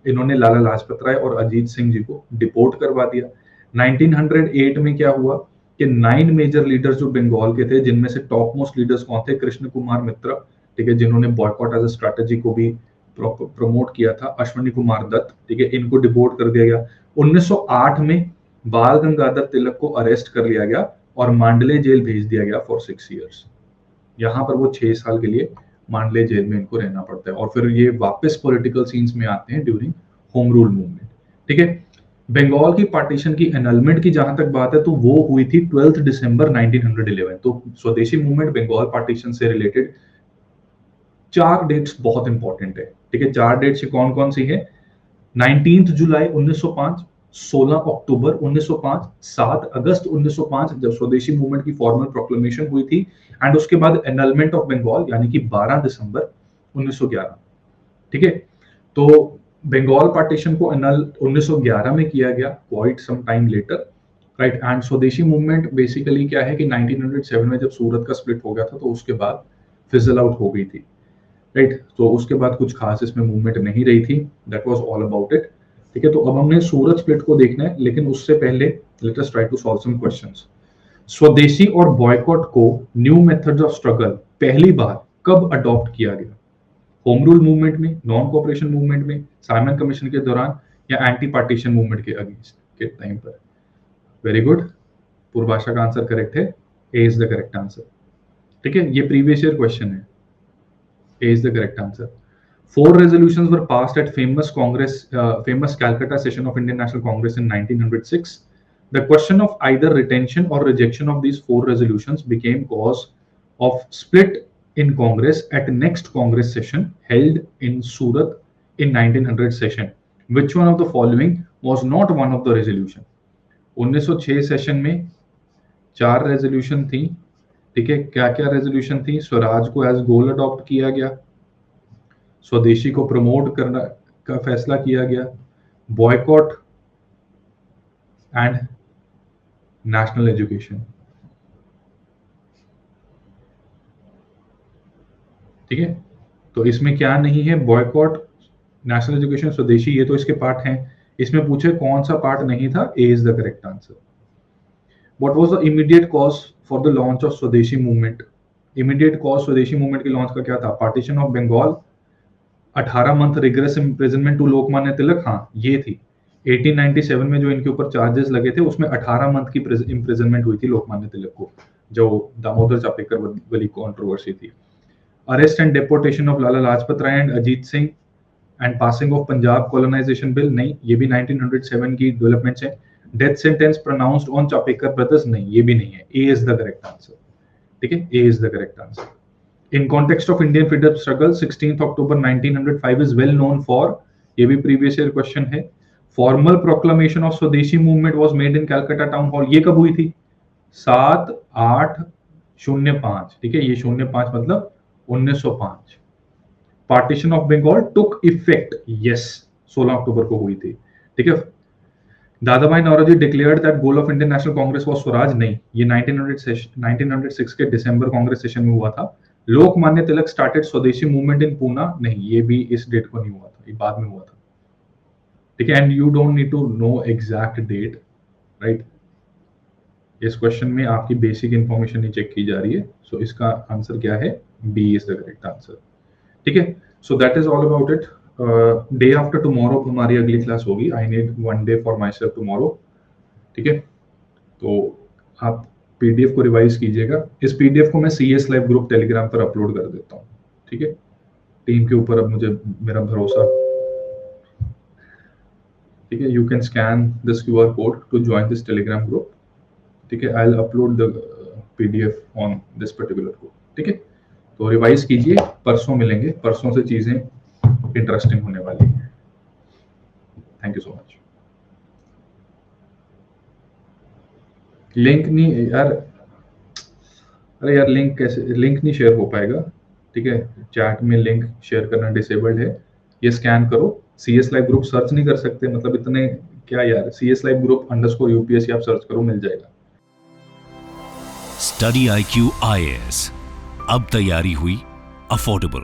इन्होंने लाला लाजपत राय और अजीत सिंह जी को डिपोर्ट करवा दिया। 1908 में क्या हुआ कि 9 मेजर लीडर्स जो बंगाल के थे, जिनमें से टॉप मोस्ट लीडर्स कौन थे? कृष्ण कुमार मित्रा, ठीक है, जिन्होंने बॉयकॉट एज अ स्ट्रेटजी को भी प्रमोट किया था, अश्विनी कुमार दत्त, ठीक है, इनको डिपोर्ट कर दिया गया। 1908 में बाल गंगाधर तिलक को अरेस्ट कर लिया गया और मांडले जेल भेज दिया गया फॉर 6 इयर्स। यहाँ पर वो 6 साल के लिए मांडले जेल में इनको रहना पड़ता है, और फिर ये वापस पॉलिटिकल सीन्स में आते हैं ड्यूरिंग होम रूल मूवमेंट। ठीक है, बंगाल की पार्टीशन की एनलमेंट की जहां तक बात है तो वो हुई थी 12 दिसंबर 1911। तो स्वदेशी मूवमेंट बंगाल पार्टीशन से रिलेटेड 4 डेट्स बहुत इंपॉर्टेंट है। ठीक है, 4 डेट्स कौन कौन सी है? 19 जुलाई 1905, 16 अक्टूबर 1905, 7 अगस्त 1905 जब स्वदेशी मूवमेंट की फॉर्मल प्रोक्लेमेशन हुई थी, एंड उसके बाद एनलमेंट ऑफ बंगाल यानी कि 12 दिसंबर 1911। ठीक है, तो बंगाल पार्टीशन को 1911 में किया गया, quite some time later, right. And swadeshi movement basically क्या है कि 1907 में जब सूरत का स्प्लिट हो गया था तो उसके बाद फिजल आउट हो गई थी, राइट। तो उसके बाद कुछ खास इसमें मूवमेंट नहीं रही थी, that was all about it. ठीक है, तो अब हमने सूरत स्प्लिट को देखना है, लेकिन उससे पहले let us try to solve some questions. Swadeshi और बॉयकॉट को न्यू मेथड्स ऑफ स्ट्रगल पहली बार कब अडॉप्ट किया गया? होम रूल मूवमेंट में, नॉन कोऑपरेशन मूवमेंट में, साइमन कमीशन के दौरान, या एंटी पार्टीशन मूवमेंट के अगेंस्ट के टाइम पर? वेरी गुड, पूर्वाशा का आंसर करेक्ट है, A is the correct answer. ठीक है, ये प्रीवियस ईयर क्वेश्चन है, A is the correct answer. 4 resolutions were passed at famous Calcutta session of Indian National Congress in 1906. The question of either retention or rejection of these 4 resolutions became cause of split in Congress at next Congress session held in Surat in 1900 session. Which one of the following was not one of the resolution? 1906 session में 4 resolution थी, ठीक है। क्या क्या resolution थी? स्वराज को as गोल adopt किया गया, स्वदेशी को प्रमोट करना का फैसला किया गया, बॉयकॉट एंड नेशनल एजुकेशन, ठीक है। तो इसमें क्या नहीं है? बॉयकॉट, नेशनल एजुकेशन, स्वदेशी, ये तो इसके पार्ट हैं। इसमें पूछे कौन सा पार्ट नहीं था? A is the correct answer. What was the immediate cause for the launch of Swadeshi movement? Immediate cause Swadeshi movement के लॉन्च का क्या था? Partition of Bengal, 18 month rigorous imprisonment to Lokmanya Tilak, हाँ ये थी। 1897 में जो इनके ऊपर चार्जेस लगे थे उसमें 18 मंथ की इम्प्रिजनमेंट हुई थी लोकमान्य तिलक को, जो दामोदर चापेकर वाली कंट्रोवर्सी थी। Arrest and deportation of Lala Lajpat Rai and Ajit Singh and passing of Punjab colonisation bill, नहीं, ये भी 1907 की डेवलपमेंट्स है। Death sentence pronounced on Chapekar brothers, नहीं, ये भी नहीं है। A is the correct answer, ठीक है, A is the correct answer. In context of Indian freedom struggle, 16th October 1905 is well known for, ये भी previous year question है। Formal proclamation of Swadeshi movement was made in Calcutta Town Hall, ये कब हुई थी? 7/8/05, ठीक है, ये 05 मतलब 1905। Partition of Bengal took effect, yes, 16 अक्टूबर को हुई थी, ठीक है। Dadabhai Naoroji declared that goal of Indian National Congress was Swaraj, नहीं, ये 1906 के दिसंबर कांग्रेस सेशन में हुआ था। लोकमान्य तिलक स्टार्टेड स्वदेशी मूवमेंट इन पूना, नहीं, ये भी इस डेट को नहीं हुआ था, ये बाद में हुआ था, ठीक है। And you don't need to know exact date, right. इस क्वेश्चन में आपकी बेसिक इंफॉर्मेशन नहीं चेक की जा रही है, सो इसका आंसर क्या है? B is the correct answer, ठीक है। So that is all about it. Day after tomorrow हमारी अगली क्लास होगी। I need 1 day for myself tomorrow, ठीक है। तो आप पीडीएफ को रिवाइज कीजिएगा। इस पीडीएफ को मैं सीएस लाइव ग्रुप टेलीग्राम पर अपलोड कर देता हूँ, ठीक है। टीम के ऊपर अब मुझे मेरा भरोसा, ठीक है। You can scan this QR code to join this Telegram group, ठीक है। I will upload the PDF on this particular group, ठीक है। तो रिवाइज कीजिए, परसों मिलेंगे, परसों से चीजें इंटरेस्टिंग होने वाली है। Thank you so much. Link नहीं यार, अरे यार लिंक कैसे, लिंक नहीं शेयर हो पाएगा, ठीक है। चैट में लिंक शेयर करना डिसेबल्ड है। ये स्कैन करो, सीएस लाइव ग्रुप सर्च नहीं कर सकते, मतलब इतने क्या यार, CS लाइव ग्रुप _UPSC आप सर्च करो, मिल जाएगा। स्टडी IQ IAS, अब तैयारी हुई अफोर्डेबल।